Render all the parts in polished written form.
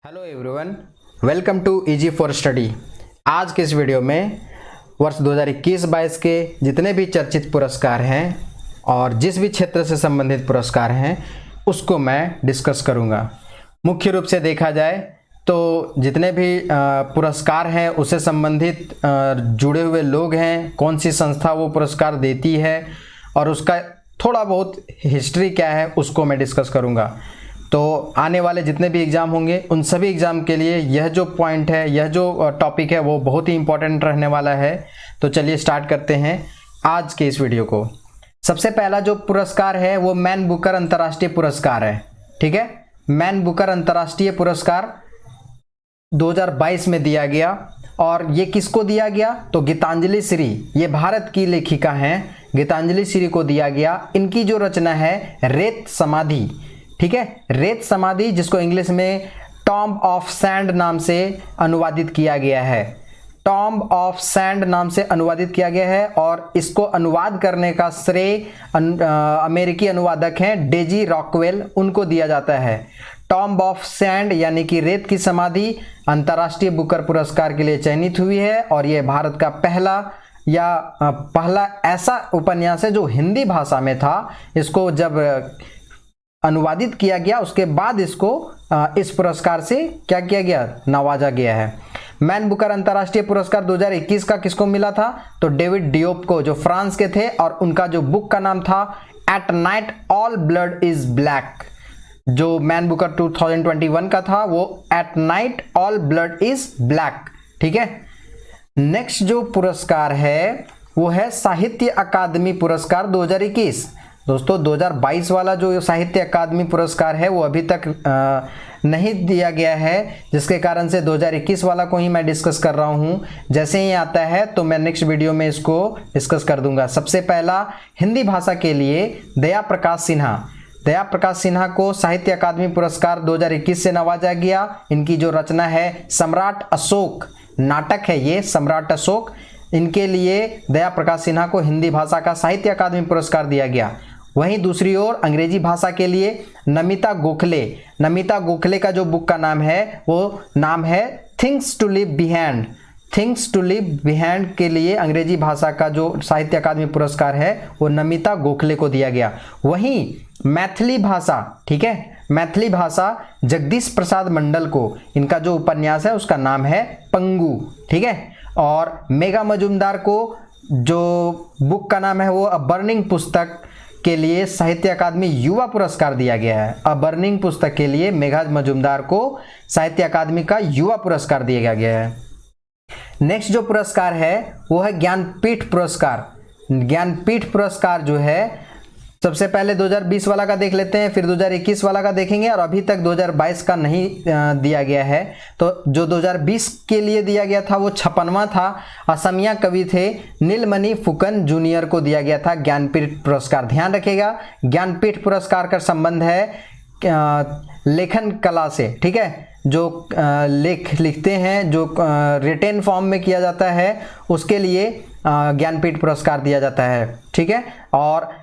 Hello everyone, welcome to easy for study. आज के इस वीडियो में वर्ष 2021-22 के जितने भी चर्चित पुरस्कार हैं और जिस भी क्षेत्र से संबंधित पुरस्कार हैं उसको मैं डिस्कस करूंगा। मुख्य रूप से देखा जाए तो जितने भी पुरस्कार हैं उससे संबंधित जुड़े हुए लोग हैं, कौन सी संस्था वो पुरस्कार देती है और उसका थोड़ा बहुत हिस्ट्री क्या है उसको मैं डिस्कस करूंगा। तो आने वाले जितने भी एग्ज़ाम होंगे उन सभी एग्ज़ाम के लिए यह जो पॉइंट है, यह जो टॉपिक है वो बहुत ही इम्पोर्टेंट रहने वाला है। तो चलिए स्टार्ट करते हैं आज के इस वीडियो को। सबसे पहला जो पुरस्कार है वो मैन बुकर अंतर्राष्ट्रीय पुरस्कार है। ठीक है, मैन बुकर अंतर्राष्ट्रीय पुरस्कार 2022 में दिया गया। और ये किसको दिया गया? तो गीतांजलि श्री, ये भारत की लेखिका हैं, गीतांजलि श्री को दिया गया। इनकी जो रचना है रेत समाधि, ठीक है, रेत समाधि, जिसको इंग्लिश में टॉम्ब ऑफ सैंड नाम से अनुवादित किया गया है। टॉम्ब ऑफ सैंड नाम से अनुवादित किया गया है और इसको अनुवाद करने का श्रेय अमेरिकी अनुवादक हैं डेजी रॉकवेल, उनको दिया जाता है। टॉम्ब ऑफ सैंड यानी कि रेत की समाधि अंतर्राष्ट्रीय बुकर पुरस्कार के लिए चयनित हुई है और ये भारत का पहला ऐसा उपन्यास है जो हिंदी भाषा में था। इसको जब अनुवादित किया गया उसके बाद इसको इस पुरस्कार से क्या किया गया, नवाजा गया है। मैन बुकर अंतर्राष्ट्रीय पुरस्कार 2021 का किसको मिला था? तो डेविड डियोप को, जो फ्रांस के थे, और उनका जो बुक का नाम था at night all blood is black. जो मैन बुकर 2021 का था वो at night all blood is black. ठीक है, नेक्स्ट जो पुरस्कार है वो है साहित्य अकादमी पुरस्कार 2021। दोस्तों 2022 वाला जो साहित्य अकादमी पुरस्कार है वो अभी तक नहीं दिया गया है, जिसके कारण से 2021 वाला को ही मैं डिस्कस कर रहा हूँ। जैसे ही आता है तो मैं नेक्स्ट वीडियो में इसको डिस्कस कर दूंगा। सबसे पहला हिंदी भाषा के लिए दया प्रकाश सिन्हा, दया प्रकाश सिन्हा को साहित्य अकादमी पुरस्कार 2021 से नवाजा गया। इनकी जो रचना है सम्राट अशोक, नाटक है ये सम्राट अशोक, इनके लिए दया प्रकाश सिन्हा को हिंदी भाषा का साहित्य अकादमी पुरस्कार दिया गया। वहीं दूसरी ओर अंग्रेजी भाषा के लिए नमिता गोखले, नमिता गोखले का जो बुक का नाम है वो नाम है things to live behind. Things to live behind के लिए अंग्रेजी भाषा का जो साहित्य अकादमी पुरस्कार है वो नमिता गोखले को दिया गया। वहीं मैथिली भाषा, ठीक है, मैथिली भाषा जगदीश प्रसाद मंडल को, इनका जो उपन्यास है उसका नाम है पंगु। ठीक है, और मेघा मजुमदार को जो बुक का नाम है वो अ बर्निंग पुस्तक के लिए साहित्य अकादमी युवा पुरस्कार दिया गया है। अ बर्निंग पुस्तक के लिए मेघा मजुमदार को साहित्य अकादमी का युवा पुरस्कार दिया गया है। नेक्स्ट जो पुरस्कार है वो है ज्ञानपीठ पुरस्कार। ज्ञानपीठ पुरस्कार जो है सबसे पहले 2020 वाला का देख लेते हैं, फिर 2021 वाला का देखेंगे, और अभी तक 2022 का नहीं दिया गया है। तो जो 2020 के लिए दिया गया था वो 56वां था। असमिया कवि थे नीलमणि फुकन जूनियर को दिया गया था ज्ञानपीठ पुरस्कार। ध्यान रखिएगा, ज्ञानपीठ पुरस्कार का संबंध है लेखन कला से। ठीक है, जो लेख लिखते हैं, जो रिटेन फॉर्म में किया जाता है, उसके लिए ज्ञानपीठ पुरस्कार दिया जाता है। ठीक है, और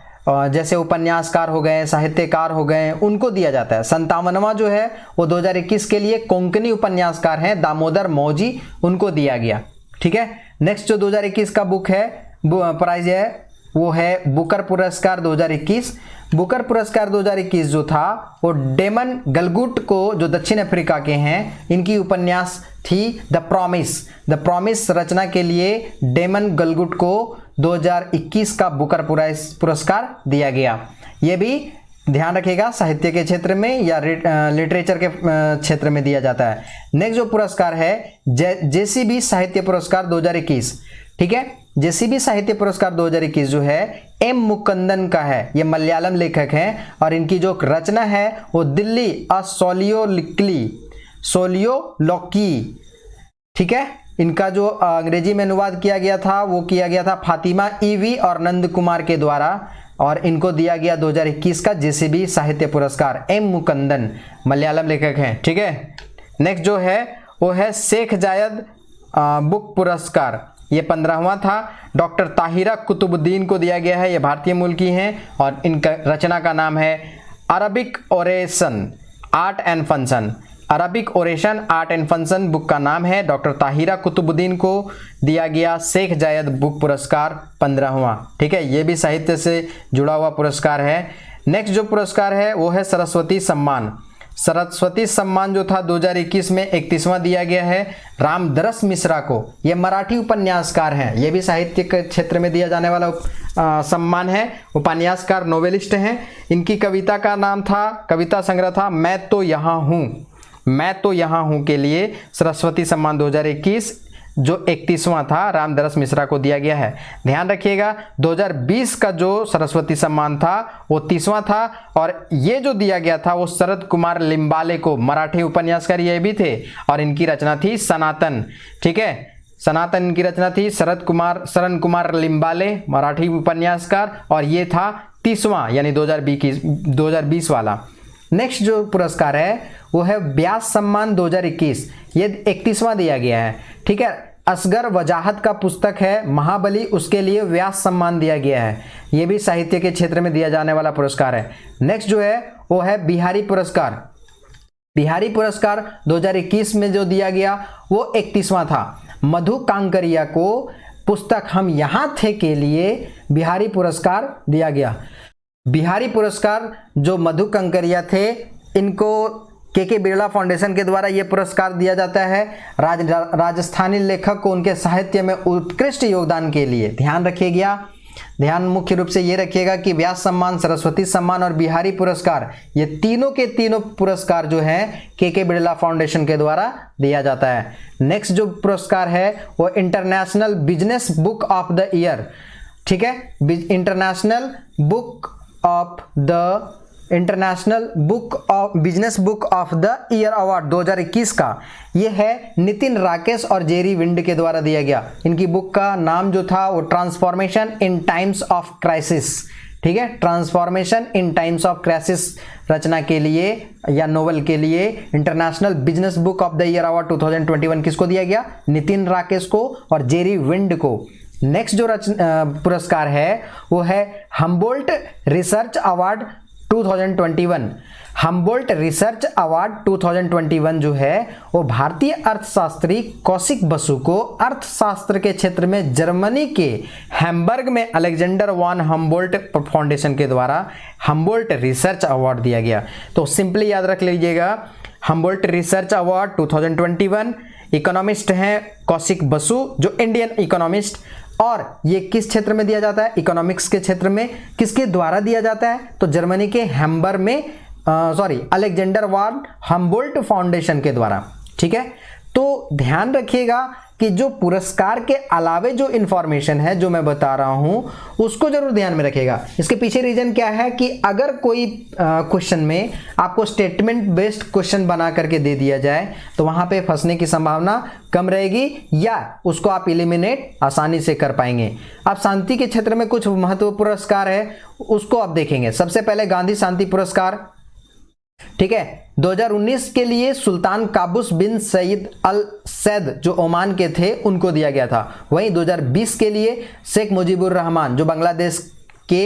जैसे उपन्यासकार हो गए, साहित्यकार हो गए, उनको दिया जाता है। 57वां जो है वो 2021 के लिए कोंकणी उपन्यासकार हैं दामोदर मौजी, उनको दिया गया। ठीक है, नेक्स्ट जो 2021 का बुक है प्राइज है वो है बुकर पुरस्कार 2021। बुकर पुरस्कार 2021 जो था वो डेमन गलगुट को, जो दक्षिण अफ्रीका के हैं, इनकी उपन्यास थी द प्रॉमिस। द प्रॉमिस रचना के लिए डेमन गलगुट को 2021 का बुकर पुरस्कार दिया गया। ये भी ध्यान रखिएगा, साहित्य के क्षेत्र में या लिटरेचर के क्षेत्र में दिया जाता है। नेक्स्ट जो पुरस्कार है जेसीबी साहित्य पुरस्कार 2021। ठीक है, जेसीबी साहित्य पुरस्कार 2021 जो है एम मुकुंदन का है। ये मलयालम लेखक हैं और इनकी जो रचना है वो दिल्ली अ सोलियोलोकी। ठीक है, इनका जो अंग्रेजी में अनुवाद किया गया था वो किया गया था फातिमा ईवी और नंद कुमार के द्वारा, और इनको दिया गया 2021 का जेसीबी साहित्य पुरस्कार। एम मुकुंदन मलयालम लेखक हैं। ठीक है, नेक्स्ट जो है वो है शेख जायद बुक पुरस्कार। ये 15वां था। डॉक्टर ताहिरा कुतुबुद्दीन को दिया गया है, ये भारतीय मूल की हैं और इनका रचना का नाम है Arabic oration art and function. Arabic oration art and function book का नाम है। डॉक्टर ताहिरा कुतुबुद्दीन को दिया गया शेख जायद बुक पुरस्कार 15वां। ठीक है, ये भी साहित्य से जुड़ा हुआ पुरस्कार है। नेक्स्ट जो पुरस्कार है वो है सरस्वती सम्मान। सरस्वती सम्मान जो था 2021 में 31वां दिया गया है रामदरस मिश्रा को। ये मराठी उपन्यासकार हैं, ये भी साहित्य के क्षेत्र में दिया जाने वाला सम्मान है। उपन्यासकार, नोवेलिस्ट हैं। इनकी कविता का नाम था, कविता संग्रह था मैं तो यहाँ हूँ, मैं तो यहाँ हूँ के लिए सरस्वती सम्मान 2021 जो 31वां था रामदरस मिश्रा को दिया गया है। ध्यान रखिएगा 2020 का जो सरस्वती सम्मान था वो 30वां था और ये जो दिया गया था वो शरद कुमार लिम्बाले को, मराठी उपन्यासकार ये भी थे और इनकी रचना थी सनातन। ठीक है, सनातन इनकी रचना थी। शरण कुमार लिम्बाले मराठी उपन्यासकार और ये था 30वां यानी 2020 वाला। नेक्स्ट जो पुरस्कार है वो है व्यास सम्मान 2021, ये 31वां दिया गया है। ठीक है, असगर वजाहत का पुस्तक है महाबली, उसके लिए व्यास सम्मान दिया गया है। ये भी साहित्य के क्षेत्र में दिया जाने वाला पुरस्कार है। नेक्स्ट जो है वो है बिहारी पुरस्कार। बिहारी पुरस्कार 2021 में जो दिया गया वो 31वां था। मधु कांकरिया को पुस्तक हम यहाँ थे के लिए बिहारी पुरस्कार दिया गया। बिहारी पुरस्कार जो मधु कांकरिया थे इनको के बिरला फाउंडेशन के द्वारा यह पुरस्कार दिया जाता है राजस्थानी लेखक को उनके साहित्य में उत्कृष्ट योगदान के लिए। ध्यान मुख्य रूप से ये रखिएगा कि व्यास सम्मान, सरस्वती सम्मान और बिहारी पुरस्कार ये तीनों के तीनों पुरस्कार जो हैं के बिरला फाउंडेशन के द्वारा दिया जाता है। नेक्स्ट जो पुरस्कार है वो international business book of the year. ठीक है, international business book of the year award 2021 का ये है नितिन राकेश और जेरी विंड के द्वारा दिया गया। इनकी बुक का नाम जो था वो transformation in times of crisis. ठीक है, transformation in times of crisis रचना के लिए या नोवेल के लिए international business book of the year award 2021 किसको दिया गया? नितिन राकेश को और जेरी विंड को। नेक्स्ट जो पुरस्कार है वो है Humboldt research award 2021। Humboldt research award 2021 जो है वो भारतीय अर्थशास्त्री कौशिक बसु को अर्थशास्त्र के क्षेत्र में जर्मनी के हैम्बर्ग में अलेक्जेंडर वॉन हम्बोल्ट फाउंडेशन के द्वारा हम्बोल्ट रिसर्च अवार्ड दिया गया। तो सिंपली याद रख लीजिएगा हम्बोल्ट रिसर्च अवार्ड 2021। इकोनॉमिस्ट हैं कौशिक बसु जो इंडियन इकोनॉमिस्ट, और ये किस क्षेत्र में दिया जाता है? इकोनॉमिक्स के क्षेत्र में। किसके द्वारा दिया जाता है? तो जर्मनी के हैम्बर्ग में अलेक्जेंडर वॉन हम्बोल्ट फाउंडेशन के द्वारा। ठीक है, तो ध्यान रखिएगा कि जो पुरस्कार के अलावे जो इंफॉर्मेशन है जो मैं बता रहा हूं उसको जरूर ध्यान में रखिएगा। इसके पीछे रीजन क्या है कि अगर कोई क्वेश्चन में आपको स्टेटमेंट बेस्ड क्वेश्चन बना करके दे दिया जाए तो वहां पे फंसने की संभावना कम रहेगी या उसको आप एलिमिनेट आसानी से कर पाएंगे। अब शांति के क्षेत्र में कुछ महत्वपूर्ण पुरस्कार है उसको आप देखेंगे। सबसे पहले गांधी शांति पुरस्कार। ठीक है, 2019 के लिए सुल्तान काबूस बिन सईद अल सैद जो ओमान के थे उनको दिया गया था। वहीं 2020 के लिए शेख मुजीबुर रहमान जो बांग्लादेश के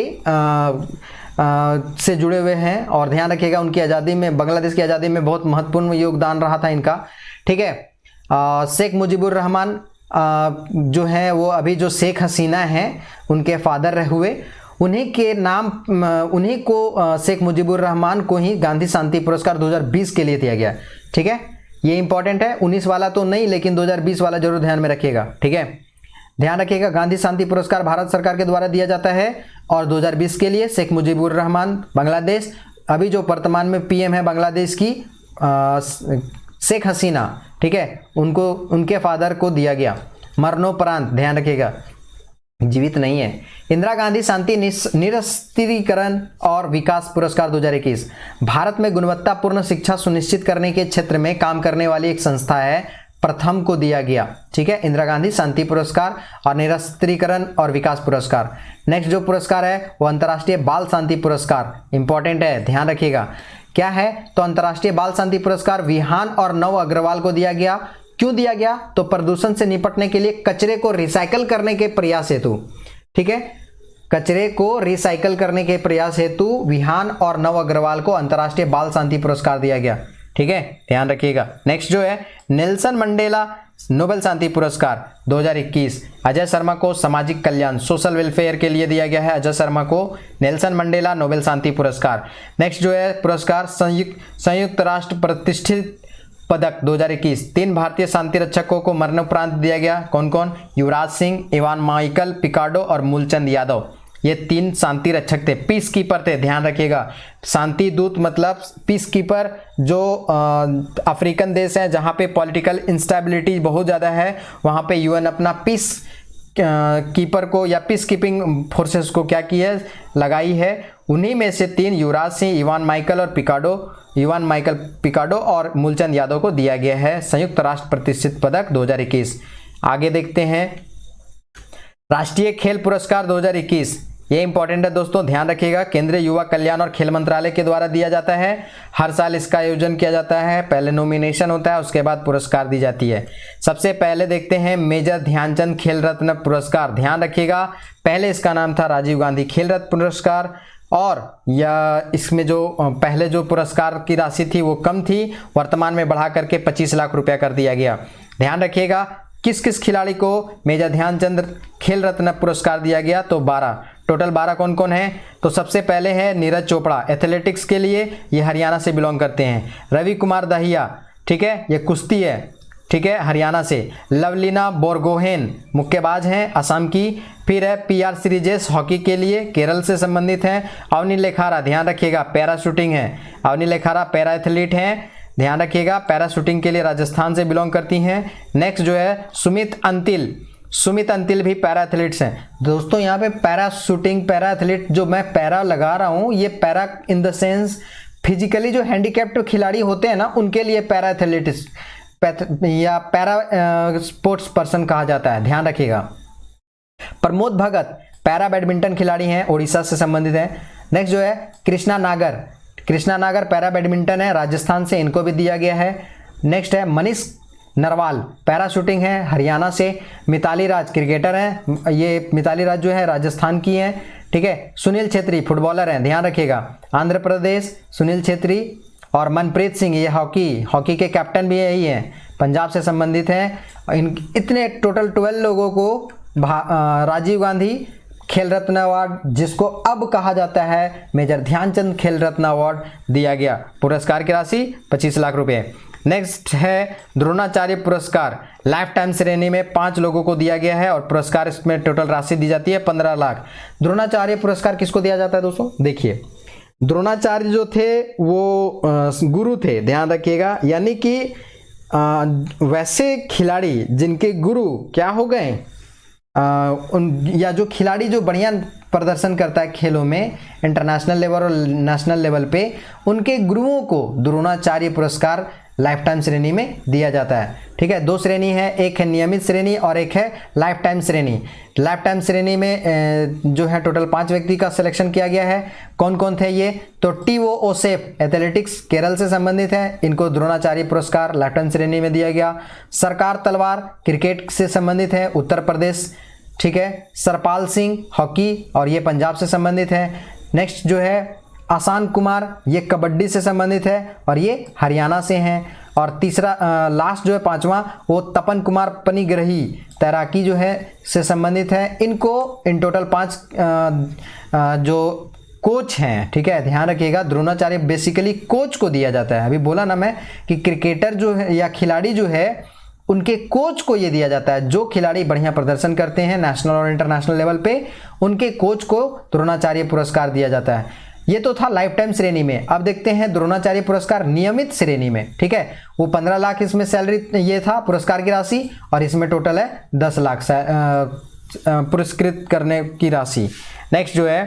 से जुड़े हुए हैं और ध्यान रखिएगा उनकी आज़ादी में, बांग्लादेश की आज़ादी में बहुत महत्वपूर्ण योगदान रहा था इनका। ठीक है, शेख मुजीबुर रहमान जो है वो अभी जो शेख हसीना हैं उनके फादर रहे हुए, उन्हीं के नाम उन्हीं को शेख मुजीबुर रहमान को ही गांधी शांति पुरस्कार 2020 के लिए दिया गया। ठीक है, ये इंपॉर्टेंट है। 19 वाला तो नहीं लेकिन 2020 वाला जरूर ध्यान में रखिएगा। ठीक है, ध्यान रखिएगा गांधी शांति पुरस्कार भारत सरकार के द्वारा दिया जाता है और 2020 के लिए शेख मुजीबुर रहमान बांग्लादेश, अभी जो वर्तमान में पीएम है बांग्लादेश की शेख हसीना, ठीक है, उनको उनके फादर को दिया गया। मरणोपरांत ध्यान रखिएगा जीवित नहीं है। इंदिरा गांधी शांति निरस्त्रीकरण और विकास पुरस्कार 2021 भारत में गुणवत्तापूर्ण शिक्षा सुनिश्चित करने के क्षेत्र में काम करने वाली एक संस्था है, प्रथम को दिया गया। ठीक है, इंदिरा गांधी शांति पुरस्कार और निरस्त्रीकरण और विकास पुरस्कार। नेक्स्ट जो पुरस्कार है वो अंतर्राष्ट्रीय बाल शांति पुरस्कार, इंपॉर्टेंट है, ध्यान रखिएगा क्या है। तो अंतर्राष्ट्रीय बाल शांति पुरस्कार विहान और नव अग्रवाल को दिया गया। क्यों दिया गया? तो प्रदूषण से निपटने के लिए कचरे को रिसाइकल करने के प्रयास हेतु। ठीक है, कचरे को रिसाइकल करने के प्रयास हेतु विहान और नव अग्रवाल को अंतर्राष्ट्रीय बाल शांति पुरस्कार दिया गया। ठीक है, ध्यान रखिएगा। नेक्स्ट जो है नेल्सन मंडेला नोबेल शांति पुरस्कार 2021 अजय शर्मा को सामाजिक कल्याण सोशल वेलफेयर के लिए दिया गया है। अजय शर्मा को नेल्सन मंडेला नोबेल शांति पुरस्कार। नेक्स्ट जो है पुरस्कार संयुक्त राष्ट्र प्रतिष्ठित पदक 2021 3 भारतीय शांति रक्षकों को मरणोपरांत दिया गया। कौन कौन? युवराज सिंह, इवान माइकल पिकाडो और मूलचंद यादव। ये 3 शांति रक्षक थे, पीस कीपर थे, ध्यान रखिएगा। शांति दूत मतलब पीस कीपर, जो अफ्रीकन देश है जहाँ पे पॉलिटिकल इंस्टेबिलिटी बहुत ज़्यादा है, वहाँ पे यूएन अपना पीस कीपर को या पीस कीपिंग फोर्सेस को क्या की है, लगाई है। उन्हीं में से 3 युवराज सिंह, इवान माइकल पिकाडो और मूलचंद यादव को दिया गया है संयुक्त राष्ट्र प्रतिष्ठित पदक 2021। आगे देखते हैं राष्ट्रीय खेल पुरस्कार 2021। ये इंपॉर्टेंट है दोस्तों, ध्यान रखिएगा। केंद्रीय युवा कल्याण और खेल मंत्रालय के द्वारा दिया जाता है। हर साल इसका आयोजन किया जाता है। पहले नॉमिनेशन होता है, उसके बाद पुरस्कार दी जाती है। सबसे पहले देखते हैं मेजर ध्यानचंद खेल रत्न पुरस्कार। ध्यान रखिएगा, पहले इसका नाम था राजीव गांधी खेल रत्न पुरस्कार, और या इसमें जो पहले जो पुरस्कार की राशि थी वो कम थी, वर्तमान में बढ़ा करके 25 लाख रुपया कर दिया गया। ध्यान रखिएगा किस किस खिलाड़ी को मेजर ध्यानचंद खेल रत्न पुरस्कार दिया गया, तो 12, टोटल 12 कौन कौन है? तो सबसे पहले है नीरज चोपड़ा एथलेटिक्स के लिए, ये हरियाणा से बिलोंग करते हैं। रवि कुमार दहिया, ठीक है, ये कुश्ती है, ठीक है, हरियाणा से। लवलीना बोरगोहेन मुक्केबाज हैं, असम की। फिर है PR श्रीजेश हॉकी के लिए, केरल से संबंधित हैं। अवनी लेखारा, ध्यान रखिएगा, पैरा शूटिंग है। अवनी लेखारा पैरा एथलीट हैं, ध्यान रखिएगा, पैरा शूटिंग के लिए राजस्थान से बिलोंग करती हैं। नेक्स्ट जो है सुमित अंतिल भी पैरा एथलीट्स हैं। दोस्तों यहाँ पे पैरा शूटिंग, पैरा एथलीट, जो मैं पैरा लगा रहा हूँ, ये para in the sense physically जो हैंडीकैप्ड खिलाड़ी होते हैं ना, उनके लिए पैरा एथलीट्स या पैरा स्पोर्ट्स पर्सन कहा जाता है, ध्यान रखिएगा। प्रमोद भगत पैरा बैडमिंटन खिलाड़ी हैं, ओडिशा से संबंधित हैं। नेक्स्ट जो है कृष्णा नागर पैरा बैडमिंटन है, राजस्थान से, इनको भी दिया गया है। नेक्स्ट है मनीष नरवाल पैरा शूटिंग है, हरियाणा से। मिताली राज क्रिकेटर हैं, ये मिताली राज जो है राजस्थान की हैं, ठीक है। सुनील छेत्री फुटबॉलर हैं, ध्यान रखिएगा, आंध्र प्रदेश, सुनील छेत्री। और मनप्रीत सिंह ये हॉकी के कैप्टन भी यही हैं, पंजाब से संबंधित हैं। इतने टोटल 12 लोगों को राजीव गांधी खेल रत्न अवार्ड, जिसको अब कहा जाता है मेजर ध्यानचंद खेल रत्न अवार्ड, दिया गया। पुरस्कार की राशि 25 लाख रुपए। नेक्स्ट है द्रोणाचार्य पुरस्कार, लाइफ टाइम श्रेणी में 5 लोगों को दिया गया है और पुरस्कार इसमें टोटल राशि दी जाती है 15 लाख। द्रोणाचार्य पुरस्कार किसको दिया जाता है दोस्तों? देखिए, द्रोणाचार्य जो थे वो गुरु थे, ध्यान रखिएगा, यानी कि वैसे खिलाड़ी जिनके गुरु क्या हो गए, या जो खिलाड़ी जो बढ़िया प्रदर्शन करता है खेलों में इंटरनेशनल लेवल और नेशनल लेवल पे, उनके गुरुओं को द्रोणाचार्य पुरस्कार लाइफ टाइम श्रेणी में दिया जाता है, ठीक है। 2 श्रेणी है, एक है नियमित श्रेणी और एक है लाइफ टाइम श्रेणी। लाइफ टाइम श्रेणी में जो है टोटल 5 व्यक्ति का सिलेक्शन किया गया है। कौन कौन थे ये? तो टी.ओ. ओसेफ एथलेटिक्स केरल से संबंधित है, इनको द्रोणाचार्य पुरस्कार लाइफ टाइम श्रेणी में दिया गया। सरकार तलवार क्रिकेट से संबंधित है, उत्तर प्रदेश, ठीक है। सरपाल सिंह हॉकी, और ये पंजाब से संबंधित है। नेक्स्ट जो है आसान कुमार, ये कबड्डी से संबंधित है और ये हरियाणा से हैं। और तीसरा लास्ट जो है 5वां, वो तपन कुमार पनिग्रही तैराकी जो है से संबंधित है। इनको इन टोटल 5 जो कोच हैं, ठीक है, ध्यान रखिएगा, द्रोणाचार्य बेसिकली कोच को दिया जाता है। अभी बोला ना मैं कि क्रिकेटर जो है या खिलाड़ी जो है, उनके कोच को ये दिया जाता है। जो खिलाड़ी बढ़िया प्रदर्शन करते हैं नेशनल और इंटरनेशनल लेवल पे, उनके कोच को द्रोणाचार्य पुरस्कार दिया जाता है। ये तो था लाइफ टाइम श्रेणी में। अब देखते हैं द्रोणाचार्य पुरस्कार नियमित श्रेणी में, ठीक है। वो 15 लाख इसमें सैलरी ये था पुरस्कार की राशि, और इसमें टोटल है 10 लाख पुरस्कृत करने की राशि। नेक्स्ट जो है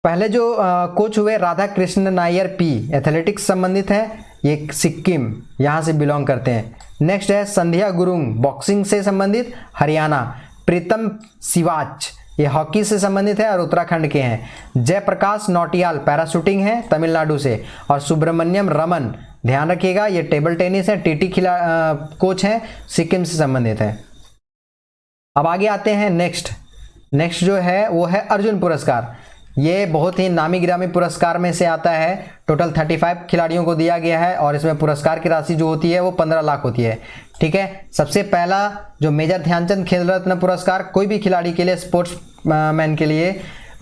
पहले जो कोच हुए राधा कृष्ण नायर पी, एथलेटिक्स संबंधित है, ये सिक्किम यहाँ से बिलोंग करते हैं। नेक्स्ट है संध्या गुरुंग बॉक्सिंग से संबंधित, हरियाणा। प्रीतम सिवाच ये हॉकी से संबंधित है और उत्तराखंड के हैं। जयप्रकाश नौटियाल पैराशूटिंग है, तमिलनाडु से। और सुब्रमण्यम रमन, ध्यान रखिएगा, ये टेबल टेनिस है, टीटी कोच हैं, सिक्किम से संबंधित है। अब आगे आते हैं नेक्स्ट जो है वो है अर्जुन पुरस्कार। ये बहुत ही नामी गिरामी पुरस्कार में से आता है। टोटल 35 खिलाड़ियों को दिया गया है और इसमें पुरस्कार की राशि जो होती है वो 15 लाख होती है। ठीक है, सबसे पहला जो मेजर ध्यानचंद खेल रत्न पुरस्कार कोई भी खिलाड़ी के लिए, स्पोर्ट्स मैन के लिए,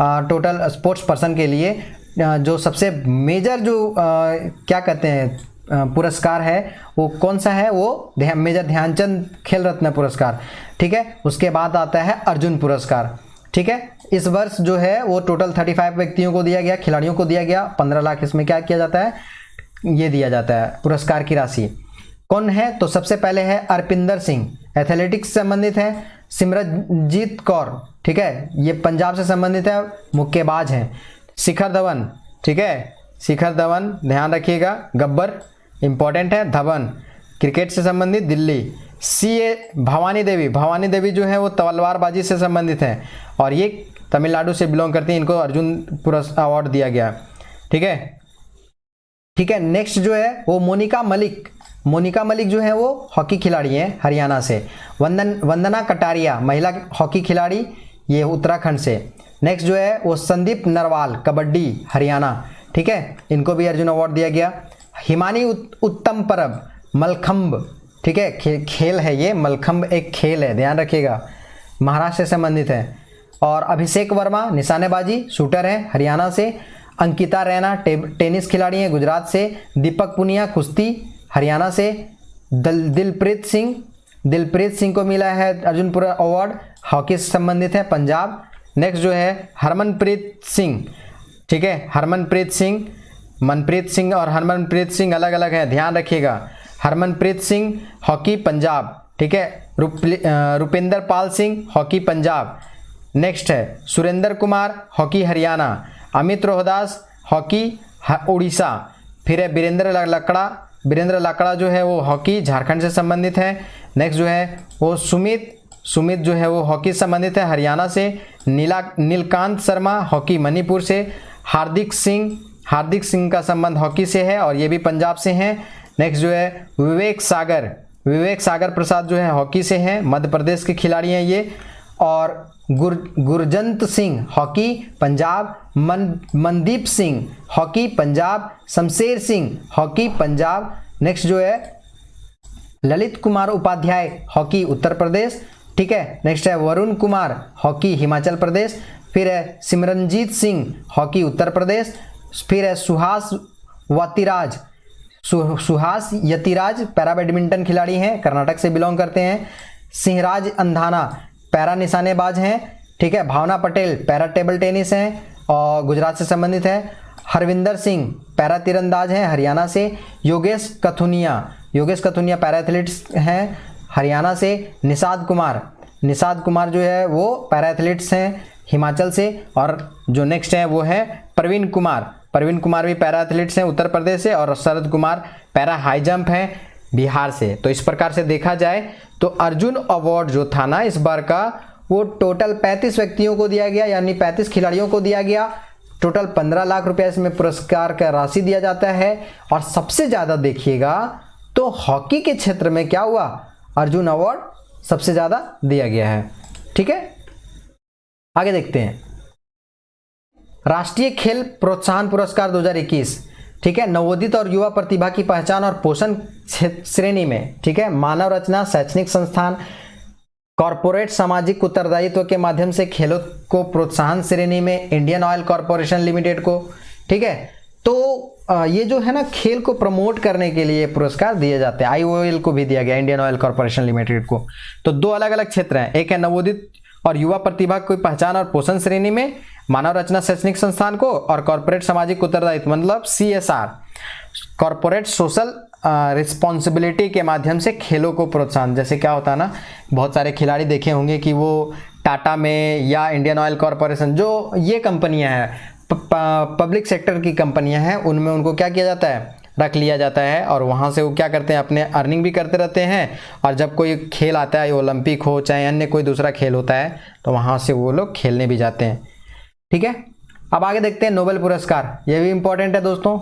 टोटल स्पोर्ट्स पर्सन के लिए जो सबसे मेजर जो क्या कहते हैं पुरस्कार है वो कौन सा है, वो मेजर ध्यानचंद खेल रत्न पुरस्कार। ठीक है, उसके बाद आता है अर्जुन पुरस्कार। ठीक है, इस वर्ष जो है वो टोटल 35 व्यक्तियों को दिया गया, खिलाड़ियों को दिया गया। 15 लाख इसमें क्या किया जाता है, ये दिया जाता है पुरस्कार की राशि। कौन है, तो सबसे पहले है अर्पिंदर सिंह, एथलेटिक्स से संबंधित है। सिमरनजीत कौर, ठीक है, ये पंजाब से संबंधित है, मुक्केबाज हैं। शिखर धवन, ठीक है, शिखर धवन ध्यान रखिएगा, गब्बर इंपॉर्टेंट है। धवन क्रिकेट से संबंधित, दिल्ली। भवानी देवी, भवानी देवी जो है वो तलवारबाजी से संबंधित है और ये तमिलनाडु से बिलोंग करती हैं, इनको अर्जुन पुरस्कार अवार्ड दिया गया। ठीक है, ठीक है। नेक्स्ट जो है वो मोनिका मलिक, मोनिका मलिक जो है वो हॉकी खिलाड़ी हैं हरियाणा से। वंदना कटारिया महिला हॉकी खिलाड़ी, ये उत्तराखंड से। नेक्स्ट जो है वो संदीप नरवाल कबड्डी हरियाणा, ठीक है, इनको भी अर्जुन अवार्ड दिया गया। हिमानी उत्तम परब मलखंब, ठीक है, खेल है ये, मलखंब एक खेल है, ध्यान रखिएगा, महाराष्ट्र से संबंधित है। और अभिषेक वर्मा निशानेबाजी शूटर है हरियाणा से। अंकिता रैना टेनिस खिलाड़ी हैं गुजरात से। दीपक पुनिया कुश्ती हरियाणा से। दिलप्रीत सिंह को मिला है अर्जुन अवार्ड, हॉकी से संबंधित है, पंजाब। नेक्स्ट जो है हरमनप्रीत सिंह, ठीक है, हरमनप्रीत सिंह, मनप्रीत सिंह और हरमनप्रीत सिंह अलग अलग है, ध्यान रखिएगा। हरमनप्रीत सिंह हॉकी पंजाब, ठीक है। रुपिंदर पाल सिंह हॉकी पंजाब। नेक्स्ट है सुरेंद्र कुमार हॉकी हरियाणा। अमित रोहदास हॉकी उड़ीसा। फिर है वीरेंद्र लकड़ा जो है वो हॉकी झारखंड से संबंधित है। नेक्स्ट जो है वो सुमित जो है वो हॉकी से संबंधित है हरियाणा से। नीलकांत शर्मा हॉकी मणिपुर से। हार्दिक सिंह का संबंध हॉकी से है और ये भी पंजाब से हैं। नेक्स्ट जो है विवेक सागर प्रसाद जो है हॉकी से हैं, मध्य प्रदेश के खिलाड़ी हैं ये। और Gurjant Singh hockey Punjab. Mandeep Singh hockey Punjab. Shamsher Singh hockey Punjab. Next जो है ललित कुमार उपाध्याय हॉकी उत्तर प्रदेश, ठीक है। नेक्स्ट है वरुण कुमार हॉकी हिमाचल प्रदेश। फिर है सिमरनजीत सिंह हॉकी उत्तर प्रदेश। फिर है सुहास यतिराज पैरा बैडमिंटन खिलाड़ी हैं, कर्नाटक से बिलोंग करते हैं। सिंहराज अंधाना पैरा निशानेबाज हैं, ठीक है। भावना पटेल पैरा टेबल टेनिस हैं और गुजरात से संबंधित है। हरविंदर सिंह पैरा तीरंदाज हैं हरियाणा से। योगेश कथुनिया पैरा एथलीट्स हैं हरियाणा से। निषाद कुमार जो है वो पैरा एथलीट्स हैं हिमाचल से। और जो नेक्स्ट है वो है प्रवीण कुमार भी पैरा एथलीट्स हैं उत्तर प्रदेश से। और Sharad Kumar para high jump हैं बिहार से। तो इस प्रकार से देखा जाए तो अर्जुन अवार्ड जो था ना इस बार का, वो टोटल 35 व्यक्तियों को दिया गया, यानी 35 खिलाड़ियों को दिया गया। टोटल 15 लाख रुपया इसमें पुरस्कार का राशि दिया जाता है। और सबसे ज़्यादा देखिएगा तो हॉकी के क्षेत्र में क्या हुआ, अर्जुन अवार्ड सबसे ज़्यादा दिया गया है, ठीक है। आगे देखते हैं राष्ट्रीय खेल प्रोत्साहन पुरस्कार 2021, ठीक है। नवोदित और युवा प्रतिभा की पहचान और पोषण श्रेणी में, ठीक है, मानव रचना, शैक्षणिक संस्थान, कॉरपोरेट सामाजिक उत्तरदायित्व के माध्यम से खेलों को प्रोत्साहन श्रेणी में इंडियन ऑयल कॉरपोरेशन लिमिटेड को, ठीक है। तो ये जो है ना खेल को प्रमोट करने के लिए पुरस्कार दिए जाते हैं। IOL को भी दिया गया, इंडियन ऑयल कॉरपोरेशन लिमिटेड को। तो दो अलग अलग क्षेत्र हैं, एक है नवोदित और युवा प्रतिभा की पहचान और पोषण श्रेणी में मानव रचना शैक्षणिक संस्थान को, और कॉर्पोरेट सामाजिक उत्तरदायित्व मतलब CSR, कॉर्पोरेट सोशल रिस्पॉन्सिबिलिटी के माध्यम से खेलों को प्रोत्साहन। जैसे क्या होता है ना, बहुत सारे खिलाड़ी देखे होंगे कि वो टाटा में या इंडियन ऑयल कॉरपोरेशन, जो ये कंपनियां हैं पब्लिक सेक्टर की कंपनियां हैं, उनमें उनको क्या किया जाता है, रख लिया जाता है। और वहाँ से वो क्या करते हैं, अपने अर्निंग भी करते रहते हैं। और जब कोई खेल आता है, ओलंपिक हो चाहे अन्य कोई दूसरा खेल होता है, तो वहाँ से वो लोग खेलने भी जाते हैं, ठीक है। अब आगे देखते हैं नोबेल पुरस्कार, ये भी इम्पोर्टेंट है दोस्तों।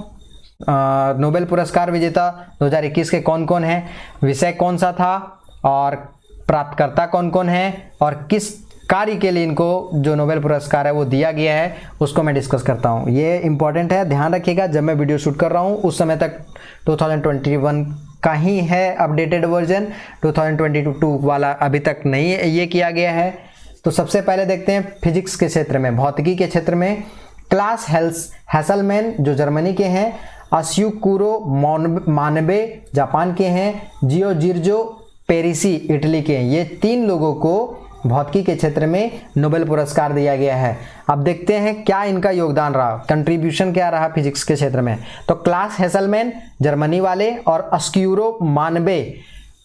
नोबेल पुरस्कार विजेता 2021 के कौन कौन हैं, विषय कौन सा था, और प्राप्तकर्ता कौन कौन है, और किस कार्य के लिए इनको जो नोबेल पुरस्कार है वो दिया गया है, उसको मैं डिस्कस करता हूँ। ये इंपॉर्टेंट है, ध्यान रखिएगा। जब मैं वीडियो शूट कर रहा हूँ उस समय तक 2021 का ही है अपडेटेड वर्जन, 2022 वाला अभी तक नहीं ये किया गया है। तो सबसे पहले देखते हैं फिजिक्स के क्षेत्र में, भौतिकी के क्षेत्र में क्लास हैसलमैन जो जर्मनी के हैं, अश्युकुरो मानबे जापान के हैं, जियोर्जियो पेरिसी इटली के हैं। ये 3 लोगों को भौतिकी के क्षेत्र में नोबेल पुरस्कार दिया गया है। अब देखते हैं क्या इनका योगदान रहा, कंट्रीब्यूशन क्या रहा फिजिक्स के क्षेत्र में। तो क्लास हैसलमैन जर्मनी वाले और अश्युकुरो मानबे,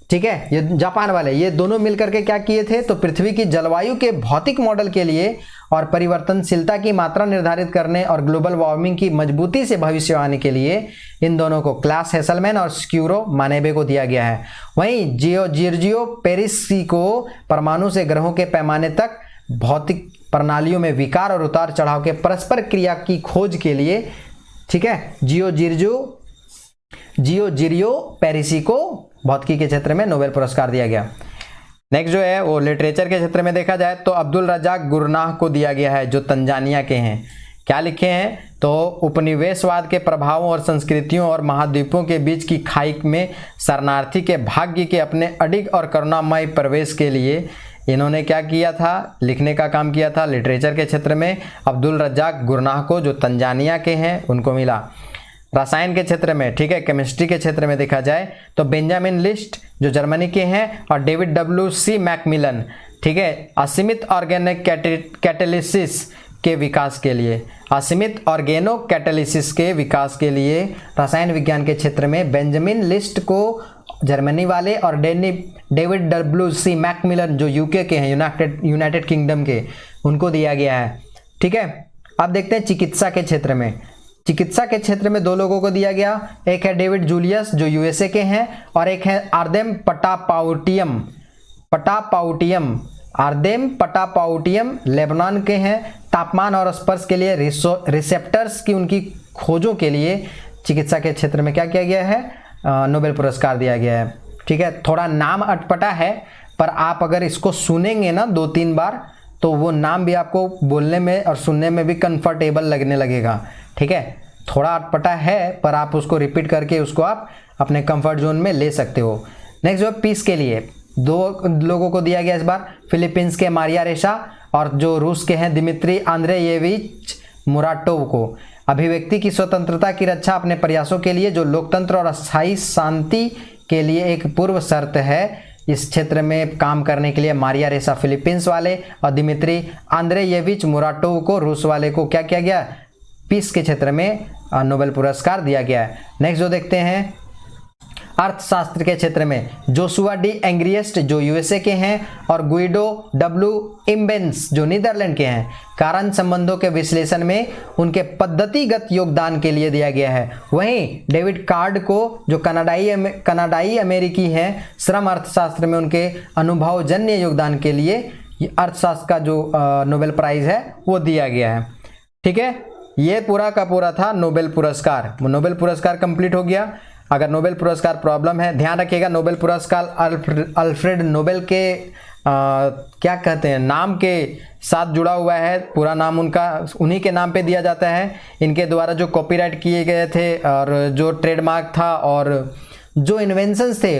ठीक है, ये जापान वाले, ये दोनों मिलकर के क्या किए थे, तो पृथ्वी की जलवायु के भौतिक मॉडल के लिए और परिवर्तनशीलता की मात्रा निर्धारित करने और ग्लोबल वार्मिंग की मजबूती से भविष्यवाणी के लिए इन दोनों को, क्लास हैसलमैन और अश्युकुरो मानबे को दिया गया है। वहीं जियोर्जियो पेरिसी को परमाणु से ग्रहों के पैमाने तक भौतिक प्रणालियों में विकार और उतार चढ़ाव के परस्पर क्रिया की खोज के लिए, ठीक है, जियोर्जियो पेरिसी को भौतिकी के क्षेत्र में नोबेल पुरस्कार दिया गया। नेक्स्ट जो है वो लिटरेचर के क्षेत्र में देखा जाए तो अब्दुल रज़ाक गुरनाह को दिया गया है, जो तंजानिया के हैं। क्या लिखे हैं, तो उपनिवेशवाद के प्रभावों और संस्कृतियों और महाद्वीपों के बीच की खाई में शरणार्थी के भाग्य के अपने अडिग और करुणामय प्रवेश के लिए इन्होंने क्या किया था, लिखने का काम किया था। लिटरेचर के क्षेत्र में अब्दुल रज़ाक गुरनाह को, जो तंजानिया के हैं, उनको मिला। रसायन के क्षेत्र में, ठीक है, केमिस्ट्री के क्षेत्र में देखा जाए तो बेंजामिन लिस्ट जो जर्मनी के हैं और डेविड W.C. मैकमिलन, ठीक है, असीमित ऑर्गेनिक कैटेलिसिस के विकास के लिए, असीमित ऑर्गेनो कैटेलिसिस के विकास के लिए रसायन विज्ञान के क्षेत्र में बेंजामिन लिस्ट को जर्मनी वाले और डेविड W.C. मैकमिलन जो यूके के हैं, यूनाइटेड किंगडम के, उनको दिया गया है। ठीक है, अब देखते हैं चिकित्सा के क्षेत्र में। चिकित्सा के क्षेत्र में 2 लोगों को दिया गया, एक है डेविड जूलियस जो यूएसए के हैं और एक है आर्देम पटापाउटियम लेबनान के हैं। तापमान और स्पर्श के लिए रिसेप्टर्स की उनकी खोजों के लिए चिकित्सा के क्षेत्र में क्या किया गया है, नोबेल पुरस्कार दिया गया है। ठीक है, थोड़ा नाम अटपटा है पर आप अगर इसको सुनेंगे ना 2-3 बार तो वो नाम भी आपको बोलने में और सुनने में भी कंफर्टेबल लगने लगेगा। ठीक है, थोड़ा अटपटा है पर आप उसको रिपीट करके उसको आप अपने कंफर्ट जोन में ले सकते हो। नेक्स्ट जो पीस के लिए 2 लोगों को दिया गया इस बार, फिलीपींस के मारिया रेशा और जो रूस के हैं दिमित्री आंद्रेयेविच मुराटोव को। अभिव्यक्ति की स्वतंत्रता की रक्षा अपने प्रयासों के लिए जो लोकतंत्र और अस्थायी शांति के लिए एक पूर्व शर्त है, इस क्षेत्र में काम करने के लिए मारिया रेशा फिलीपींस वाले और दिमित्री आंद्रेयेविच मुराटोव को, रूस वाले को क्या किया गया, पीस के क्षेत्र में नोबेल पुरस्कार दिया गया है। नेक्स्ट जो देखते हैं अर्थशास्त्र के क्षेत्र में जोशुआ डी एंग्रियस्ट जो यूएसए के हैं और गुइडो W. इम्बेंस जो नीदरलैंड के हैं, कारण संबंधों के विश्लेषण में उनके पद्धतिगत योगदान के लिए दिया गया है। वहीं डेविड कार्ड को जो कनाडाई अमेरिकी हैं, श्रम अर्थशास्त्र में उनके अनुभवजन्य योगदान के लिए अर्थशास्त्र का जो नोबेल प्राइज है वो दिया गया है। ठीक है, ये पूरा का पूरा था नोबेल पुरस्कार। नोबेल पुरस्कार कंप्लीट हो गया। अगर नोबेल पुरस्कार प्रॉब्लम है, ध्यान रखिएगा नोबेल पुरस्कार अल्फ्रेड नोबेल के क्या कहते हैं नाम के साथ जुड़ा हुआ है। पूरा नाम उनका उन्हीं के नाम पे दिया जाता है। इनके द्वारा जो कॉपीराइट किए गए थे और जो ट्रेडमार्क था और जो इन्वेंशंस थे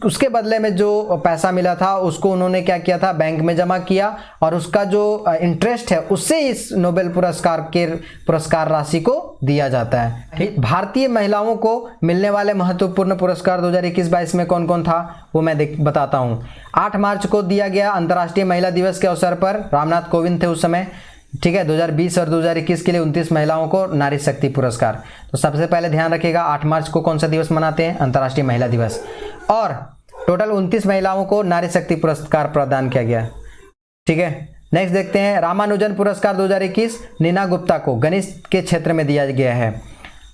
उसके बदले में जो पैसा मिला था उसको उन्होंने क्या किया था, बैंक में जमा किया और उसका जो इंटरेस्ट है उससे इस नोबेल पुरस्कार राशि को दिया जाता है। ठीक, भारतीय महिलाओं को मिलने वाले महत्वपूर्ण पुरस्कार 2021-22 में कौन कौन था वो मैं बताता हूँ। 8 मार्च को दिया गया अंतर्राष्ट्रीय महिला दिवस के अवसर पर, रामनाथ कोविंद थे उस समय। ठीक है, 2020 और 2021 के लिए 29 महिलाओं को नारी शक्ति पुरस्कार। तो सबसे पहले ध्यान रखिएगा 8 मार्च को कौन सा दिवस मनाते हैं, अंतर्राष्ट्रीय महिला दिवस, और टोटल 29 महिलाओं को नारी शक्ति पुरस्कार प्रदान किया गया। ठीक है, नेक्स्ट देखते हैं रामानुजन पुरस्कार 2021 नीना गुप्ता को गणित के क्षेत्र में दिया गया है।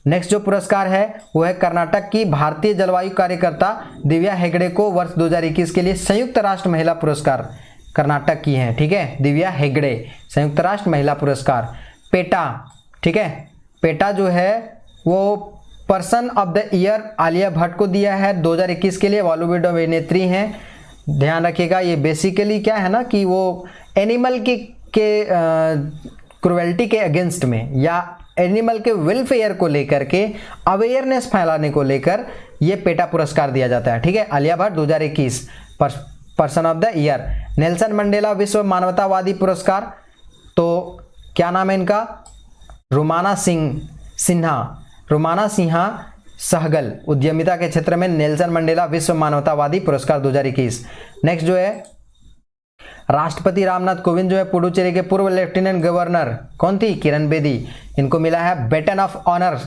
नेक्स्ट जो पुरस्कार है वो है कर्नाटक की भारतीय जलवायु कार्यकर्ता दिव्या हेगड़े को वर्ष 2021 के लिए संयुक्त राष्ट्र महिला पुरस्कार, कर्नाटक की हैं। ठीक है, दिव्या हेगड़े, संयुक्त राष्ट्र महिला पुरस्कार। पेटा, ठीक है, पेटा जो है वो person of the year Alia Bhatt को दिया है 2021 के लिए, बॉलीवुड अभिनेत्री हैं। ध्यान रखिएगा, ये बेसिकली क्या है ना कि वो एनिमल के क्रुएल्टी के अगेंस्ट में या एनिमल के वेलफेयर को लेकर के अवेयरनेस फैलाने को लेकर ये पेटा पुरस्कार दिया जाता है। ठीक है, Alia Bhatt 2021 person of the year. Nelson Mandela विश्व मानवतावादी पुरस्कार, तो क्या नाम है इनका? रुमाना सिन्हा सहगल, उद्यमिता के क्षेत्र में नेल्सन मंडेला विश्व मानवतावादी पुरस्कार 2021। नेक्स्ट जो है राष्ट्रपति रामनाथ कोविंद जो है पुडुचेरी के पूर्व लेफ्टिनेंट गवर्नर कौन थी? किरण बेदी, इनको मिला है बेटन ऑफ ऑनर।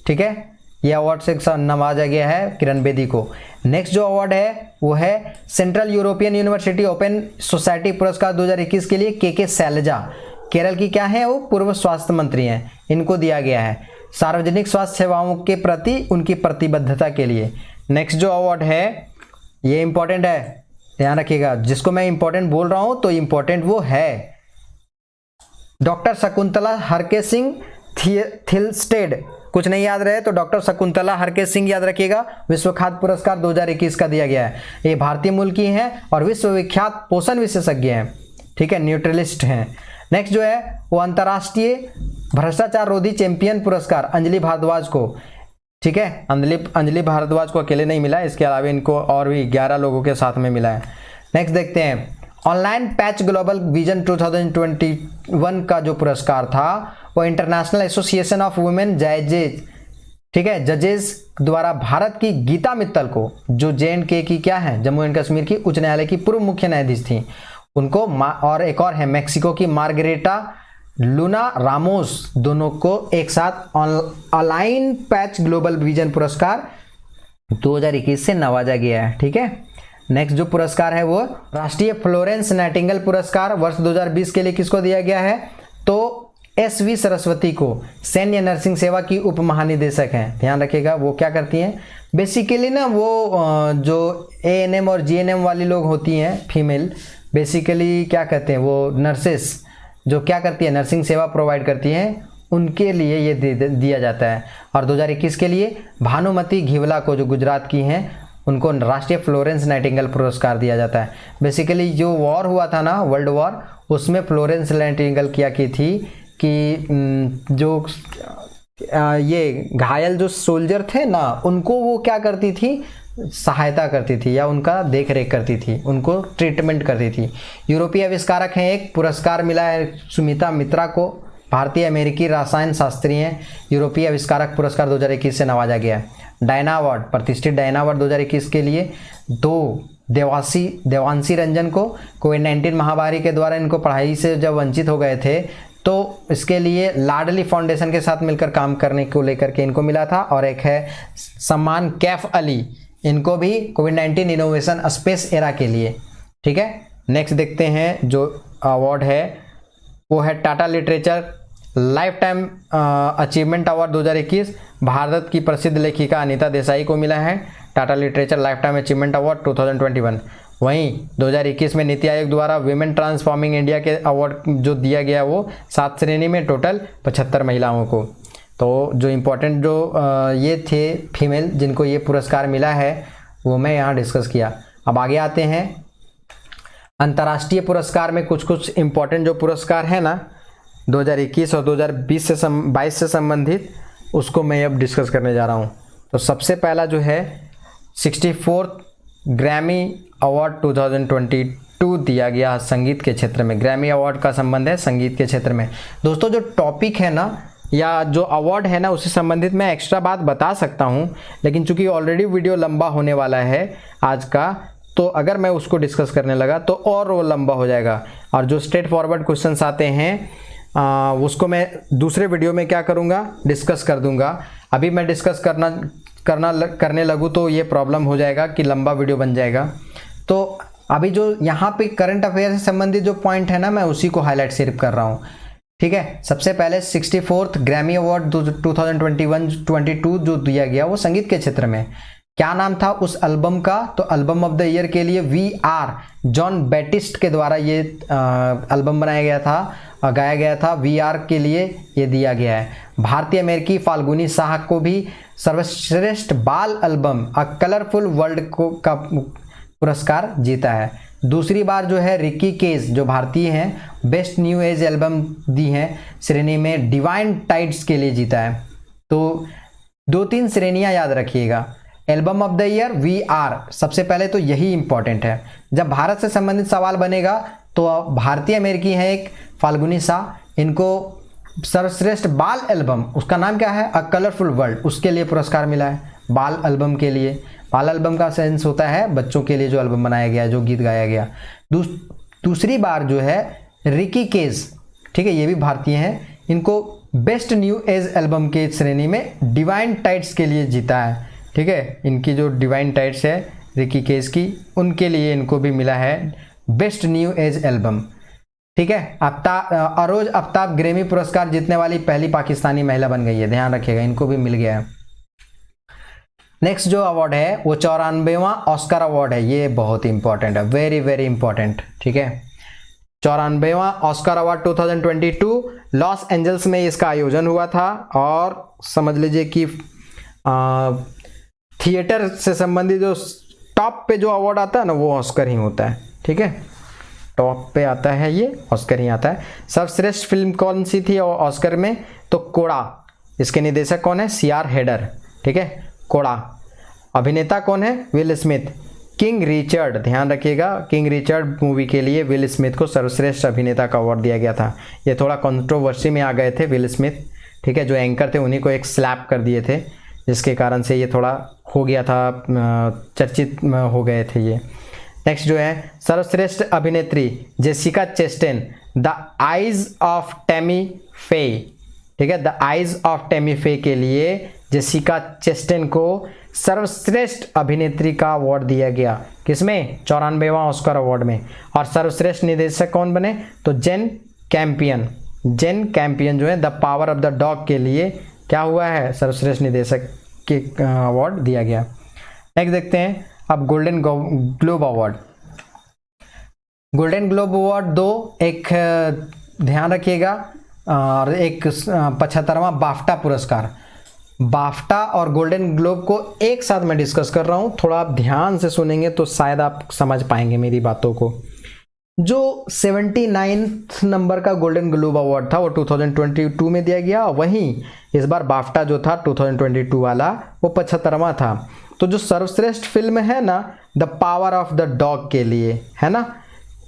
ठीक है, यह अवार्ड से नवाजा गया है किरण बेदी को। नेक्स्ट जो अवार्ड है वो है central European university open society पुरस्कार 2021 के लिए के शैलजा, केरल की क्या है? वो पूर्व स्वास्थ्य मंत्री हैं, इनको दिया गया है सार्वजनिक स्वास्थ्य सेवाओं के प्रति उनकी प्रतिबद्धता के लिए। नेक्स्ट जो अवार्ड है ये इंपॉर्टेंट है, ध्यान रखिएगा, जिसको मैं इंपॉर्टेंट बोल रहा हूं तो इंपॉर्टेंट वो है। डॉक्टर शकुंतला हरके सिंह थिलस्टेड, कुछ नहीं याद रहे तो डॉक्टर शकुंतला हरके सिंह याद रखिएगा, विश्व खाद्य पुरस्कार 2021 का दिया गया है। ये भारतीय मूल की हैं और विश्वविख्यात पोषण विशेषज्ञ हैं। ठीक है, न्यूट्रलिस्ट हैं। नेक्स्ट जो है वो अंतर्राष्ट्रीय भ्रष्टाचार रोधी चैंपियन पुरस्कार अंजलि भारद्वाज को। ठीक है, अंजलि भारद्वाज को अकेले नहीं मिला, इसके अलावा इनको और भी 11 लोगों के साथ में मिला है। नेक्स्ट देखते हैं ऑनलाइन पैच ग्लोबल विजन 2021 का जो पुरस्कार था वो इंटरनेशनल एसोसिएशन ऑफ वुमेन जजेज, ठीक है, जजेस द्वारा भारत की गीता मित्तल को, जो JNK की क्या है, जम्मू एंड कश्मीर की उच्च न्यायालय की पूर्व मुख्य न्यायाधीश थी, उनको, और एक और है मेक्सिको की मार्गरेटा लूना रामोस, दोनों को एक साथ ऑनलाइन पैच ग्लोबल विजन पुरस्कार 2021 से नवाजा गया है। ठीक है, नेक्स्ट जो पुरस्कार है वो राष्ट्रीय फ्लोरेंस नाइटिंगेल पुरस्कार वर्ष 2020 के लिए किसको दिया गया है? तो SV सरस्वती को, सैन्य नर्सिंग सेवा की उप महानिदेशक हैं। ध्यान रखिएगा, वो क्या करती हैं बेसिकली ना, वो जो ANM और GNM वाली लोग होती हैं फीमेल, बेसिकली क्या कहते हैं वो नर्सेस, जो क्या करती है नर्सिंग सेवा प्रोवाइड करती हैं, उनके लिए ये दिया जाता है। और 2021 के लिए भानुमति घिवला को, जो गुजरात की हैं, उनको राष्ट्रीय फ्लोरेंस नाइटिंगेल पुरस्कार दिया जाता है। बेसिकली जो वॉर हुआ था ना, वर्ल्ड वॉर, उसमें फ्लोरेंस नाइटिंगेल क्या की थी कि जो ये घायल जो सोल्जर थे ना, उनको वो क्या करती थी, सहायता करती थी या उनका देख रेख करती थी, उनको ट्रीटमेंट करती थी। यूरोपीय आविष्कारक हैं, एक पुरस्कार मिला है सुमिता मित्रा को, भारतीय अमेरिकी रसायन शास्त्री हैं, यूरोपीय आविष्कारक पुरस्कार 2021 से नवाजा गया है। डायना अवार्ड, प्रतिष्ठित डायना अवार्ड 2021 के लिए 2 देवांशी रंजन को, कोविड-19 महामारी के द्वारा इनको पढ़ाई से जब वंचित हो गए थे तो इसके लिए लाडली फाउंडेशन के साथ मिलकर काम करने को लेकर के इनको मिला था। और एक है सम्मान कैफ अली, इनको भी कोविड-19 इनोवेशन स्पेस एरा के लिए। ठीक है, नेक्स्ट देखते हैं जो अवार्ड है वो है Tata literature life time achievement award 2021, Bharat की प्रसिद्ध लेखिका अनीता देसाई को मिला है Tata literature life time achievement award 2021। वहीं 2021 में नीति आयोग द्वारा विमेन ट्रांसफॉर्मिंग इंडिया के अवार्ड जो दिया गया वो 7 श्रेणी में टोटल 75 महिलाओं को। तो जो इम्पोर्टेंट जो ये थे फीमेल जिनको ये पुरस्कार मिला है वो मैं यहाँ डिस्कस किया। अब आगे आते हैं अंतर्राष्ट्रीय पुरस्कार में कुछ इम्पोर्टेंट जो पुरस्कार है ना 2021 और 2020 से 22 से संबंधित, उसको मैं अब डिस्कस करने जा रहा हूँ। तो सबसे पहला जो है 64th ग्रैमी अवार्ड 2022 दिया गया संगीत के क्षेत्र में। ग्रैमी अवार्ड का संबंध है संगीत के क्षेत्र में। दोस्तों जो टॉपिक है ना या जो अवार्ड है ना उससे संबंधित मैं एक्स्ट्रा बात बता सकता हूँ, लेकिन चूंकि ऑलरेडी वीडियो लंबा होने वाला है आज का, तो अगर मैं उसको डिस्कस करने लगा तो और वो लंबा हो जाएगा। और जो स्ट्रेट फॉरवर्ड क्वेश्चंस आते हैं उसको मैं दूसरे वीडियो में क्या करूँगा, डिस्कस कर दूँगा। अभी मैं डिस्कस करने लगूँ तो ये प्रॉब्लम हो जाएगा कि लंबा वीडियो बन जाएगा। तो अभी जो यहाँ पे करंट अफेयर से संबंधित जो पॉइंट है ना मैं उसी को हाईलाइट सिर्फ कर रहा हूँ। ठीक है, सबसे पहले 64th ग्रैमी अवार्ड 2021-22 जो दिया गया वो संगीत के क्षेत्र में। क्या नाम था उस एल्बम का? तो एल्बम ऑफ द ईयर के लिए VR जॉन बैटिस्ट के द्वारा ये एल्बम बनाया गया था, गाया गया था। VR के लिए ये दिया गया है। भारतीय अमेरिकी फाल्गुनी शाह को भी सर्वश्रेष्ठ बाल एल्बम अ कलरफुल वर्ल्ड पुरस्कार जीता है। दूसरी बार जो है रिकी केज जो भारतीय हैं बेस्ट न्यू एज एल्बम दी है श्रेणी में डिवाइन टाइड्स के लिए जीता है। तो 2-3 श्रेणियां याद रखिएगा। Album of the year VR, सबसे पहले तो यही इंपॉर्टेंट है। जब भारत से संबंधित सवाल बनेगा तो भारतीय अमेरिकी हैं एक फाल्गुनी शाह, इनको सर्वश्रेष्ठ बाल एल्बम, उसका नाम क्या है, अ कलरफुल वर्ल्ड, उसके लिए पुरस्कार मिला है बाल एल्बम के लिए। बाल एल्बम का सेंस होता है बच्चों के लिए जो एल्बम बनाया गया, जो गीत गाया गया। दूसरी बार जो है रिकी केज, ठीक है, ये भी भारतीय हैं, इनको बेस्ट न्यू एज एल्बम के श्रेणी में डिवाइन टाइड्स के लिए जीता है। ठीक है, इनकी जो डिवाइन टाइड्स है रिकी केज की, उनके लिए इनको भी मिला है बेस्ट न्यू एज एल्बम। ठीक है, अरोज आफ्ताब ग्रैमी पुरस्कार जीतने वाली पहली पाकिस्तानी महिला बन गई है, ध्यान रखिएगा, इनको भी मिल गया है। नेक्स्ट जो अवार्ड है वो 94वां ऑस्कर अवार्ड है, ये बहुत इंपॉर्टेंट है, वेरी वेरी इंपॉर्टेंट। ठीक है, 94वां ऑस्कर अवार्ड 2022 लॉस एंजल्स में इसका आयोजन हुआ था, और समझ लीजिए कि थिएटर से संबंधित जो टॉप पे जो अवार्ड आता है ना वो ऑस्कर ही होता है। ठीक है, टॉप पे आता है ये ऑस्कर ही आता है। सर्वश्रेष्ठ फिल्म कौन सी थी ऑस्कर में, तो कोड़ा, इसके निर्देशक कौन है, CR हेडर। ठीक है, कोड़ा। अभिनेता कौन है, विल स्मिथ। किंग रिचर्ड, ध्यान रखिएगा, किंग रिचर्ड मूवी के लिए विल स्मिथ को सर्वश्रेष्ठ अभिनेता का अवार्ड दिया गया था। ये थोड़ा कंट्रोवर्सी में आ गए थे विल स्मिथ, ठीक है, जो एंकर थे उन्हीं को एक स्लैप कर दिए थे, जिसके कारण से ये थोड़ा हो गया था, चर्चित हो गए थे ये। नेक्स्ट जो है सर्वश्रेष्ठ अभिनेत्री Jessica Chastain, the eyes of Tammy फे। ठीक है, द आइज ऑफ टैमी फे के लिए जेसिका चेस्टेन को सर्वश्रेष्ठ अभिनेत्री का अवार्ड दिया गया, किसमें, 94वां ऑस्कर अवार्ड में। और सर्वश्रेष्ठ निर्देशक कौन बने, तो जेन कैंपियन। जेन कैंपियन जो है the power of the dog के लिए क्या हुआ है, सर्वश्रेष्ठ निर्देशक के अवार्ड दिया गया। नेक्स्ट देखते हैं अब golden globe award. Golden globe award 2, एक ध्यान रखिएगा, और एक 75वां बाफ्टा पुरस्कार। बाफ्टा और गोल्डन ग्लोब को एक साथ मैं डिस्कस कर रहा हूं, थोड़ा आप ध्यान से सुनेंगे तो शायद आप समझ पाएंगे मेरी बातों को। जो 79 नंबर का गोल्डन ग्लोब अवार्ड था वो 2022 में दिया गया, वहीं इस बार बाफ्टा जो था 2022 वाला वो 75वां था। तो जो सर्वश्रेष्ठ फिल्म है ना, the power of the dog के लिए है ना,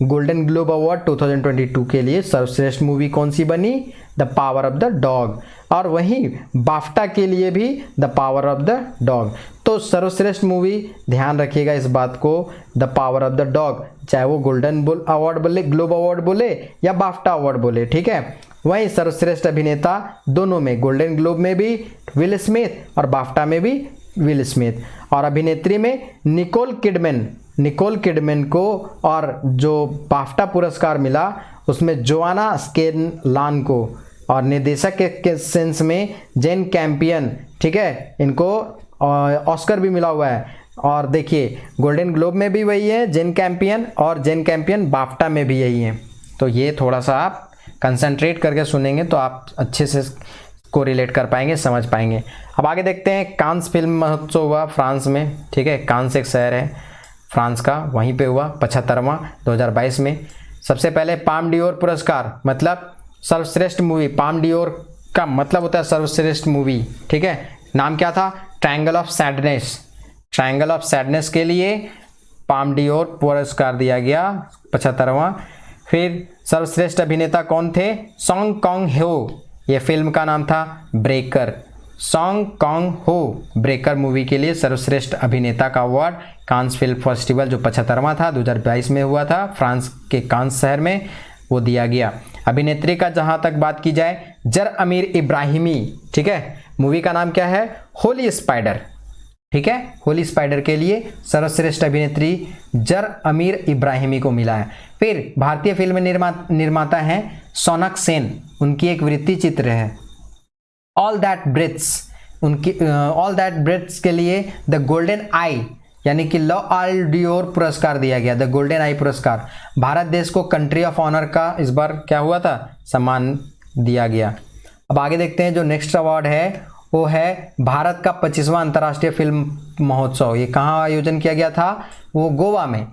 गोल्डन ग्लोब अवार्ड 2022 के लिए सर्वश्रेष्ठ मूवी कौन सी बनी, the power of the dog. और वहीं बाफ्टा के लिए भी the power of the dog. तो सर्वश्रेष्ठ मूवी, ध्यान रखिएगा इस बात को, the power of the dog, चाहे वो गोल्डन अवार्ड बोले, ग्लोब अवार्ड बोले या बाफ्टा अवार्ड बोले। ठीक है, वहीं सर्वश्रेष्ठ अभिनेता दोनों में, गोल्डन ग्लोब में भी विल स्मिथ और बाफ्टा में भी विल स्मिथ। और अभिनेत्री में निकोल किडमैन को, और जो बाफ्टा पुरस्कार मिला उसमें जोआना स्केनलान को, और निर्देशक के सेंस में जेन कैंपियन। ठीक है, इनको ऑस्कर भी मिला हुआ है। और देखिए गोल्डन ग्लोब में भी वही है जेन कैंपियन, और जेन कैंपियन बाफ्टा में भी यही है। तो ये थोड़ा सा आप कंसंट्रेट करके सुनेंगे तो आप अच्छे से को रिलेट कर पाएंगे, समझ पाएंगे। अब आगे देखते हैं, कांस फिल्म महोत्सव हुआ फ्रांस में। ठीक है, कांस एक शहर है फ्रांस का, वहीं पे हुआ 75वां 2022 में। सबसे पहले पाम डियोर पुरस्कार, मतलब सर्वश्रेष्ठ मूवी, पाम डियोर का मतलब होता है सर्वश्रेष्ठ मूवी। ठीक है, नाम क्या था, triangle of sadness. Triangle of sadness के लिए पाम डियोर पुरस्कार दिया गया 75वां। फिर सर्वश्रेष्ठ अभिनेता कौन थे, सॉन्ग कॉन्ग हो, ये फिल्म का नाम था ब्रेकर। सॉन्ग कॉन्ग हो ब्रेकर मूवी के लिए सर्वश्रेष्ठ अभिनेता का अवार्ड कांस फिल्म फेस्टिवल जो 75वां था 2022 में हुआ था फ्रांस के कांस शहर में, वो दिया गया। अभिनेत्री का जहां तक बात की जाए, जर अमीर इब्राहिमी। ठीक है, मूवी का नाम क्या है, होली स्पाइडर। ठीक है, होली स्पाइडर के लिए सर्वश्रेष्ठ अभिनेत्री जर अमीर इब्राहिमी को मिला है। फिर भारतीय फिल्म निर्माता हैं सोनक सेन, उनकी एक वृत्ति चित्र है ऑल दैट ब्रेथ्स। उनकी ऑल दैट ब्रेथ्स के लिए द गोल्डन आई यानी कि लॉ आल डियोर पुरस्कार दिया गया, द गोल्डन आई पुरस्कार। भारत देश को कंट्री ऑफ ऑनर का इस बार क्या हुआ था, सम्मान दिया गया। अब आगे देखते हैं, जो नेक्स्ट अवार्ड है वो है भारत का 25वां अंतर्राष्ट्रीय फिल्म महोत्सव। ये कहाँ आयोजन किया गया था? वो गोवा में।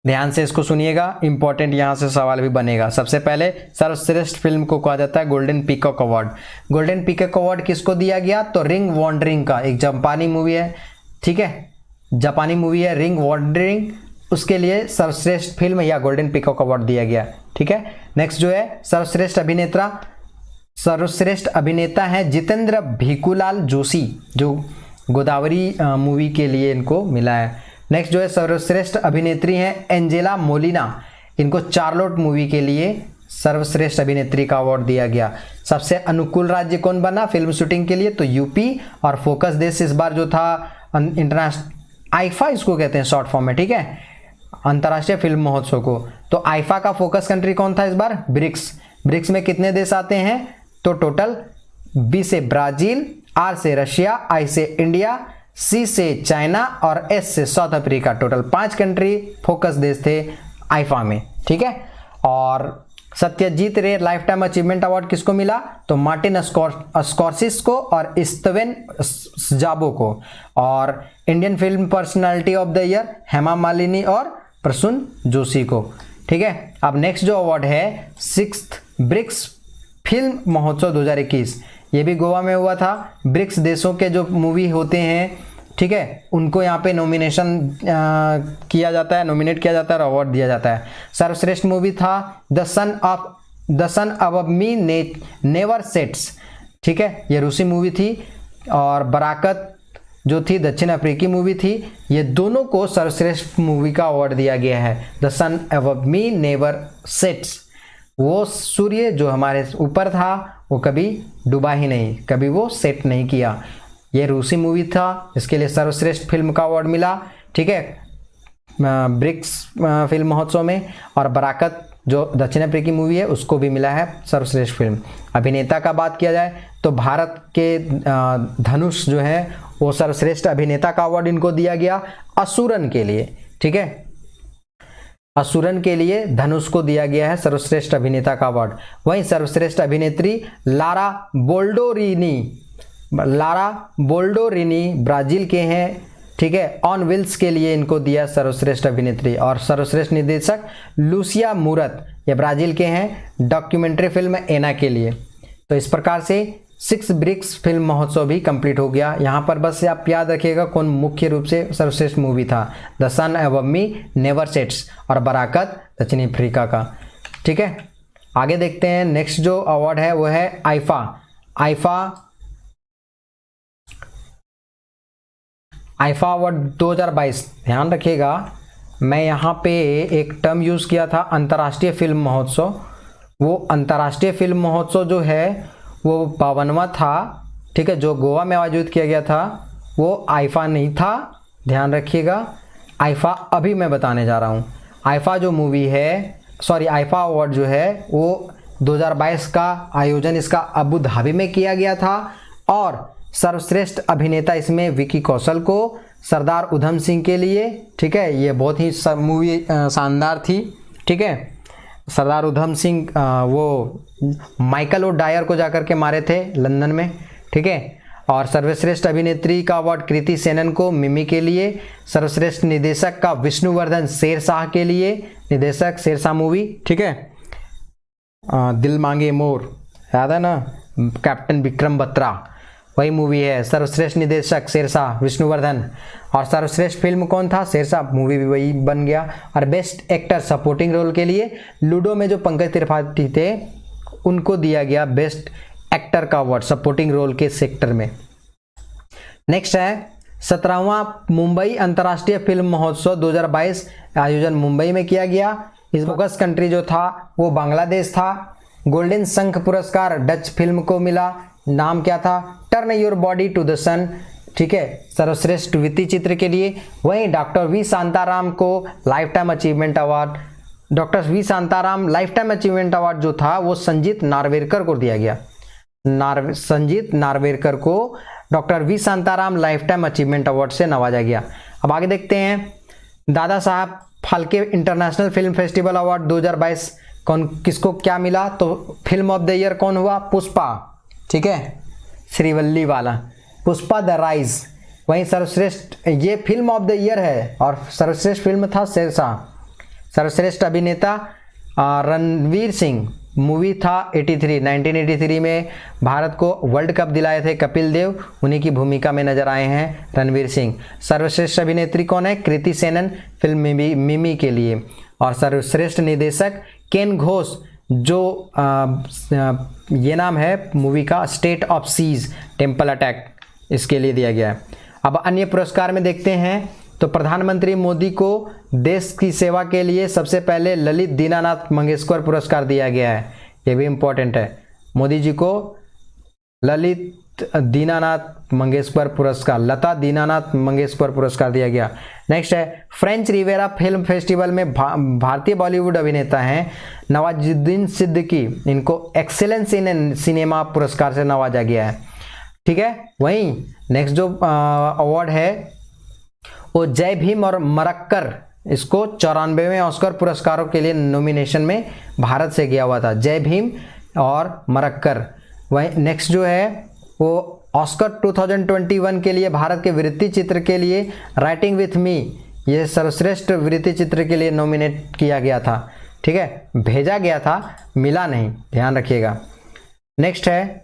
ध्यान से इसको सुनिएगा, इंपॉर्टेंट यहाँ से सवाल भी बनेगा। सबसे पहले सर्वश्रेष्ठ फिल्म को कहा जाता है golden peacock award. Golden peacock award किसको दिया गया? तो रिंग वॉन्डरिंग का, एक जापानी मूवी है, ठीक है, जापानी मूवी है रिंग वॉन्डरिंग, उसके लिए सर्वश्रेष्ठ फिल्म या गोल्डन पीकॉक अवार्ड दिया गया, ठीक है। नेक्स्ट जो है सर्वश्रेष्ठ अभिनेता है जितेंद्र भिकुलाल जोशी, जो गोदावरी मूवी के लिए इनको मिला है। नेक्स्ट जो है सर्वश्रेष्ठ अभिनेत्री हैं एंजेला मोलिना, इनको चार्लोट मूवी के लिए सर्वश्रेष्ठ अभिनेत्री का अवार्ड दिया गया। सबसे अनुकूल राज्य कौन बना फिल्म शूटिंग के लिए? तो यूपी। और फोकस देश इस बार जो था इंटरनेशनल आईफा इसको कहते हैं शॉर्ट फॉर्म में, ठीक है, अंतर्राष्ट्रीय फिल्म महोत्सव को। तो आईफा का फोकस कंट्री कौन था इस बार? ब्रिक्स। ब्रिक्स में कितने देश आते हैं? तो टोटल बी से ब्राजील, आर से रशिया, आई से इंडिया, सी से चाइना और एस से south Africa. Total 5 country focus देश थे आईफा में, ठीक है। और सत्यजीत रे लाइफ टाइम अचीवमेंट अवार्ड किसको मिला? तो मार्टिन स्कॉर्सिस को और स्टीवन जाबो को। और Indian film personality of the year Hema Malini और प्रसून जोशी को, ठीक है। अब नेक्स्ट जो अवार्ड है 6th ब्रिक्स फिल्म महोत्सव 2021, ये भी गोवा में हुआ था। ब्रिक्स देशों के जो मूवी होते हैं, ठीक है, उनको यहाँ पे नॉमिनेशन किया जाता है, नॉमिनेट किया जाता है और अवार्ड दिया जाता है। सर्वश्रेष्ठ मूवी था the son of me never sets, ठीक है, ये रूसी मूवी थी। और बराकत जो थी दक्षिण अफ्रीकी मूवी थी। ये दोनों को सर्वश्रेष्ठ मूवी का अवार्ड दिया गया है। The son of me never sets, वो सूर्य जो हमारे ऊपर था वो कभी डूबा ही नहीं, कभी वो सेट नहीं किया। ये रूसी मूवी था, इसके लिए सर्वश्रेष्ठ फिल्म का अवार्ड मिला, ठीक है, ब्रिक्स फिल्म महोत्सव में। और बराकत जो दक्षिण अफ्रीकी मूवी है उसको भी मिला है सर्वश्रेष्ठ फिल्म। अभिनेता का बात किया जाए तो भारत के धनुष जो है वो सर्वश्रेष्ठ अभिनेता का अवार्ड इनको दिया गया असुरन के लिए, ठीक है, असुरन के लिए धनुष को दिया गया है सर्वश्रेष्ठ अभिनेता का अवार्ड। वहीं सर्वश्रेष्ठ अभिनेत्री लारा बोल्डोरिनी ब्राजील के हैं, ठीक है, ऑन व्हील्स के लिए इनको दिया सर्वश्रेष्ठ अभिनेत्री। और सर्वश्रेष्ठ निर्देशक लूसिया मूरत, ये ब्राजील के हैं, डॉक्यूमेंट्री फिल्म एना के लिए। तो इस प्रकार से 6 ब्रिक्स फिल्म महोत्सव भी कंप्लीट हो गया। यहाँ पर बस आप याद रखिएगा कौन मुख्य रूप से सर्वश्रेष्ठ मूवी था, the son of me never sets और बराकत दक्षिण अफ्रीका का, ठीक है। आगे देखते हैं नेक्स्ट जो अवार्ड है वो है आईफा अवार्ड 2022। ध्यान रखिएगा, मैं यहाँ पे एक टर्म यूज़ किया था अंतर्राष्ट्रीय फिल्म महोत्सव। वो अंतर्राष्ट्रीय फिल्म महोत्सव जो है वो 52वां था, ठीक है, जो गोवा में आयोजित किया गया था वो आईफा नहीं था। ध्यान रखिएगा, आईफा अभी मैं बताने जा रहा हूँ। आईफा जो मूवी है, आईफा अवार्ड जो है वो 2022 का आयोजन इसका अबू धाबी में किया गया था। और सर्वश्रेष्ठ अभिनेता इसमें विकी कौशल को, सरदार उधम सिंह के लिए, ठीक है, ये बहुत ही मूवी शानदार थी, ठीक है। सरदार उधम सिंह वो माइकल ओडायर को जाकर के मारे थे लंदन में, ठीक है। और सर्वश्रेष्ठ अभिनेत्री का अवार्ड कृति सेनन को मिमी के लिए, सर्वश्रेष्ठ निर्देशक का विष्णुवर्धन शेरशाह के लिए, निर्देशक शेरशाह मूवी, ठीक है, दिल मांगे मोर, याद है ना, कैप्टन विक्रम बत्रा वही मूवी है। सर्वश्रेष्ठ निर्देशक शेरशाह विष्णुवर्धन। और सर्वश्रेष्ठ फिल्म कौन था? शेरशाह मूवी भी वही बन गया। और बेस्ट एक्टर सपोर्टिंग रोल के लिए लूडो में जो पंकज त्रिपाठी थे उनको दिया गया बेस्ट एक्टर का अवार्ड सपोर्टिंग रोल के सेक्टर में। नेक्स्ट है 17वां मुंबई अंतर्राष्ट्रीय फिल्म महोत्सव 2022, आयोजन मुंबई में किया गया। इस फोकस कंट्री जो था वो बांग्लादेश था। गोल्डन शंख पुरस्कार डच फिल्म को मिला, नाम क्या था? Turn your body to the sun, ठीक है, सर्वश्रेष्ठ भित्ति चित्र के लिए। वहीं डॉक्टर वी शांताराम को life time achievement award, doctor V Shantaram life time achievement award जो था वो संजीत नार्वेकर को दिया गया। संजीत नार्वेकर को doctor V Shantaram life time achievement award से नवाजा गया। अब आगे देखते हैं Dada Saheb Phalke international film festival award 2022 कौन किसको क्या मिला? तो फिल्म ऑफ द ईयर कौन हुआ? पुष्पा, ठीक है, श्रीवल्ली वाला, पुष्पा द राइज। वहीं सर्वश्रेष्ठ, ये फिल्म ऑफ द ईयर है और सर्वश्रेष्ठ फिल्म था शेरशाह। सर्वश्रेष्ठ अभिनेता रणवीर सिंह, मूवी था 1983 में भारत को वर्ल्ड कप दिलाए थे कपिल देव, उन्हीं की भूमिका में नजर आए हैं रणवीर सिंह। सर्वश्रेष्ठ अभिनेत्री कौन है? कृति सेनन, फिल्म मिमी के लिए। और सर्वश्रेष्ठ निर्देशक केन घोष, जो ये नाम है मूवी का, state of siege, temple attack, इसके लिए दिया गया है। अब अन्य पुरस्कार में देखते हैं तो प्रधानमंत्री मोदी को देश की सेवा के लिए सबसे पहले ललित दीनानाथ मंगेशकर पुरस्कार दिया गया है, ये भी इम्पोर्टेंट है। मोदी जी को ललित दीनानाथ मंगेशकर पुरस्कार, लता दीनानाथ मंगेशकर पुरस्कार दिया गया। नेक्स्ट है फ्रेंच रिवेरा फिल्म फेस्टिवल में भारतीय बॉलीवुड अभिनेता हैं नवाजुद्दीन सिद्दीकी, इनको एक्सेलेंस इन सिनेमा पुरस्कार से नवाजा गया है। ठीक है, वहीं नेक्स्ट जो अवार्ड है वो जय भीम और मरक्कर, इसको 94वें ऑस्कर पुरस्कारों के लिए नॉमिनेशन में भारत से गया हुआ था, जय भीम और मरक्कर। वहीं नेक्स्ट जो है वो ऑस्कर 2021 के लिए भारत के वृत्ति चित्र के लिए राइटिंग विथ मी, ये सर्वश्रेष्ठ वृत्ति चित्र के लिए नॉमिनेट किया गया था। ठीक है, भेजा गया था, मिला नहीं, ध्यान रखिएगा। नेक्स्ट है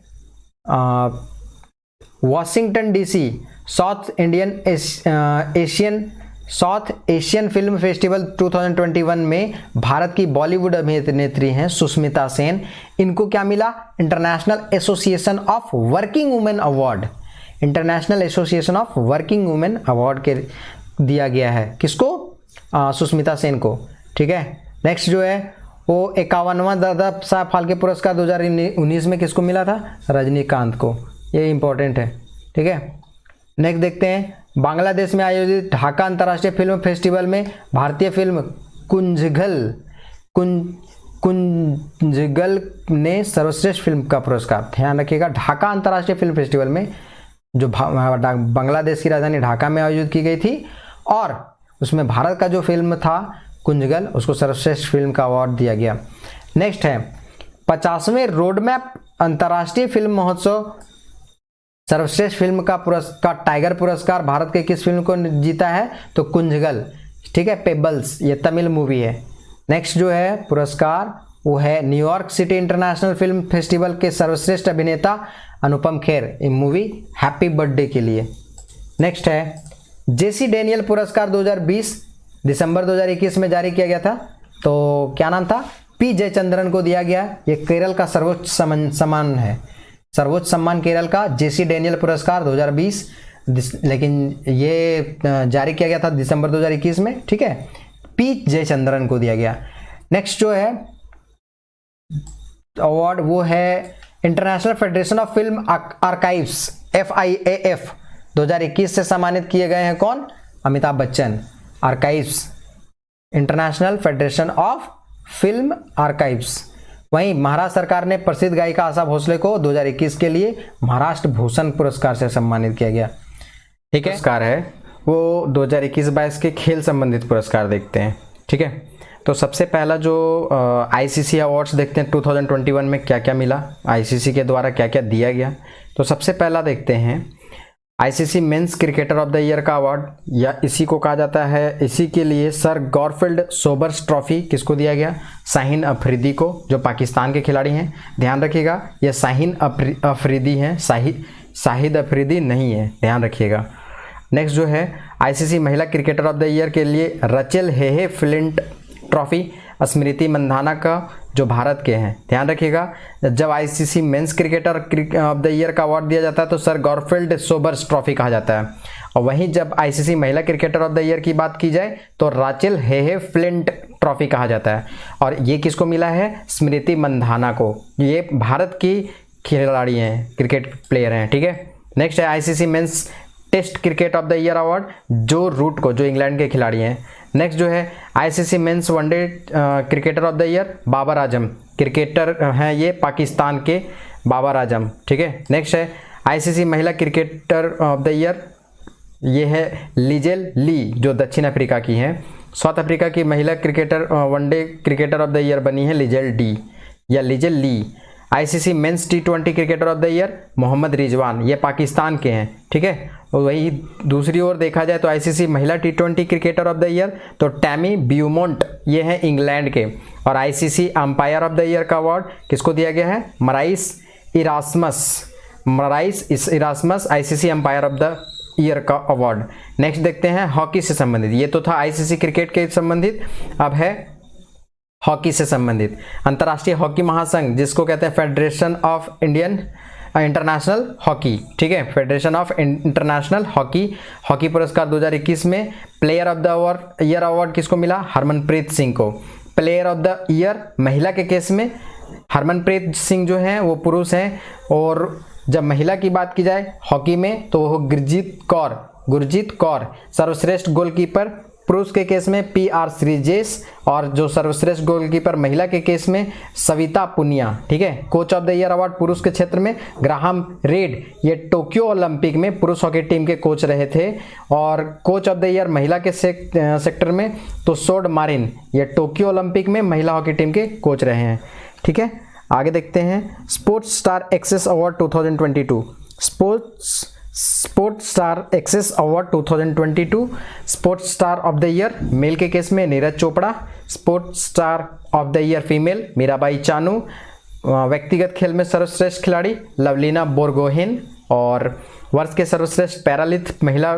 Washington DC south Asian film festival 2021 में भारत की बॉलीवुड अभिनेत्री हैं सुष्मिता सेन, इनको क्या मिला? International association of working women award, international association of working women award के दिया गया है। किसको? सुष्मिता सेन को। ठीक है, नेक्स्ट जो है वो 51वां दादा साहब फाल्के पुरस्कार 2019 में किसको मिला था? रजनीकांत को, ये इंपॉर्टेंट है। ठीक है, नेक्स्ट देखते हैं बांग्लादेश में आयोजित ढाका अंतर्राष्ट्रीय फिल्म फेस्टिवल में भारतीय फिल्म कुंजगल ने सर्वश्रेष्ठ फिल्म का पुरस्कार, ध्यान रखिएगा। ढाका अंतर्राष्ट्रीय फिल्म फेस्टिवल में जो बांग्लादेश की राजधानी ढाका में आयोजित की गई थी, और उसमें भारत का जो फिल्म था कुंजगल, उसको सर्वश्रेष्ठ फिल्म का अवार्ड दिया गया। नेक्स्ट है 50वें रोडमैप अंतर्राष्ट्रीय फिल्म महोत्सव, सर्वश्रेष्ठ फिल्म का पुरस्कार टाइगर पुरस्कार भारत के किस फिल्म को जीता है? तो कुंजगल। ठीक है, पेबल्स, ये तमिल मूवी है। नेक्स्ट जो है पुरस्कार वो है New York city international film festival के सर्वश्रेष्ठ अभिनेता अनुपम खेर, ये मूवी हैप्पी बर्थडे के लिए। नेक्स्ट है जेसी डेनियल पुरस्कार 2020 दिसंबर 2021 में जारी किया गया था, तो क्या नाम था? पी जयचंद्रन को दिया गया। ये केरल का सर्वोच्च सम्मान है, सर्वोच्च सम्मान केरल का जेसी डेनियल पुरस्कार 2020, लेकिन ये जारी किया गया था दिसंबर 2021 में। ठीक है, पी जयचंद्रन को दिया गया। नेक्स्ट जो है अवार्ड वो है international federation of film archives FIAF 2021 से सम्मानित किए गए हैं कौन? Amitabh Bachchan. Archives, international federation of film archives. वहीं महाराष्ट्र सरकार ने प्रसिद्ध गायिका आशा भोसले को 2021 के लिए महाराष्ट्र भूषण पुरस्कार से सम्मानित किया गया। ठीक है, पुरस्कार है वो 2021-22 के खेल संबंधित पुरस्कार देखते हैं। ठीक है, तो सबसे पहला जो ICC अवार्ड्स देखते हैं 2021 में क्या क्या मिला, ICC के द्वारा क्या क्या दिया गया। तो सबसे पहला देखते हैं ICC men's cricketer of the year का अवार्ड, या इसी को कहा जाता है, इसी के लिए सर गॉरफील्ड सोबर्स ट्रॉफी किसको दिया गया? शाहीन अफरीदी को, जो पाकिस्तान के खिलाड़ी हैं। ध्यान रखिएगा, ये शाहीन अफरीदी हैं, शाहिद अफरीदी नहीं है, ध्यान रखिएगा। नेक्स्ट जो है ICC महिला क्रिकेटर ऑफ द ईयर के लिए Rachel हेहे flint trophy Smriti Mandhana का, जो भारत के हैं। ध्यान रखिएगा, जब ICC men's cricketer of the year का अवार्ड दिया जाता है तो सर गॉरफील्ड सोबर्स ट्रॉफी कहा जाता है, और वहीं जब ICC महिला क्रिकेटर ऑफ द ईयर की बात की जाए तो राचेल हेहे फ्लिंट ट्रॉफी कहा जाता है। और ये किसको मिला है? स्मृति मंधाना को, ये भारत की खिलाड़ी हैं, क्रिकेट प्लेयर हैं। ठीक है, नेक्स्ट है ICC men's test cricket of the year award Joe Root को, जो इंग्लैंड के खिलाड़ी हैं। नेक्स्ट जो है ICC men's one day cricketer of the year Babar Azam, cricketer हैं ये पाकिस्तान के बाबर आजम। ठीक है, नेक्स्ट है ICC महिला क्रिकेटर ऑफ द ईयर, ये है लिजेल ली, जो दक्षिण अफ्रीका की हैं। साउथ अफ्रीका की महिला cricketer one day cricketer of the year बनी है लिजेल डी या Lizelle Lee. ICC men's T20 cricketer of the year Mohammad Rizwan, ये पाकिस्तान के हैं, ठीक है। और वही दूसरी ओर देखा जाए तो आईसीसी महिला T20 cricketer of the year तो टैमी ब्यूमोंट, ये हैं इंग्लैंड के। और ICC umpire of the year का अवार्ड किसको दिया गया है? Marais Erasmus ICC umpire of the year का अवार्ड। नेक्स्ट देखते हैं हॉकी से संबंधित, ये तो था आईसीसी क्रिकेट के संबंधित, अब है हॉकी से संबंधित। अंतर्राष्ट्रीय हॉकी महासंघ जिसको कहते हैं federation of Indian international hockey, ठीक है, फेडरेशन ऑफ इंटरनेशनल हॉकी पुरस्कार 2021 में player of the year award किसको मिला? हरमनप्रीत सिंह को। प्लेयर ऑफ द ईयर महिला के केस में हरमनप्रीत सिंह जो हैं वो पुरुष हैं, और जब महिला की बात की जाए हॉकी में तो वो गुरजीत कौर। सर्वश्रेष्ठ गोलकीपर पुरुष के केस में PR श्रीजेश, और जो सर्वश्रेष्ठ गोलकीपर महिला के केस में सविता पुनिया, ठीक है। Coach of the year award पुरुष के क्षेत्र में ग्राहम रीड, ये टोक्यो ओलंपिक में पुरुष हॉकी टीम के कोच रहे थे। और कोच ऑफ द ईयर महिला के सेक्टर में तो सोड मारिन, ये टोक्यो ओलंपिक में महिला हॉकी टीम के कोच रहे हैं, ठीक है। आगे देखते हैं sports star aces award 2022। Sports star aces award 2022, sports star of the year male के केस में Neeraj Chopra, sports star of the year female Mirabai Chanu, व्यक्तिगत खेल में सर्वश्रेष्ठ खिलाड़ी लवलीना बोरगोहेन, और वर्ष के सर्वश्रेष्ठ पैरालिथ महिला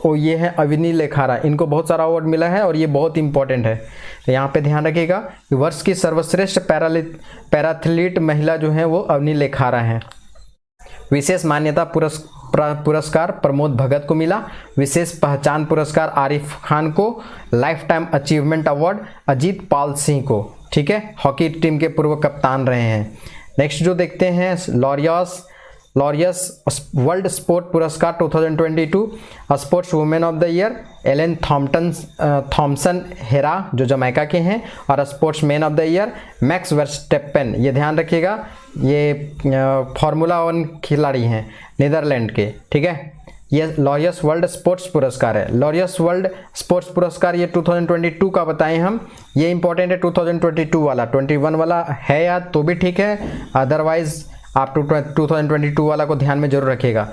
ये है अविनी लेखारा। इनको बहुत सारा अवार्ड मिला है और ये बहुत इंपॉर्टेंट है, तो यहाँ पे ध्यान रखिएगा कि वर्ष की सर्वश्रेष्ठ पैराथलीट महिला जो है वो अविनी लेखारा हैं। विशेष मान्यता पुरस्कार प्रमोद भगत को मिला। विशेष पहचान पुरस्कार आरिफ खान को। Life time achievement award Ajit Pal Singh को, ठीक है, हॉकी टीम के पूर्व कप्तान रहे हैं। नेक्स्ट जो देखते हैं लॉरियस वर्ल्ड स्पोर्ट पुरस्कार 2022, sports women of the year Elaine Thompson Herah जो जमैका के हैं, और sports man of the year Max Verstappen, ये ध्यान रखिएगा ये फार्मूला 1 खिलाड़ी हैं नीदरलैंड के, ठीक है। ये लॉरियस वर्ल्ड स्पोर्ट्स पुरस्कार है। लॉरियस वर्ल्ड स्पोर्ट्स पुरस्कार ये 2022 का बताएं हम, ये इंपॉर्टेंट है 2022 वाला, 21 वाला है या तो भी ठीक है, अदरवाइज आप 2022 वाला को ध्यान में जरूर रखिएगा।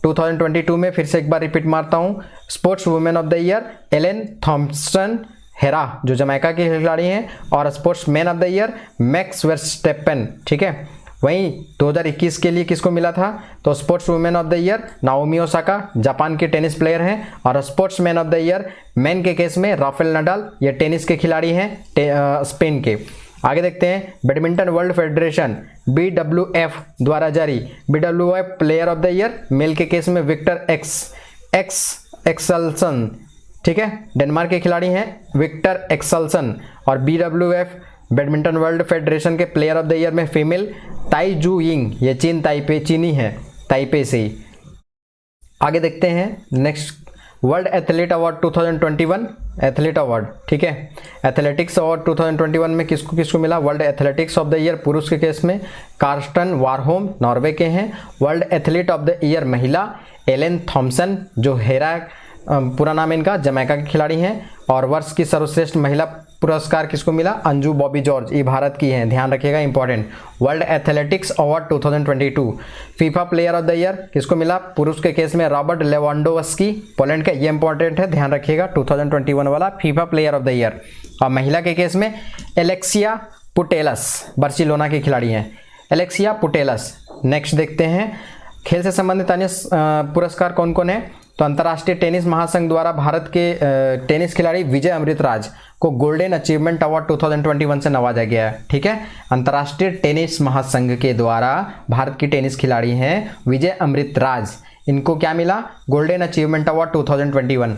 2022 में फिर से एक बार रिपीट मारता हूँ, sports women of the year Elaine Thompson Herah जो जमैका के खिलाड़ी हैं, और sports man of the year Max Verstappen, ठीक है। वहीं 2021 के लिए किसको मिला था? तो sports women of the year Naomi Osaka Japan के टेनिस प्लेयर हैं, और sports man of the year man के केस में राफेल नडाल, ये टेनिस के खिलाड़ी हैं स्पेन के। आगे देखते हैं बैडमिंटन वर्ल्ड फेडरेशन BWF द्वारा जारी BWF player of the year male के केस में विक्टर एक्सल्सन, ठीक है, डेनमार्क के खिलाड़ी हैं विक्टर एक्सल्सन। और BWF बैडमिंटन वर्ल्ड फेडरेशन के प्लेयर ऑफ द ईयर में फीमेल ताई जू यिंग, ये चीनी है, ताइपे से ही। आगे देखते हैं next world athlete award 2021 athlete award, ठीक है। एथलेटिक्स अवार्ड 2021 में किसको मिला? World athletics of the year पुरुष के केस में कार्स्टन वारहोम नॉर्वे के हैं। World athlete of the year महिला एलेन थॉम्सन जो हेरा पूरा नाम इनका जमैका के खिलाड़ी हैं। और वर्ष की सर्वश्रेष्ठ महिला पुरस्कार किसको मिला? अंजू बॉबी जॉर्ज, ये भारत की हैं, ध्यान रखिएगा important. World athletics award 2022 FIFA player of the year किसको मिला? पुरुष के केस में रॉबर्ट लेवांडोव्स्की पोलैंड का, ये इंपॉर्टेंट है, ध्यान रखिएगा 2021 वाला FIFA player of the year. और महिला के केस में एलेक्सिया पुटेलस बार्सिलोना के खिलाड़ी हैं, एलेक्सिया पुटेलस। नेक्स्ट देखते हैं खेल से संबंधित अन्य पुरस्कार कौन कौन है। तो अंतर्राष्ट्रीय टेनिस महासंघ द्वारा भारत के टेनिस खिलाड़ी विजय अमृतराज को गोल्डन अचीवमेंट अवार्ड 2021 से नवाजा गया है, ठीक है। अंतर्राष्ट्रीय टेनिस महासंघ के द्वारा भारत की टेनिस खिलाड़ी हैं विजय अमृतराज, इनको क्या मिला? Golden achievement award 2021।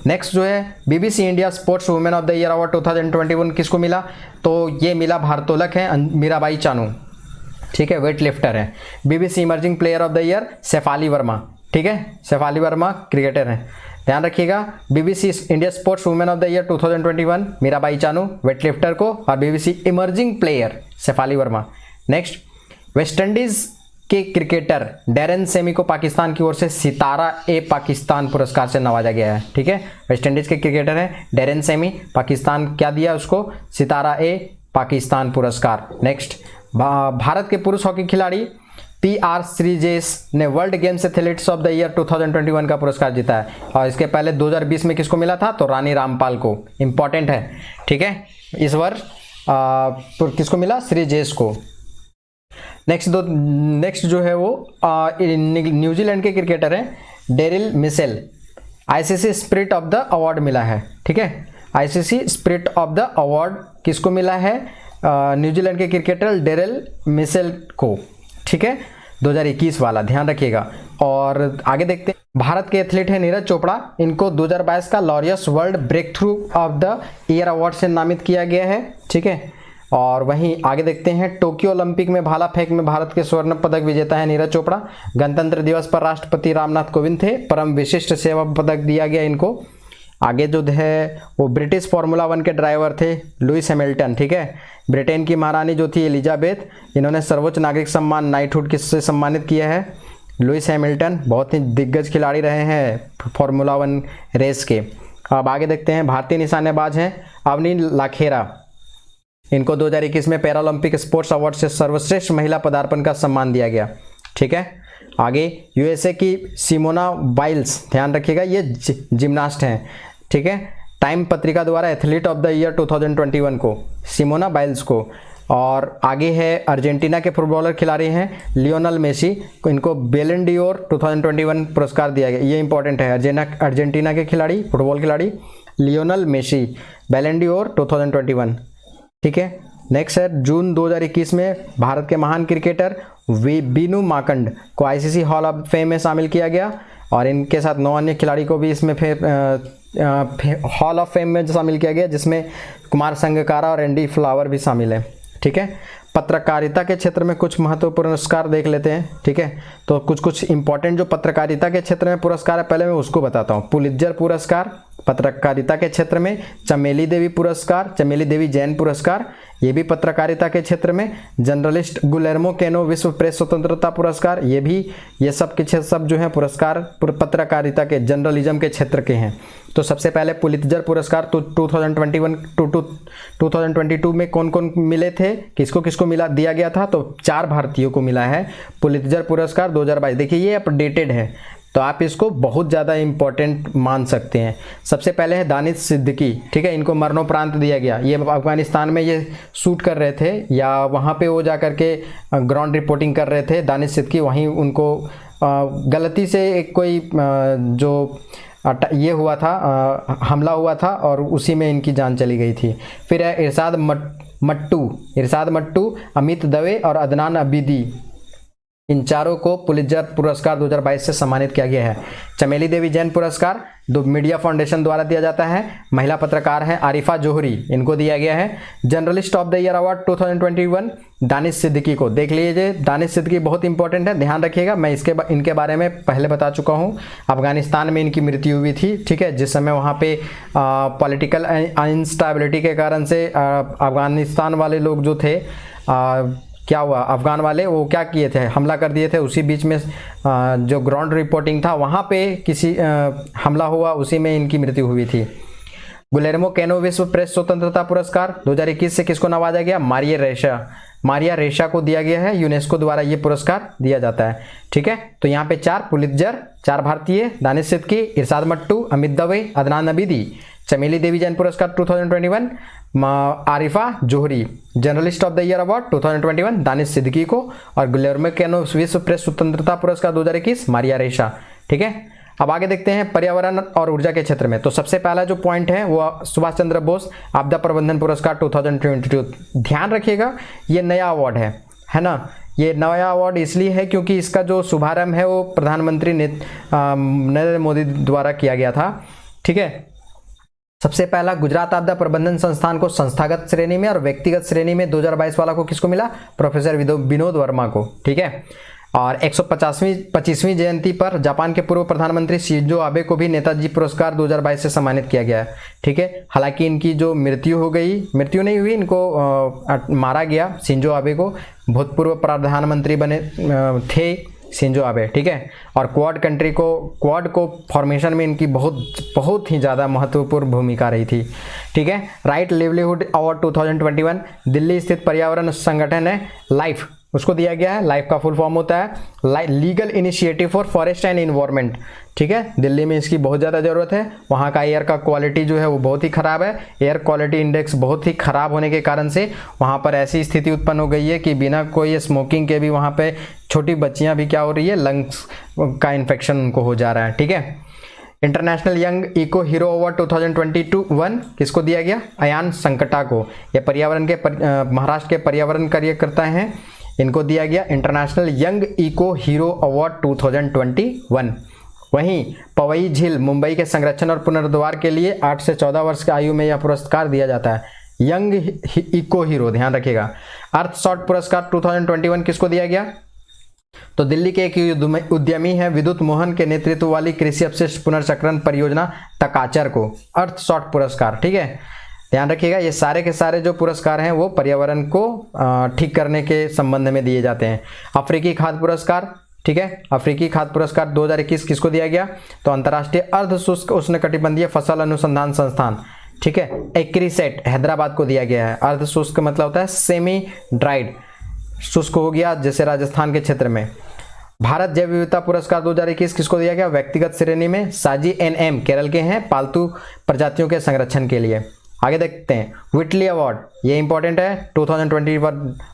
नेक्स्ट जो है BBC India sports women of the year award 2021 किसको मिला? तो ये मिला भारतोलक है मीराबाई चानू, ठीक है, वेट लिफ्टर है। BBC emerging player of the year Shafali Verma, ठीक है, शेफाली वर्मा क्रिकेटर हैं, ध्यान रखिएगा। BBC India sports women of the year 2021 Mirabai Chanu weight lifter को, और BBC emerging player Shafali Verma. Next West Indies के क्रिकेटर डैरेन सेमी को पाकिस्तान की ओर से सितारा ए पाकिस्तान पुरस्कार से नवाजा गया है, ठीक है। वेस्टइंडीज के क्रिकेटर हैं डैरेन सेमी, पाकिस्तान क्या दिया उसको? सितारा ए पाकिस्तान पुरस्कार। नेक्स्ट भारत के पुरुष हॉकी खिलाड़ी PR श्रीजेश ने world games athletes of the year 2021 का पुरस्कार जीता है। और इसके पहले 2020 में किसको मिला था? तो रानी रामपाल को। इंपॉर्टेंट है, ठीक है। इस वर्ष किसको मिला? श्रीजेश को। नेक्स्ट जो है वो न्यूजीलैंड के क्रिकेटर हैं Daryl Mitchell. ICC spirit of the award मिला है, ठीक है। ICC spirit of the award किसको मिला है? न्यूजीलैंड के क्रिकेटर डेरिल मिशेल को, ठीक है। 2021 वाला, ध्यान रखिएगा। और आगे देखते हैं, भारत के एथलीट हैं नीरज चोपड़ा। इनको 2022 का Laureus world breakthrough of the year award से नामित किया गया है, ठीक है। और वहीं आगे देखते हैं, टोक्यो ओलंपिक में भाला फेंक में भारत के स्वर्ण पदक विजेता है नीरज चोपड़ा। गणतंत्र दिवस पर राष्ट्रपति रामनाथ कोविंद थे, परम विशिष्ट सेवा पदक दिया गया इनको। आगे जो है वो ब्रिटिश फार्मूला 1 के ड्राइवर थे लुइस हैमिल्टन, ठीक है। ब्रिटेन की महारानी जो थी एलिजाबेथ, इन्होंने सर्वोच्च नागरिक सम्मान नाइटहुड किससे सम्मानित किया है? लुइस हैमिल्टन बहुत ही दिग्गज खिलाड़ी रहे हैं फार्मूला 1 रेस के। अब आगे देखते हैं, भारतीय निशानेबाज हैं अवनी लाखेरा। इनको 2021 में पैरालंपिक स्पोर्ट्स अवार्ड से सर्वश्रेष्ठ महिला पदार्पण का सम्मान दिया गया, ठीक है। आगे USA की सिमोना बाइल्स, ध्यान रखिएगा ये जिम्नास्ट हैं, ठीक है। टाइम पत्रिका द्वारा एथलीट ऑफ द ईयर 2021 को सिमोना बाइल्स को। और आगे है अर्जेंटीना के फुटबॉलर खिलाड़ी हैं लियोनल मेसी, इनको बैलन डी'ओर 2021 पुरस्कार दिया गया। ये इंपॉर्टेंट है, अर्जेंटीना के खिलाड़ी, फुटबॉल खिलाड़ी लियोनल मेसी, बैलन डी'ओर 2021, ठीक है। नेक्स्ट है, जून 2021 में भारत के महान क्रिकेटर बीनू माकंड को ICC हॉल ऑफ फेम में शामिल किया गया। और इनके साथ 9 अन्य खिलाड़ी को भी इसमें हॉल ऑफ फेम में शामिल किया गया, जिसमें कुमार संगकारा और एंडी फ्लावर भी शामिल है, ठीक है। पत्रकारिता के क्षेत्र में कुछ महत्वपूर्ण पुरस्कार देख लेते हैं, ठीक है। तो कुछ इंपॉर्टेंट जो पत्रकारिता के क्षेत्र में पुरस्कार है, पहले मैं उसको बताता हूँ। पुलित्जर पुरस्कार पत्रकारिता के क्षेत्र में, चमेली देवी पुरस्कार, चमेली देवी जैन पुरस्कार, ये भी पत्रकारिता के क्षेत्र में। जर्नलिस्ट गुलेर्मो कैनो विश्व प्रेस स्वतंत्रता पुरस्कार, ये भी, ये सब के सब जो है पुरस्कार पत्रकारिता के, जर्नलिज्म के क्षेत्र के हैं। तो सबसे पहले पुलित्जर पुरस्कार तो 2022 में कौन कौन मिले थे, किसको किसको मिला दिया गया था? तो 4 भारतीयों को मिला है पुलित्जर पुरस्कार 2022। देखिए ये अपडेटेड है, तो आप इसको बहुत ज़्यादा इम्पोर्टेंट मान सकते हैं। सबसे पहले है दानिश सिद्दीकी, ठीक है। इनको मरणोपरांत दिया गया। ये अफगानिस्तान में ये शूट कर रहे थे, या वहाँ पे वो जा कर के ग्राउंड रिपोर्टिंग कर रहे थे दानिश सिद्दीकी। वहीं उनको गलती से एक कोई जो ये हुआ था, हमला हुआ था, और उसी में इनकी जान चली गई थी। फिर है इरशाद मट्टू, अमित दवे और अदनान अबीदी, इन चारों को पुलित्जर पुरस्कार 2022 से सम्मानित किया गया है। चमेली देवी जैन पुरस्कार मीडिया फाउंडेशन द्वारा दिया जाता है। महिला पत्रकार हैं आरिफा जोहरी, इनको दिया गया है। Journalist of the year award 2021 Danish Siddiqui को। देख लीजिए, दानिश सिद्दीकी बहुत इंपॉर्टेंट है, ध्यान रखिएगा। मैं इनके बारे में पहले बता चुका हूँ। अफगानिस्तान में इनकी मृत्यु हुई थी, ठीक है, जिस समय वहाँ पे पॉलिटिकल इंस्टेबिलिटी के कारण से अफगानिस्तान वाले लोग जो थे, क्या हुआ, अफगान वाले वो क्या किए थे, हमला कर दिए थे। उसी बीच में जो ग्राउंड रिपोर्टिंग था वहाँ पे किसी हमला हुआ, उसी में इनकी मृत्यु हुई थी। गुलेर्मो कैनो विश्व प्रेस स्वतंत्रता पुरस्कार 2021 से किसको नवाजा गया? मारिया रेशा को दिया गया है। यूनेस्को द्वारा ये पुरस्कार दिया जाता है, ठीक है। तो यहाँ पे 4 पुलित्जर, 4 भारतीय, दानिश सिद्दीकी, इरशाद मट्टू, अमित दवे, अदनान अबीदी। चमेली देवी जैन पुरस्कार 2021 Arifa Johri. Journalist of the year award 2021 Danish Siddiqui को। और गुलेर्मो कैनो विश्व प्रेस स्वतंत्रता पुरस्कार 2021 मारिया रेशा, ठीक है। अब आगे देखते हैं पर्यावरण और ऊर्जा के क्षेत्र में। तो सबसे पहला जो पॉइंट है वो सुभाष चंद्र बोस आपदा प्रबंधन पुरस्कार 2022। ध्यान रखिएगा ये नया अवार्ड है ना। ये नया अवार्ड इसलिए है क्योंकि इसका जो शुभारंभ है वो प्रधानमंत्री नरेंद्र मोदी द्वारा किया गया था, ठीक है। सबसे पहला गुजरात आपदा प्रबंधन संस्थान को संस्थागत श्रेणी में और व्यक्तिगत श्रेणी में 2022 वाला को किसको मिला? प्रोफेसर विनोद वर्मा को, ठीक है। और 125वीं जयंती पर जापान के पूर्व प्रधानमंत्री शिंजो आबे को भी नेताजी पुरस्कार 2022 से सम्मानित किया गया है, ठीक है। हालांकि इनकी जो मृत्यु नहीं हुई, इनको मारा गया। शिंजो आबे को भूतपूर्व प्रधानमंत्री बने थे शिंजो आबे, ठीक है। और क्वाड को फॉर्मेशन में इनकी बहुत ही ज़्यादा महत्वपूर्ण भूमिका रही थी, ठीक है। राइट लिवलीहुड अवार्ड 2021 दिल्ली स्थित पर्यावरण संगठन है लाइफ, उसको दिया गया है। लाइफ का फुल फॉर्म होता है legal initiative for forest and environment, ठीक है। दिल्ली में इसकी बहुत ज़्यादा ज़रूरत है। वहाँ का एयर का क्वालिटी जो है वो बहुत ही ख़राब है। एयर क्वालिटी इंडेक्स बहुत ही ख़राब होने के कारण से वहाँ पर ऐसी स्थिति उत्पन्न हो गई है कि बिना कोई स्मोकिंग के भी वहाँ पे छोटी बच्चियाँ भी क्या हो रही है, लंग्स का इन्फेक्शन उनको हो जा रहा है, ठीक है। International young eco hero award 2021 किसको दिया गया? अयान संकटा को। ये पर्यावरण के महाराष्ट्र के पर्यावरण कार्यकर्ता हैं, इनको दिया गया international young eco hero award 2021। वहीं पवई झील मुंबई के संरक्षण और पुनरुद्धार के लिए 8 से 14 वर्ष की आयु में यह पुरस्कार दिया जाता है, यंग इको हीरो, ध्यान रखिएगा। अर्थ शॉट पुरस्कार 2021 किसको दिया गया? तो दिल्ली के एक उद्यमी है विद्युत मोहन के नेतृत्व वाली कृषि अपशिष्ट पुनर्चक्रण परियोजना तकाचर को अर्थ शॉट पुरस्कार, ठीक है। ध्यान रखिएगा, ये सारे के सारे जो पुरस्कार हैं वो पर्यावरण को ठीक करने के संबंध में दिए जाते हैं। अफ्रीकी खाद्य पुरस्कार, ठीक है, अफ्रीकी खाद्य पुरस्कार 2021 किसको दिया गया? तो अंतर्राष्ट्रीय अर्ध शुष्क उष्णकटिबंधीय फसल अनुसंधान संस्थान, ठीक है, एक्रीसेट हैदराबाद को दिया गया है। अर्ध शुष्क मतलब होता है सेमी ड्राइड, शुष्क हो गया जैसे राजस्थान के क्षेत्र में। भारत जैव विविधता पुरस्कार 2021 किसको दिया गया? व्यक्तिगत श्रेणी में साजी एनएम केरल के हैं, पालतू प्रजातियों के संरक्षण के लिए। आगे देखते हैं व्हिटली अवार्ड, ये इंपॉर्टेंट है। 2021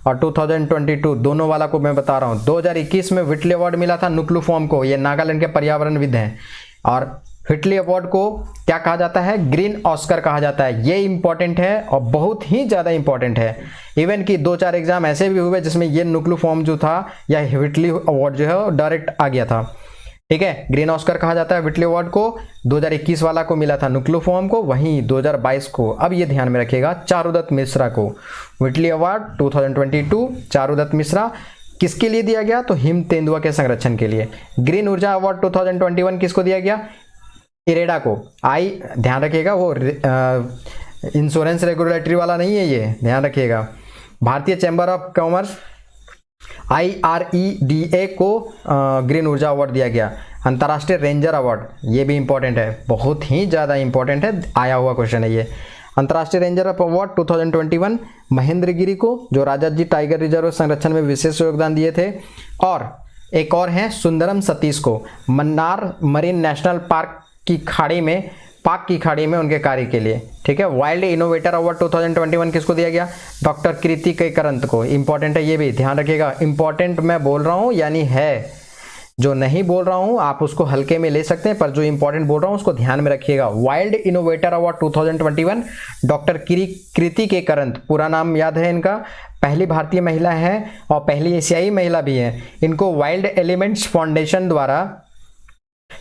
और 2022 दोनों वाला को मैं बता रहा हूँ। 2021 में व्हिटली अवार्ड मिला था नुक्लुफॉर्म को, ये नागालैंड के पर्यावरणविद हैं। और व्हिटली अवार्ड को क्या कहा जाता है? ग्रीन ऑस्कर कहा जाता है। ये इंपॉर्टेंट है और बहुत ही ज़्यादा इंपॉर्टेंट है। इवन कि 2-4 एग्जाम ऐसे भी हुए जिसमें ये नुक्लुफॉर्म जो था या व्हिटली अवार्ड जो है वो डायरेक्ट आ गया था, ठीक है। ग्रीन ऑस्कर कहा जाता है व्हिटली अवार्ड को। 2021 वाला को मिला था नुक्लुफॉर्म को, वहीं 2022 को, अब ये ध्यान में रखिएगा, चारुदत्त मिश्रा को व्हिटली अवार्ड 2022 चारुदत्त मिश्रा किसके लिए दिया गया? तो हिम तेंदुआ के संरक्षण के लिए। ग्रीन ऊर्जा अवार्ड 2021 किसको दिया गया? इरेडा को। ध्यान रखिएगा, वो इंश्योरेंस रेगुलेटरी वाला नहीं है, ये ध्यान रखिएगा। भारतीय चैम्बर ऑफ कॉमर्स IREDA को ग्रीन ऊर्जा अवार्ड दिया गया। अंतर्राष्ट्रीय रेंजर अवार्ड, ये भी इंपॉर्टेंट है, बहुत ही ज़्यादा इंपॉर्टेंट है, आया हुआ क्वेश्चन है ये। अंतर्राष्ट्रीय रेंजर अवार्ड 2021 महेंद्र गिरी को, जो राजा जी टाइगर रिजर्व संरक्षण में विशेष योगदान दिए थे। और एक और हैं सुंदरम सतीश को, मन्नार मरीन नेशनल पार्क की खाड़ी में, पाक की खाड़ी में उनके कार्य के लिए, ठीक है। वाइल्ड इनोवेटर अवार्ड 2021 किसको दिया गया? डॉक्टर कृति केकरंत को। इंपॉर्टेंट है, ये भी ध्यान रखिएगा। इंपॉर्टेंट मैं बोल रहा हूँ यानी है, जो नहीं बोल रहा हूँ आप उसको हल्के में ले सकते हैं, पर जो इंपॉर्टेंट बोल रहा हूँ उसको ध्यान में रखिएगा। वाइल्ड इनोवेटर अवार्ड 2021 डॉक्टर कृति केकरंत, पूरा नाम याद है इनका, पहली भारतीय महिला है और पहली एशियाई महिला भी है। इनको वाइल्ड एलिमेंट्स फाउंडेशन द्वारा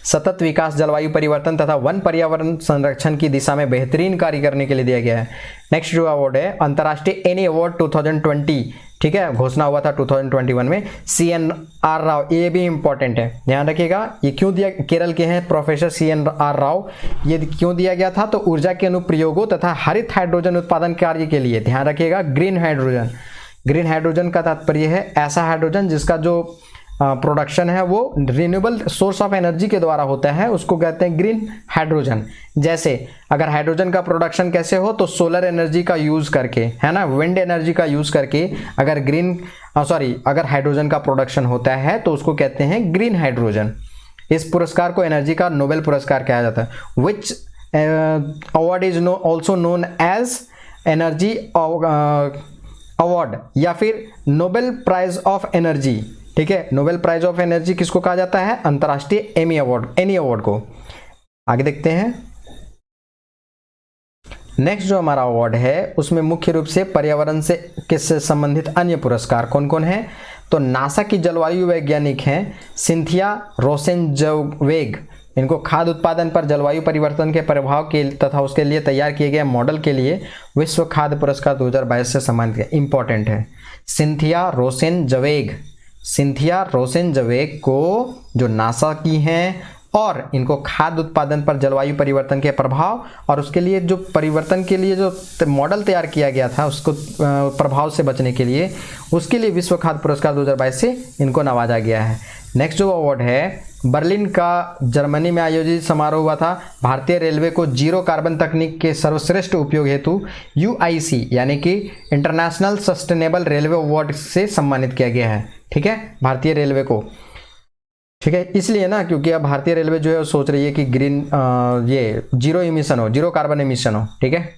सतत विकास, जलवायु परिवर्तन तथा वन पर्यावरण संरक्षण की दिशा में बेहतरीन कार्य करने के लिए दिया गया है। नेक्स्ट जो अवार्ड है अंतर्राष्ट्रीय एनी अवार्ड 2020, ठीक है, घोषणा हुआ था 2021 में। CNR राव, ये भी इंपॉर्टेंट है, ध्यान रखिएगा। ये क्यों दिया? केरल के हैं प्रोफेसर CNR राव। ये क्यों दिया गया था? तो ऊर्जा के अनुप्रयोगों तथा हरित हाइड्रोजन उत्पादन कार्य के लिए, ध्यान रखिएगा। ग्रीन हाइड्रोजन, ग्रीन हाइड्रोजन का तात्पर्य है ऐसा हाइड्रोजन जिसका जो प्रोडक्शन है वो रिन्यूएबल सोर्स ऑफ एनर्जी के द्वारा होता है, उसको कहते हैं ग्रीन हाइड्रोजन। जैसे अगर हाइड्रोजन का प्रोडक्शन कैसे हो? तो सोलर एनर्जी का यूज़ करके, है ना, विंड एनर्जी का यूज़ करके अगर अगर हाइड्रोजन का प्रोडक्शन होता है तो उसको कहते हैं ग्रीन हाइड्रोजन। इस पुरस्कार को एनर्जी का नोबेल पुरस्कार कहा जाता है। Which award is also known as energy award या फिर नोबेल प्राइज ऑफ एनर्जी, ठीक है। नोबेल प्राइज ऑफ एनर्जी किसको कहा जाता है? अंतर्राष्ट्रीय एनी अवार्ड को। आगे देखते हैं नेक्स्ट जो हमारा अवार्ड है उसमें मुख्य रूप से पर्यावरण से किससे संबंधित अन्य पुरस्कार कौन कौन है? तो नासा की जलवायु वैज्ञानिक हैं सिंथिया रोसेनजवेग, इनको खाद्य उत्पादन पर जलवायु परिवर्तन के प्रभाव के तथा उसके लिए तैयार किए गए मॉडल के लिए विश्व खाद्य पुरस्कार 2022 से सम्मानित किया। इंपॉर्टेंट है, सिंथिया रोसेनजवेग को, जो नासा की हैं और इनको खाद्य उत्पादन पर जलवायु परिवर्तन के प्रभाव और उसके लिए जो परिवर्तन के लिए जो मॉडल तैयार किया गया था उसको प्रभाव से बचने के लिए, उसके लिए विश्व खाद्य पुरस्कार 2022 से इनको नवाजा गया है। नेक्स्ट जो अवार्ड है बर्लिन का जर्मनी में आयोजित समारोह हुआ था। भारतीय रेलवे को जीरो कार्बन तकनीक के सर्वश्रेष्ठ उपयोग हेतु UIC यानी कि इंटरनेशनल सस्टेनेबल रेलवे अवार्ड से सम्मानित किया गया है। ठीक है, भारतीय रेलवे को, ठीक है, इसलिए ना क्योंकि अब भारतीय रेलवे जो है वो सोच रही है कि ग्रीन ये जीरो इमिशन हो, जीरो कार्बन इमिशन हो। ठीक है,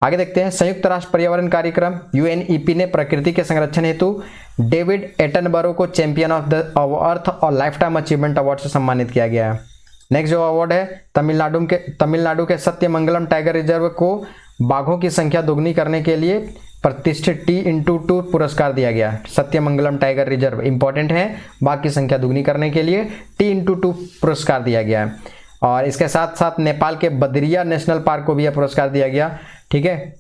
आगे देखते हैं। संयुक्त राष्ट्र पर्यावरण कार्यक्रम UNEP ने प्रकृति के संरक्षण हेतु डेविड एटनबरो को चैंपियन ऑफ द अर्थ और लाइफ टाइम अचीवमेंट अवार्ड से सम्मानित किया गया है। नेक्स्ट जो अवार्ड है तमिलनाडु के सत्यमंगलम टाइगर रिजर्व को बाघों की संख्या दोगुनी करने के लिए प्रतिष्ठित T x2 पुरस्कार दिया गया। सत्यमंगलम टाइगर रिजर्व इंपॉर्टेंट है, बाघ की संख्या दोगुनी करने के लिए T x2 पुरस्कार दिया गया है। और इसके साथ साथ नेपाल के बदरिया नेशनल पार्क को भी यह पुरस्कार दिया गया। ठीक है,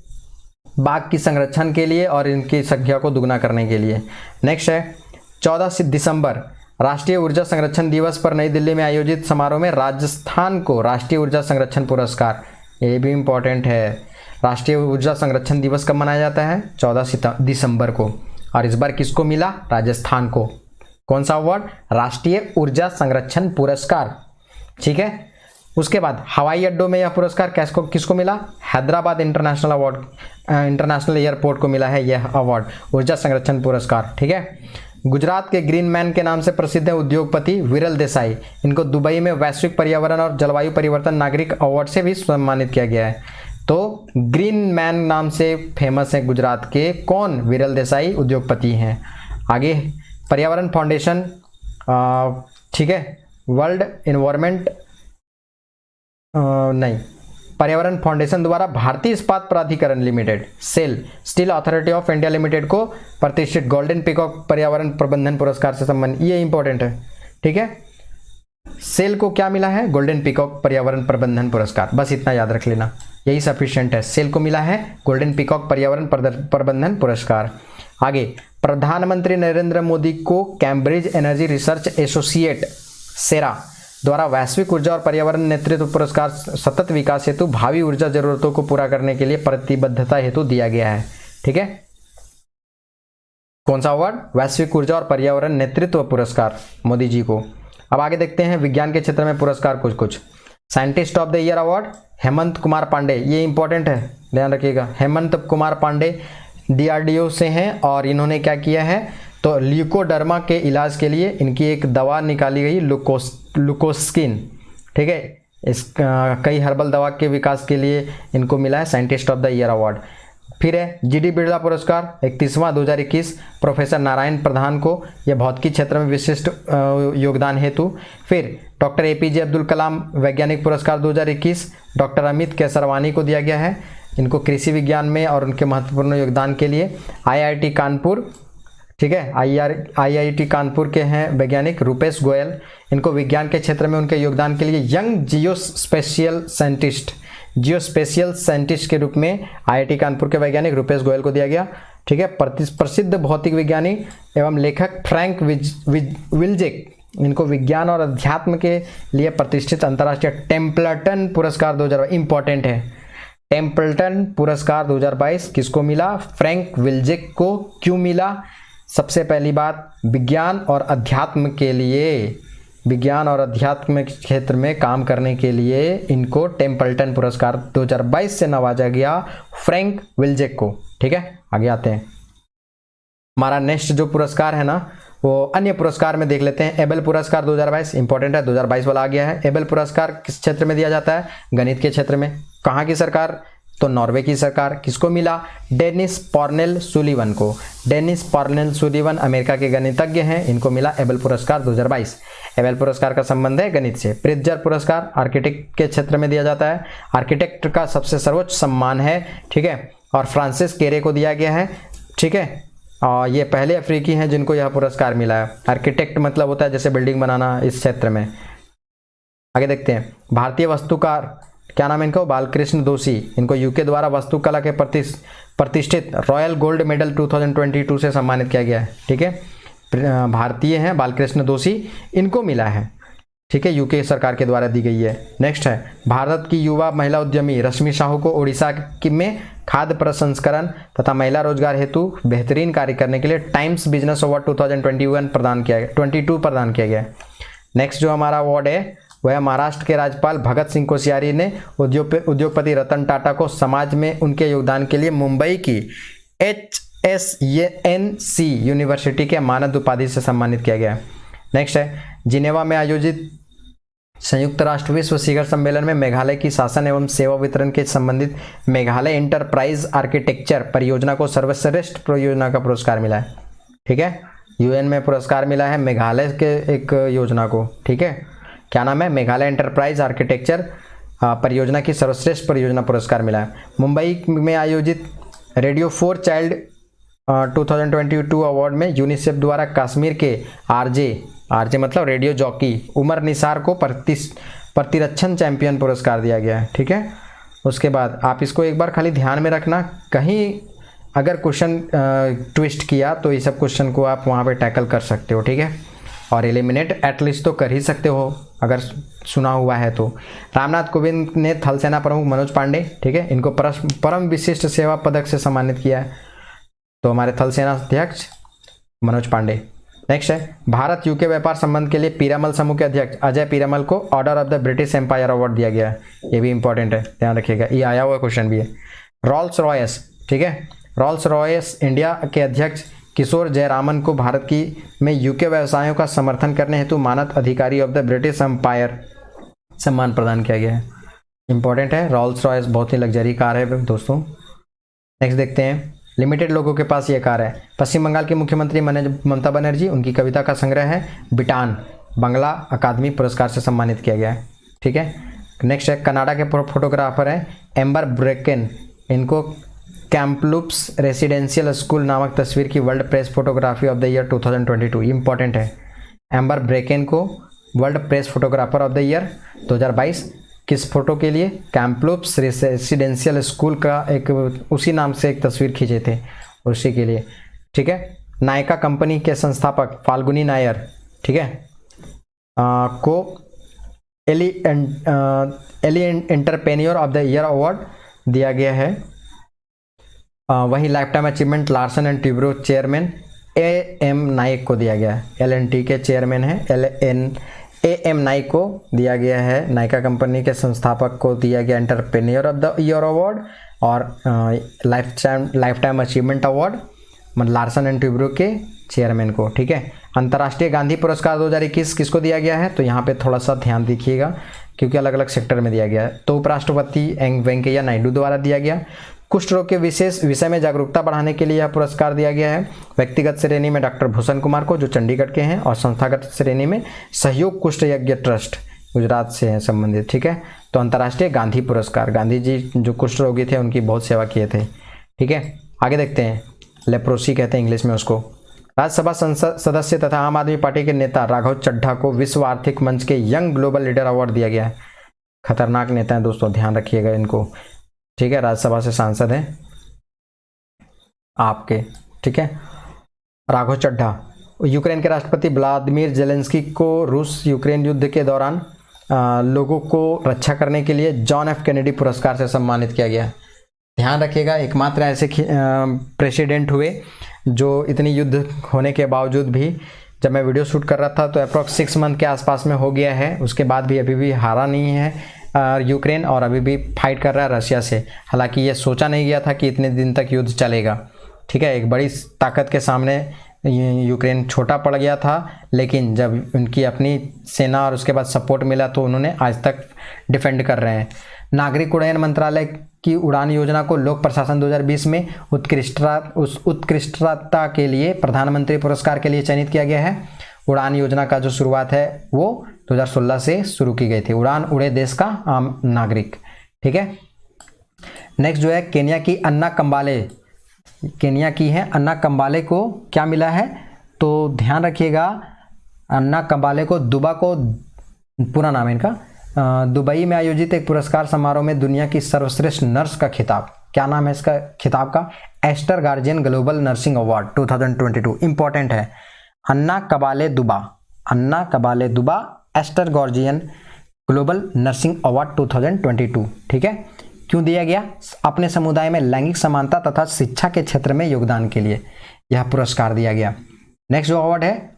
बाघ की संरक्षण के लिए और इनकी संख्या को दुगना करने के लिए। नेक्स्ट है 14 दिसंबर राष्ट्रीय ऊर्जा संरक्षण दिवस पर नई दिल्ली में आयोजित समारोह में राजस्थान को राष्ट्रीय ऊर्जा संरक्षण पुरस्कार, ये भी इम्पोर्टेंट है। राष्ट्रीय ऊर्जा संरक्षण दिवस कब मनाया जाता है? 14 दिसंबर को। और इस बार किसको मिला? राजस्थान को। कौन सा अवार्ड? राष्ट्रीय ऊर्जा संरक्षण पुरस्कार। ठीक है, उसके बाद हवाई अड्डों में यह पुरस्कार किसको मिला? हैदराबाद इंटरनेशनल एयरपोर्ट को मिला है यह अवार्ड, ऊर्जा संरक्षण पुरस्कार। ठीक है, गुजरात के ग्रीन मैन के नाम से प्रसिद्ध है उद्योगपति विरल देसाई। इनको दुबई में वैश्विक पर्यावरण और जलवायु परिवर्तन नागरिक अवार्ड से भी सम्मानित किया गया है। तो ग्रीन मैन नाम से फेमस है गुजरात के कौन? विरल देसाई उद्योगपति हैं। आगे पर्यावरण फाउंडेशन, ठीक है, वर्ल्ड इन्वायरमेंट पर्यावरण फाउंडेशन द्वारा भारतीय इस्पात प्राधिकरण limited SAIL steel authority of India limited को प्रतिष्ठित गोल्डन पीकॉक पर्यावरण प्रबंधन पुरस्कार से सम्मानित, ये इंपॉर्टेंट है। ठीक है, सेल को क्या मिला है? गोल्डन पीकॉक पर्यावरण प्रबंधन पुरस्कार। बस इतना याद रख लेना, यही सफिशिएंट है। सेल को मिला है गोल्डन पीकॉक पर्यावरण प्रबंधन पुरस्कार। आगे प्रधानमंत्री नरेंद्र मोदी को कैम्ब्रिज एनर्जी रिसर्च एसोसिएट सेरा द्वारा वैश्विक ऊर्जा और पर्यावरण नेतृत्व पुरस्कार सतत विकास हेतु भावी ऊर्जा जरूरतों को पूरा करने के लिए प्रतिबद्धता हेतु दिया गया है। ठीक है, कौन सा अवार्ड? वैश्विक ऊर्जा और पर्यावरण नेतृत्व पुरस्कार मोदी जी को। अब आगे देखते हैं विज्ञान के क्षेत्र में पुरस्कार कुछ। Scientist of the year award Hemant Kumar Pandey, ये इंपॉर्टेंट है, ध्यान रखिएगा। हेमंत कुमार पांडे DRDO से हैं और इन्होंने क्या किया है? तो ल्यूकोडर्मा के इलाज के लिए इनकी एक दवा निकाली गई लुकोस्किन। ठीक है, इस कई हर्बल दवा के विकास के लिए इनको मिला है scientist of the year award. फिर है GD बिरला पुरस्कार 31वां 2021 प्रोफेसर नारायण प्रधान को, यह भौतिकी क्षेत्र में विशिष्ट योगदान हेतु। फिर डॉक्टर APJ अब्दुल कलाम वैज्ञानिक पुरस्कार 2021 डॉक्टर अमित केसरवानी को दिया गया है, इनको कृषि विज्ञान में और उनके महत्वपूर्ण योगदान के लिए। IIT कानपुर, ठीक है, IIT कानपुर के हैं वैज्ञानिक रूपेश गोयल, इनको विज्ञान के क्षेत्र में उनके योगदान के लिए यंग जियोस्पेशियल साइंटिस्ट के रूप में IIT कानपुर के वैज्ञानिक रूपेश गोयल को दिया गया। ठीक है, प्रसिद्ध भौतिक विज्ञानी एवं लेखक फ्रैंक विल्जेक, इनको विज्ञान और अध्यात्म के लिए प्रतिष्ठित अंतर्राष्ट्रीय टेम्पल्टन पुरस्कार 2022 इंपॉर्टेंट है। टेम्पल्टन पुरस्कार 2022 किसको मिला? फ्रैंक विल्जेक को। क्यों मिला? सबसे पहली बात, विज्ञान और अध्यात्म के लिए, विज्ञान और अध्यात्म के क्षेत्र में काम करने के लिए इनको टेम्पल्टन पुरस्कार 2022 से नवाजा गया फ्रैंक विल्जेक को। ठीक है, आगे आते हैं। हमारा नेक्स्ट जो पुरस्कार है ना, वो अन्य पुरस्कार में देख लेते हैं। एबेल पुरस्कार 2022 इंपॉर्टेंट है, 2022 वाला आ गया है। एबेल पुरस्कार किस क्षेत्र में दिया जाता है? गणित के क्षेत्र में। कहाँ की सरकार? तो नॉर्वे की सरकार। किसको मिला? डेनिस पॉर्नेल सुलिवन को। डेनिस पॉर्नेल सुलिवन अमेरिका के गणितज्ञ हैं, इनको मिला एबेल पुरस्कार 2022। एबेल पुरस्कार का संबंध है गणित से। प्रित्जर पुरस्कार आर्किटेक्ट के क्षेत्र में दिया जाता है, आर्किटेक्ट का सबसे सर्वोच्च सम्मान है। ठीक है, और फ्रांसिस केरे को दिया गया है। ठीक है, और ये पहले अफ्रीकी हैं जिनको यह पुरस्कार मिला है। आर्किटेक्ट मतलब होता है जैसे बिल्डिंग बनाना, इस क्षेत्र में। आगे देखते हैं। भारतीय वास्तुकार, क्या नाम है इनको? बालकृष्ण दोषी, इनको यूके द्वारा वास्तुकला के प्रतिष्ठित रॉयल गोल्ड मेडल 2022 से सम्मानित किया गया है। ठीक है, भारतीय हैं बालकृष्ण दोषी, इनको मिला है। ठीक है, यूके सरकार के द्वारा दी गई है। नेक्स्ट है भारत की युवा महिला उद्यमी रश्मि साहू को उड़ीसा में खाद्य प्रसंस्करण तथा महिला रोजगार हेतु बेहतरीन कार्य करने के लिए टाइम्स बिजनेस अवार्ड 2021 प्रदान किया गया, 22 प्रदान किया गया। नेक्स्ट जो हमारा अवार्ड है वह महाराष्ट्र के राज्यपाल भगत सिंह कोश्यारी ने उद्योगपति रतन टाटा को समाज में उनके योगदान के लिए मुंबई की HSNC यूनिवर्सिटी के मानद उपाधि से सम्मानित किया गया। नेक्स्ट है जिनेवा में आयोजित संयुक्त राष्ट्र विश्व शिखर सम्मेलन में मेघालय की शासन एवं सेवा वितरण के संबंधित मेघालय इंटरप्राइज आर्किटेक्चर परियोजना को सर्वश्रेष्ठ परियोजना का पुरस्कार मिला है। ठीक है, UN में पुरस्कार मिला है मेघालय के एक योजना को। ठीक है, क्या नाम है? मेघालय इंटरप्राइज आर्किटेक्चर परियोजना की सर्वश्रेष्ठ परियोजना पुरस्कार मिला है। मुंबई में आयोजित रेडियो फॉर चाइल्ड 2022 अवार्ड में यूनिसेफ द्वारा कश्मीर के आरजे मतलब रेडियो जॉकी उमर निसार को प्रतिरक्षण चैंपियन पुरस्कार दिया गया है। ठीक है, उसके बाद आप इसको एक बार खाली ध्यान में रखना, कहीं अगर क्वेश्चन ट्विस्ट किया तो ये सब क्वेश्चन को आप वहाँ पे टैकल कर सकते हो। ठीक है, और एलिमिनेट एटलीस्ट तो कर ही सकते हो अगर सुना हुआ है तो। रामनाथ कोविंद ने थल सेना प्रमुख मनोज पांडे, ठीक है, इनको परम विशिष्ट सेवा पदक से सम्मानित किया है, तो हमारे थल सेना अध्यक्ष मनोज पांडे। नेक्स्ट है भारत यूके व्यापार संबंध के लिए पीरामल समूह के अध्यक्ष अजय पीरामल को order of the British empire award दिया गया है। ये भी इंपॉर्टेंट है, ध्यान रखिएगा, ये आया हुआ क्वेश्चन भी है। रॉल्स रॉयस, ठीक है, रॉल्स रॉयस इंडिया के अध्यक्ष किशोर जयरामन को भारत की में यूके व्यवसायों का समर्थन करने हेतु मानद अधिकारी ऑफ द ब्रिटिश एम्पायर सम्मान प्रदान किया गया है। इंपॉर्टेंट है, रॉल्स रॉयस बहुत ही लग्जरी कार है दोस्तों। नेक्स्ट देखते हैं, लिमिटेड लोगों के पास ये कार है। पश्चिम बंगाल की मुख्यमंत्री ममता बनर्जी, उनकी कविता का संग्रह है बिटान, बांग्ला अकादमी पुरस्कार से सम्मानित किया गया है। ठीक है, नेक्स्ट है कनाडा के फोटोग्राफर हैं एम्बर ब्रेकेन, इनको कैम्पलुप्स रेसिडेंशियल स्कूल नामक तस्वीर की world press photography of the year 2022 important है। एम्बर ब्रेकेन को world press photographer of the year 2022 किस फोटो के लिए? कैम्पलुप्स रेसिडेंशियल स्कूल का एक उसी नाम से एक तस्वीर खींचे थे, उसी के लिए। ठीक है, नायका कंपनी के संस्थापक फाल्गुनी नायर, ठीक है, को एली entrepreneur of the year award दिया गया है। वहीं life time achievement Larsen and Toubro chairman AM Naik को दिया गया है। LNT के चेयरमैन हैं AM नाइक को दिया गया है। नायका कंपनी के संस्थापक को दिया गया entrepreneur of the year award, और life time achievement award Larsen and Toubro के चेयरमैन को। ठीक है, अंतर्राष्ट्रीय गांधी पुरस्कार 2021 किसको दिया गया है? तो यहाँ पे थोड़ा सा ध्यान दीजिएगा क्योंकि अलग अलग सेक्टर में दिया गया है। तो उपराष्ट्रपति वेंकैया नायडू द्वारा दिया गया। कुष्ठ रोग के विशेष विषय में जागरूकता बढ़ाने के लिए यह पुरस्कार दिया गया है। व्यक्तिगत श्रेणी में डॉक्टर भूषण कुमार को, जो चंडीगढ़ के हैं, और संस्थागत श्रेणी में सहयोग कुष्ठ यज्ञ ट्रस्ट गुजरात से हैं संबंधित। ठीक है, तो अंतर्राष्ट्रीय गांधी पुरस्कार, गांधी जी जो कुष्ठ रोगी थे उनकी बहुत सेवा किए थे। ठीक है, आगे देखते हैं, लेप्रोसी कहते हैं इंग्लिश में उसको। राज्यसभा संसद सदस्य तथा आम आदमी पार्टी के नेता राघव चड्ढा को विश्व आर्थिक मंच के यंग ग्लोबल लीडर अवार्ड दिया गया है। खतरनाक नेता हैं दोस्तों, ध्यान रखिएगा इनको। ठीक है, राज्यसभा से सांसद हैं आपके। ठीक है, राघव चड्ढा। यूक्रेन के राष्ट्रपति व्लादिमीर जेलेंस्की को रूस यूक्रेन युद्ध के दौरान लोगों को रक्षा करने के लिए जॉन F कैनेडी पुरस्कार से सम्मानित किया गया। ध्यान रखिएगा, एकमात्र ऐसे प्रेसिडेंट हुए जो इतनी युद्ध होने के बावजूद भी, जब मैं वीडियो शूट कर रहा था तो अप्रॉक्स 6 मंथ के आसपास में हो गया है, उसके बाद भी अभी भी हारा नहीं है यूक्रेन, और अभी भी फाइट कर रहा है रशिया से। हालांकि ये सोचा नहीं गया था कि इतने दिन तक युद्ध चलेगा। ठीक है, एक बड़ी ताकत के सामने यूक्रेन छोटा पड़ गया था, लेकिन जब उनकी अपनी सेना और उसके बाद सपोर्ट मिला तो उन्होंने आज तक डिफेंड कर रहे हैं। नागरिक उड्डयन मंत्रालय की उड़ान योजना को लोक प्रशासन 2020 में उत्कृष्टता के लिए प्रधानमंत्री पुरस्कार के लिए चयनित किया गया है। उड़ान योजना का जो शुरुआत है वो 2016 से शुरू की गई थी। उड़ान उड़े देश का आम नागरिक। ठीक है, नेक्स्ट जो है केन्या की अन्ना कंबाले, केन्या की है अन्ना कंबाले को क्या मिला है? तो ध्यान रखिएगा, अन्ना कंबाले को पूरा नाम है इनका, दुबई में आयोजित एक पुरस्कार समारोह में दुनिया की सर्वश्रेष्ठ नर्स का खिताब, क्या नाम है इसका खिताब का? Aster Guardian Global Nursing Award 2022। Important है, Anna Qabale Duba Aster Guardian Global Nursing Award 2022। ठीक है, क्यों दिया गया? अपने समुदाय में लैंगिक समानता तथा शिक्षा के क्षेत्र में योगदान के लिए यह पुरस्कार दिया गया। नेक्स्ट जो अवार्ड है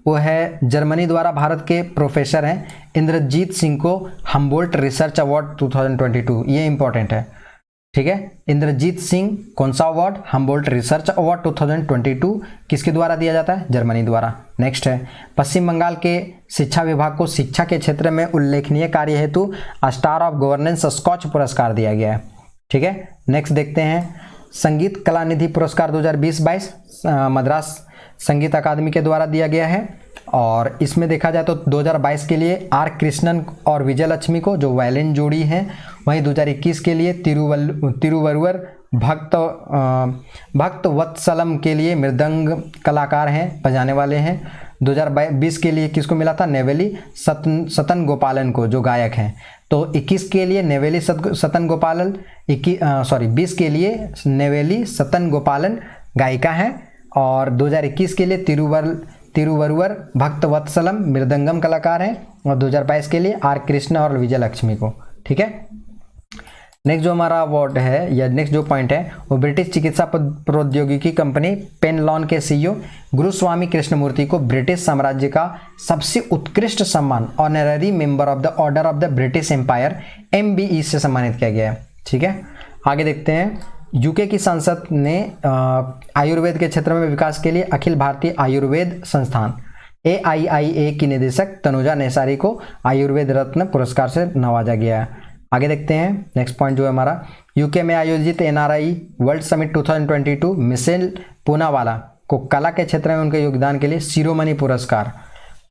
वो है जर्मनी द्वारा भारत के प्रोफेसर हैं इंद्रजीत सिंह को हम्बोल्ट रिसर्च अवार्ड 2022, ये इंपॉर्टेंट है। ठीक है, इंद्रजीत सिंह कौन सा अवार्ड? हम्बोल्ट रिसर्च अवार्ड 2022 किसके द्वारा दिया जाता है? जर्मनी द्वारा। नेक्स्ट है पश्चिम बंगाल के शिक्षा विभाग को शिक्षा के क्षेत्र में उल्लेखनीय कार्य हेतु स्टार ऑफ गवर्नेंस स्कॉच पुरस्कार दिया गया है। ठीक है, नेक्स्ट देखते हैं संगीत कला निधि पुरस्कार 2020-22 मद्रास संगीत अकादमी के द्वारा दिया गया है। और इसमें देखा जाए तो 2022 के लिए आर कृष्णन और विजय लक्ष्मी को जो वायलिन जोड़ी हैं, वहीं 2021 के लिए तिरुवरुवर भक्त वत्सलम के लिए मृदंग कलाकार हैं, बजाने वाले हैं। 2020 के लिए किसको मिला था? नेवेली सतन गोपालन को, जो गायक हैं। तो 21 के लिए नेवेली सतन गोपालन, 20 के लिए नेवेली सतन गोपालन गायिका हैं और 2021 के लिए तिरुवरुवर भक्तवत्सलम मृदंगम कलाकार हैं और 2022 के लिए आर कृष्ण और विजय लक्ष्मी को। ठीक है, नेक्स्ट जो हमारा अवार्ड है या नेक्स्ट जो पॉइंट है वो ब्रिटिश चिकित्सा प्रौद्योगिकी कंपनी पेनलॉन के सीईओ गुरुस्वामी कृष्णमूर्ति को ब्रिटिश साम्राज्य का सबसे उत्कृष्ट सम्मान honorary member of the Order of the British Empire MBE से सम्मानित किया गया है। ठीक है, आगे देखते हैं यूके की संसद ने आयुर्वेद के क्षेत्र में विकास के लिए अखिल भारतीय आयुर्वेद संस्थान AIIA की निदेशक तनुजा नेसारी को आयुर्वेद रत्न पुरस्कार से नवाजा गया है। आगे देखते हैं नेक्स्ट पॉइंट जो है हमारा यूके में आयोजित NRI World Summit 2022 Michelle Poonawalla को कला के क्षेत्र में उनके योगदान के लिए शिरोमणि पुरस्कार।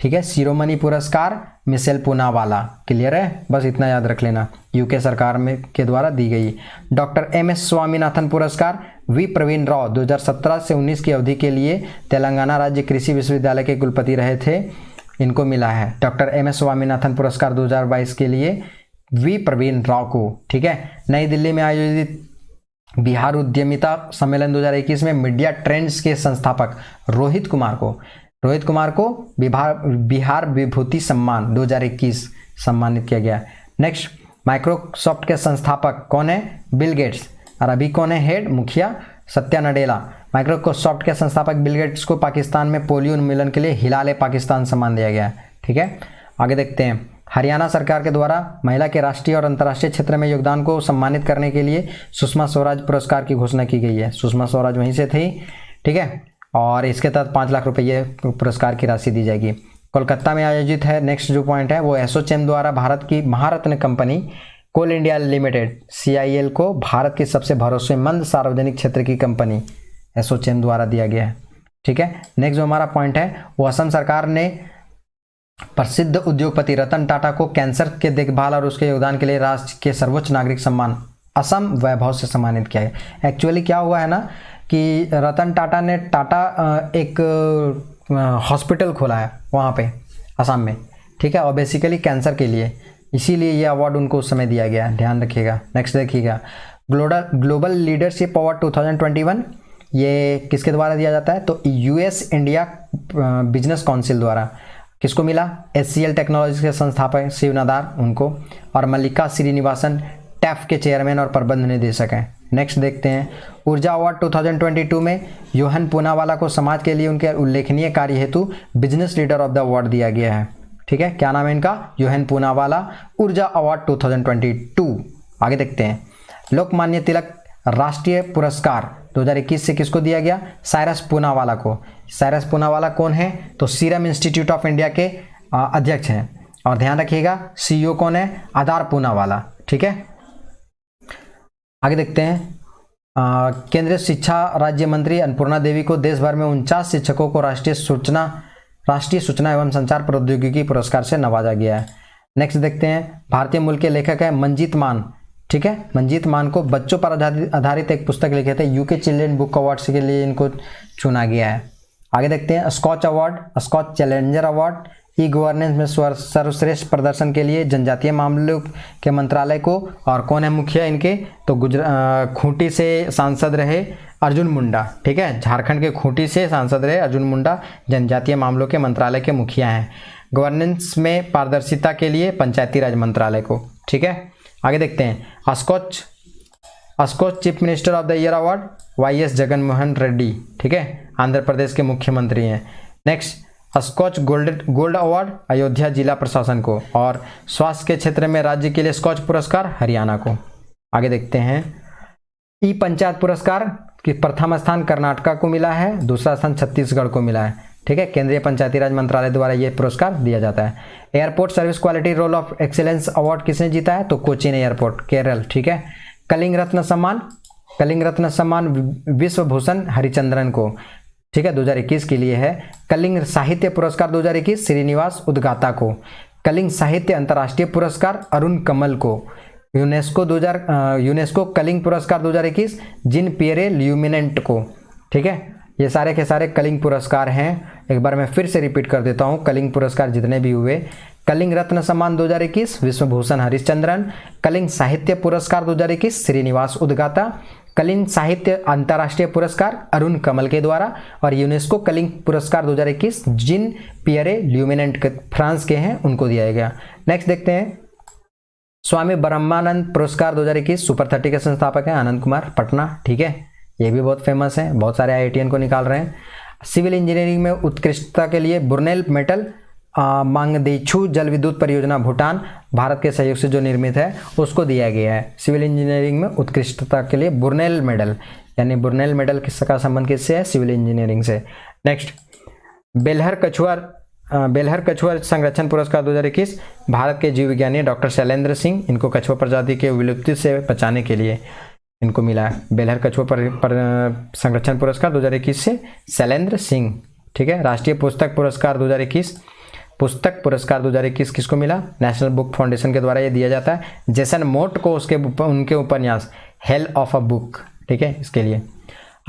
ठीक है, शिरोमणि पुरस्कार मिशेल पूनावाला। क्लियर है, बस इतना याद रख लेना, यूके सरकार में के द्वारा दी गई। डॉक्टर MS स्वामीनाथन पुरस्कार V प्रवीण राव 2017 से 19 की अवधि के लिए तेलंगाना राज्य कृषि विश्वविद्यालय के कुलपति रहे थे, इनको मिला है। डॉक्टर MS स्वामीनाथन पुरस्कार 2022 के लिए V प्रवीण राव को। ठीक है, नई दिल्ली में आयोजित बिहार उद्यमिता सम्मेलन 2021 में मीडिया ट्रेंड्स के संस्थापक रोहित कुमार को बिहार विभूति सम्मान 2021 सम्मानित किया गया। नेक्स्ट माइक्रोसॉफ्ट के संस्थापक कौन है? Bill Gates. और अभी कौन है हेड? मुखिया सत्या नडेला। माइक्रोसॉफ्ट के संस्थापक बिल गेट्स को पाकिस्तान में पोलियो उन्मूलन के लिए हिलाल पाकिस्तान सम्मान दिया गया है। ठीक है, आगे देखते हैं हरियाणा सरकार के द्वारा महिला के राष्ट्रीय और अंतर्राष्ट्रीय क्षेत्र में योगदान को सम्मानित करने के लिए सुषमा स्वराज पुरस्कार की घोषणा की गई है। सुषमा स्वराज वहीं से थी। ठीक है, और इसके तहत 5 लाख रुपये पुरस्कार की राशि दी जाएगी। कोलकाता में आयोजित है नेक्स्ट जो पॉइंट है वो एसोचैम द्वारा भारत की महारत्न कंपनी कोल इंडिया लिमिटेड CIL को भारत की सबसे भरोसेमंद सार्वजनिक क्षेत्र की कंपनी एसोचैम द्वारा दिया गया है। ठीक है, नेक्स्ट जो हमारा पॉइंट है वो असम सरकार ने प्रसिद्ध उद्योगपति रतन टाटा को कैंसर के देखभाल और उसके योगदान के लिए राष्ट्र के सर्वोच्च नागरिक सम्मान असम वैभव से सम्मानित किया है। एक्चुअली क्या हुआ है ना कि रतन टाटा ने एक हॉस्पिटल खोला है वहाँ पे असम में। ठीक है, और बेसिकली कैंसर के लिए, इसीलिए ये अवार्ड उनको उस समय दिया गया, ध्यान रखिएगा। नेक्स्ट देखिएगा ग्लोबल लीडरशिप अवार्ड 2021 ये किसके द्वारा दिया जाता है? तो US इंडिया बिजनेस काउंसिल द्वारा। किसको मिला? HCL टेक्नोलॉजी के संस्थापक शिव नादार उनको, और मल्लिका श्रीनिवासन टैफ के चेयरमैन और प्रबंध निदेशक हैं। नेक्स्ट देखते हैं ऊर्जा अवार्ड 2022 में योहन पूनावाला को समाज के लिए उनके उल्लेखनीय कार्य हेतु business leader of the award दिया गया है। ठीक है, क्या नाम है इनका? योहन पूनावाला ऊर्जा अवार्ड 2022। आगे देखते हैं लोकमान्य तिलक राष्ट्रीय पुरस्कार 2021 से किसको दिया गया? साइरस पूनावाला को। साइरस पूनावाला कौन है? तो सीरम इंस्टीट्यूट ऑफ इंडिया के अध्यक्ष हैं। और ध्यान रखिएगा CEO कौन है? आधार पूनावाला। ठीक है, आगे देखते हैं केंद्रीय शिक्षा राज्य मंत्री अन्नपूर्णा देवी को देश भर में 49 शिक्षकों को राष्ट्रीय सूचना एवं संचार प्रौद्योगिकी पुरस्कार से नवाजा गया है। नेक्स्ट देखते हैं भारतीय मूल के लेखक है मंजीत मान। ठीक है, मंजीत मान को बच्चों पर आधारित एक पुस्तक लिखे थे, UK चिल्ड्रेन बुक अवार्ड के लिए इनको चुना गया है। आगे देखते हैं Skoch award, Skoch Challenger award governance में सर्वश्रेष्ठ प्रदर्शन के लिए जनजातीय मामलों के मंत्रालय को। और कौन है मुखिया इनके? तो खूंटी से सांसद रहे अर्जुन मुंडा। ठीक है, झारखंड के खूंटी से सांसद रहे अर्जुन मुंडा जनजातीय मामलों के मंत्रालय के मुखिया हैं। गवर्नेंस में पारदर्शिता के लिए पंचायती राज मंत्रालय को। ठीक है, आगे देखते हैं। Skoch chief minister of the year award Y S. Jaganmohan Reddy. ठीक है, आंध्र प्रदेश के मुख्यमंत्री हैं। Next, Skoch gold award Ayodhya जिला प्रशासन को, और स्वास्थ्य के क्षेत्र में राज्य के लिए स्कॉच पुरस्कार हरियाणा को। आगे देखते हैं। ई पंचायत पुरस्कार की प्रथम स्थान कर्नाटका को मिला है, दूसरा स्थान छत्तीसगढ़ को मिला है। ठीक है, केंद्रीय पंचायती राज मंत्रालय द्वारा यह पुरस्कार दिया जाता है। Airport service quality role of excellence award किसने जीता है? तो कोचीन एयरपोर्ट, केरल। ठीक है, कलिंग रत्न सम्मान विश्व भूषण हरिचंद्रन को। ठीक है, 2021 के लिए है। कलिंग साहित्य पुरस्कार 2021 श्रीनिवास उद्गाता को। कलिंग साहित्य अंतर्राष्ट्रीय पुरस्कार अरुण कमल को। यूनेस्को कलिंग पुरस्कार 2021 जिन पियरे ल्यूमिनेंट को। ठीक है, ये सारे के सारे कलिंग पुरस्कार हैं। एक बार मैं फिर से रिपीट कर देता हूँ, कलिंग पुरस्कार जितने भी हुए: कलिंग रत्न सम्मान 2021 विश्वभूषण हरिश्चंद्रन, कलिंग साहित्य पुरस्कार 2021 श्रीनिवास उद्गाता, कलिंग साहित्य अंतर्राष्ट्रीय पुरस्कार अरुण कमल के द्वारा, और यूनेस्को कलिंग पुरस्कार 2021 जिन पियरे ल्यूमिनेंट फ्रांस के हैं उनको दिया गया। नेक्स्ट देखते हैं। स्वामी ब्रह्मानंद पुरस्कार 2021 सुपर 30 के संस्थापक हैं आनंद कुमार, पटना। ठीक है, ये भी बहुत फेमस है, बहुत सारे IITian को निकाल रहे हैं। सिविल इंजीनियरिंग में उत्कृष्टता के लिए बुर्नेल मेडल मांगदेछू जल विद्युत परियोजना भूटान, भारत के सहयोग से जो निर्मित है उसको दिया गया है। सिविल इंजीनियरिंग में उत्कृष्टता के लिए बुर्नेल मेडल, यानी बुर्नेल मेडल किसका संबंध किससे है? सिविल इंजीनियरिंग से। नेक्स्ट, बेलहर कछुआ संरक्षण पुरस्कार 2021 भारत के जीव विज्ञानी डॉक्टर शैलेंद्र सिंह, इनको कछुआ प्रजाति के विलुप्ति से बचाने के लिए इनको मिला है। बेलहर कछुआ पर संरक्षण पुरस्कार 2021 से शैलेंद्र सिंह। ठीक है, राष्ट्रीय पुस्तक पुरस्कार 2021 किसको मिला? नेशनल बुक फाउंडेशन के द्वारा ये दिया जाता है। जेसन मोट को उनके उपन्यास हेल ऑफ अ बुक। ठीक है, इसके लिए।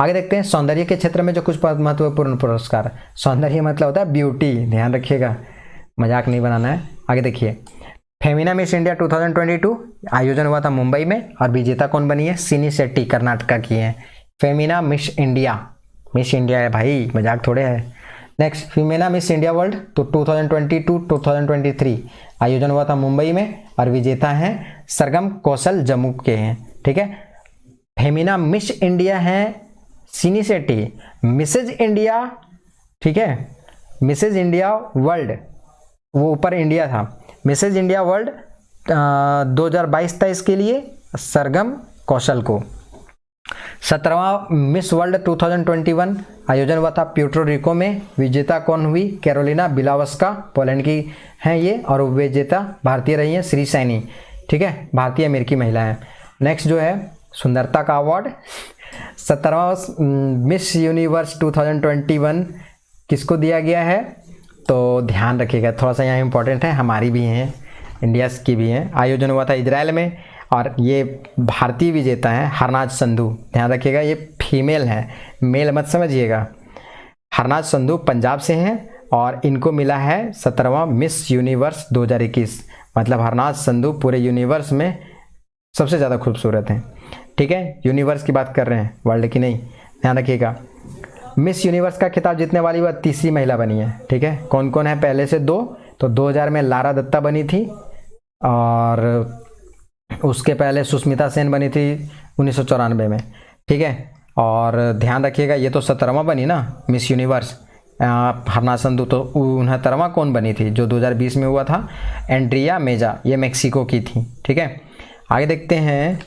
आगे देखते हैं। सौंदर्य के क्षेत्र में जो कुछ महत्वपूर्ण पुरस्कार। सौंदर्य मतलब होता है ब्यूटी, ध्यान रखिएगा, मजाक नहीं बनाना है। आगे देखिए। फेमिना मिस इंडिया 2022 आयोजन हुआ था मुंबई में, और विजेता कौन बनी है? सिनी शेट्टी, कर्नाटका की है। फेमिना मिस इंडिया है भाई, मजाक थोड़े है। Next, Femina miss India world तो 2022-2023 आयोजन हुआ था मुंबई में, और विजेता हैं सरगम कौशल जम्मू के हैं। ठीक है, फेमिना मिस इंडिया है सिनी शेट्टी। मिसेज इंडिया, ठीक है, मिसेज इंडिया वर्ल्ड वो ऊपर इंडिया था। मिसेज इंडिया वर्ल्ड 2022-23 के लिए सरगम कौशल को। 17वां मिस वर्ल्ड 2021 आयोजन हुआ था प्यूर्टो रिको में, विजेता कौन हुई? कैरोलिना बिलावस्का, पोलैंड की हैं ये, और विजेता भारतीय रही हैं श्री सैनी। ठीक है, भारतीय अमेरिकी महिला है। नेक्स्ट जो है सुंदरता का अवार्ड 17वां मिस यूनिवर्स 2021 किसको दिया गया है? तो ध्यान रखिएगा, थोड़ा सा यहाँ इंपॉर्टेंट है, हमारी भी हैं, इंडिया की भी हैं। आयोजन हुआ था इजराइल में, और ये भारतीय विजेता हैं हरनाज संधू। ध्यान रखिएगा, ये फीमेल हैं, मेल मत समझिएगा। हरनाज संधू पंजाब से हैं, और इनको मिला है 17वां मिस यूनिवर्स 2021। मतलब हरनाज संधू पूरे यूनिवर्स में सबसे ज़्यादा खूबसूरत हैं। ठीक है, यूनिवर्स की बात कर रहे हैं, वर्ल्ड की नहीं, ध्यान रखिएगा। मिस यूनिवर्स का खिताब जीतने वाली वह तीसरी महिला बनी है। ठीक है, कौन कौन है? पहले से दो, तो 2000 में लारा दत्ता बनी थी, और उसके पहले सुष्मिता सेन बनी थी 1994 में। ठीक है, और ध्यान रखिएगा ये तो 17वां बनी ना मिस यूनिवर्स। हरनाज संधू तो 69वां कौन बनी थी जो 2020 में हुआ था? एंड्रिया मेजा, ये मेक्सिको की थी। ठीक है, आगे देखते हैं।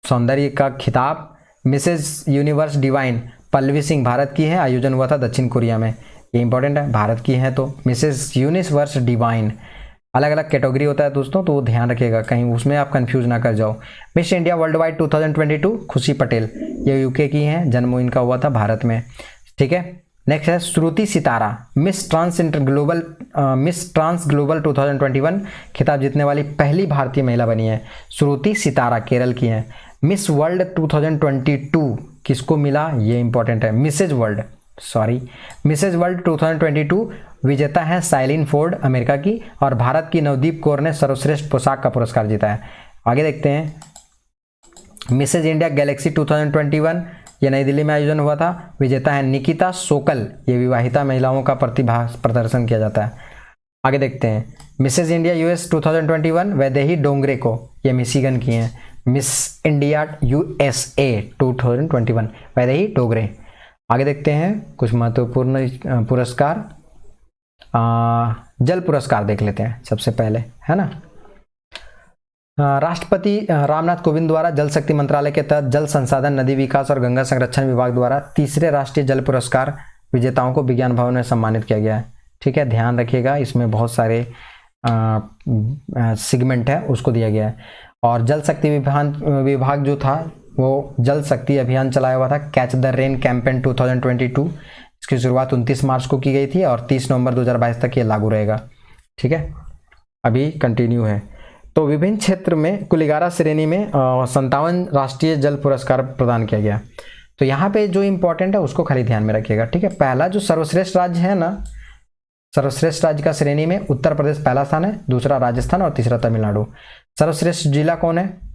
सौंदर्य का खिताब Mrs Universe Divine Pallavi Singh Bharat की है, आयोजन हुआ था दक्षिण कोरिया में। ये इंपॉर्टेंट है, भारत की है तो मिसेज यूनिवर्स डिवाइन। अलग अलग कैटेगरी होता है दोस्तों, तो ध्यान रखिएगा कहीं उसमें आप कंफ्यूज ना कर जाओ। मिस इंडिया वर्ल्ड वाइड 2022 खुशी पटेल, ये यूके की हैं, जन्म इनका हुआ था भारत में। ठीक है, नेक्स्ट है श्रुति सितारा मिस ट्रांस ग्लोबल 2021 खिताब जीतने वाली पहली भारतीय महिला बनी है। श्रुति सितारा केरल की हैं। मिस वर्ल्ड 2022 किसको मिला? ये इंपॉर्टेंट है, मिसेज वर्ल्ड 2022 विजेता है साइलिन फोर्ड अमेरिका की, और भारत की नवदीप कौर ने सर्वश्रेष्ठ पोशाक का पुरस्कार जीता है। आगे देखते हैं। मिसेज इंडिया गैलेक्सी 2021 ये नई दिल्ली में आयोजन हुआ था, विजेता है निकिता सोकल, ये विवाहिता महिलाओं का प्रतिभा प्रदर्शन किया जाता है। आगे देखते हैं, Mrs India US 2021 Vaidehi Dongre को, ये मिशिगन की हैं, Miss India USA 2021 Vaidehi Dongre. आगे देखते हैं कुछ महत्वपूर्ण पुरस्कार, जल पुरस्कार देख लेते हैं सबसे पहले, है ना। राष्ट्रपति रामनाथ कोविंद द्वारा जल शक्ति मंत्रालय के तहत जल संसाधन, नदी विकास और गंगा संरक्षण विभाग द्वारा तीसरे राष्ट्रीय जल पुरस्कार विजेताओं को विज्ञान भवन में सम्मानित किया गया है। ठीक है, ध्यान रखिएगा, इसमें बहुत सारे सेगमेंट है उसको दिया गया है। और जल शक्ति विभाग जो था वो जल शक्ति अभियान चलाया हुआ था, कैच द रेन कैंपेन 2022। इसकी शुरुआत 29 मार्च को की गई थी और 30 नवंबर 2022 तक ये लागू रहेगा। ठीक है, अभी कंटिन्यू है। तो विभिन्न क्षेत्र में कुल 11 श्रेणी में 57 राष्ट्रीय जल पुरस्कार प्रदान किया गया। तो यहाँ पे जो इंपॉर्टेंट है उसको खाली ध्यान में रखिएगा। ठीक है, पहला जो सर्वश्रेष्ठ राज्य है ना, सर्वश्रेष्ठ राज्य का श्रेणी में उत्तर प्रदेश पहला स्थान है, दूसरा राजस्थान और तीसरा तमिलनाडु। सर्वश्रेष्ठ जिला कौन है?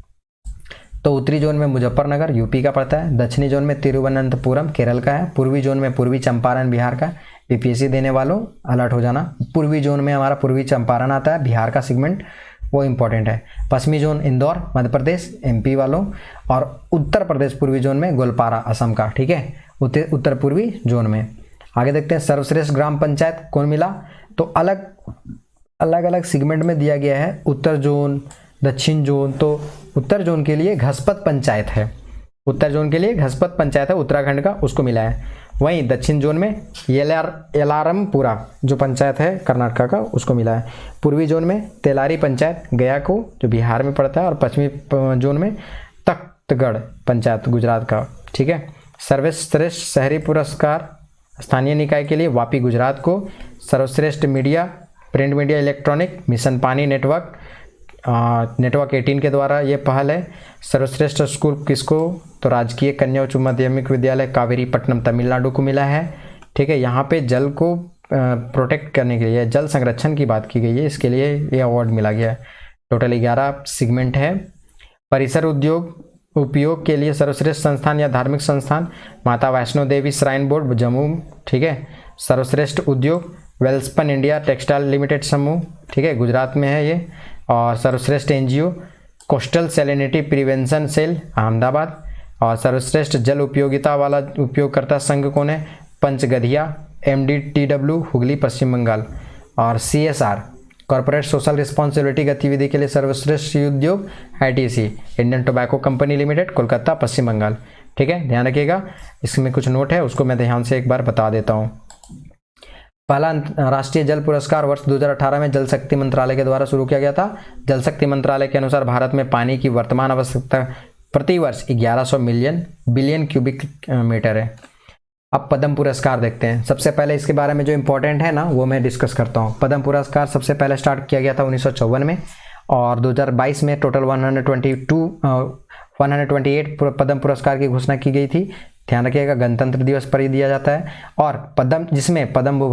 तो उत्तरी जोन में मुजफ्फरनगर यूपी का पड़ता है, दक्षिणी जोन में तिरुवनंतपुरम केरल का है, पूर्वी जोन में पूर्वी चंपारण बिहार का। बीपीएससी देने वालों अलर्ट हो जाना, पूर्वी जोन में हमारा पूर्वी चंपारण आता है, बिहार का सेगमेंट वो इंपॉर्टेंट है। पश्चिमी जोन इंदौर मध्य प्रदेश एमपी वालों, और उत्तर प्रदेश पूर्वी जोन में गोलपारा असम का। ठीक है, उत्तर पूर्वी जोन में। आगे देखते हैं सर्वश्रेष्ठ ग्राम पंचायत कौन मिला? तो अलग अलग सेगमेंट में दिया गया है, उत्तर जोन दक्षिण जोन। तो उत्तर जोन के लिए घसपत पंचायत है, उत्तर जोन के लिए घसपत पंचायत है उत्तराखंड का, उसको मिला है। वहीं दक्षिण जोन में येलारमपुरा जो पंचायत है कर्नाटक का, उसको मिला है। पूर्वी जोन में तेलारी पंचायत गया को जो बिहार में पड़ता है, और पश्चिमी जोन में तख्तगढ़ पंचायत गुजरात का। ठीक है, सर्वश्रेष्ठ शहरी पुरस्कार स्थानीय निकाय के लिए वापी गुजरात को। सर्वश्रेष्ठ media print media electronic mission पानी नेटवर्क 18 के द्वारा ये पहल है। सर्वश्रेष्ठ स्कूल किसको? तो राजकीय कन्या उच्च माध्यमिक विद्यालय कावेरी पट्टनम तमिलनाडु को मिला है। ठीक है, यहाँ पे जल को प्रोटेक्ट करने के लिए जल संरक्षण की बात की गई है, इसके लिए ये अवार्ड मिला गया है। टोटल 11 सेगमेंट है। परिसर उद्योग उपयोग के लिए सर्वश्रेष्ठ संस्थान या धार्मिक संस्थान माता वैष्णो देवी श्राइन बोर्ड जम्मू। ठीक है, सर्वश्रेष्ठ उद्योग वेल्सपन इंडिया टेक्सटाइल लिमिटेड समूह। ठीक है, गुजरात में है ये। और सर्वश्रेष्ठ NGO coastal salinity prevention cell Ahmedabad. और सर्वश्रेष्ठ जल उपयोगिता वाला उपयोगकर्ता संघ कौन है? पंचगधिया MDTW हुगली पश्चिम बंगाल। और CSR कॉर्पोरेट सोशल रिस्पॉन्सिबिलिटी गतिविधि के लिए सर्वश्रेष्ठ उद्योग ITC Indian tobacco company limited Kolkata Paschim Bangal. ठीक है, ध्यान रखिएगा, इसमें कुछ नोट है उसको मैं ध्यान से एक बार बता देता हूँ। पहला राष्ट्रीय जल पुरस्कार वर्ष 2018 में जल शक्ति मंत्रालय के द्वारा शुरू किया गया था। जल शक्ति मंत्रालय के अनुसार भारत में पानी की वर्तमान आवश्यकता प्रति वर्ष 1100 बिलियन क्यूबिक मीटर है। अब पद्म पुरस्कार देखते हैं। सबसे पहले इसके बारे में जो इंपॉर्टेंट है ना वो मैं डिस्कस करता हूँ। पद्म पुरस्कार सबसे पहले स्टार्ट किया गया था 1954 में, और 2022 में टोटल 128 पद्म पुरस्कार की घोषणा की गई थी। ध्यान रखिएगा, गणतंत्र दिवस पर ही दिया जाता है। और पद्म, जिसमें पद्म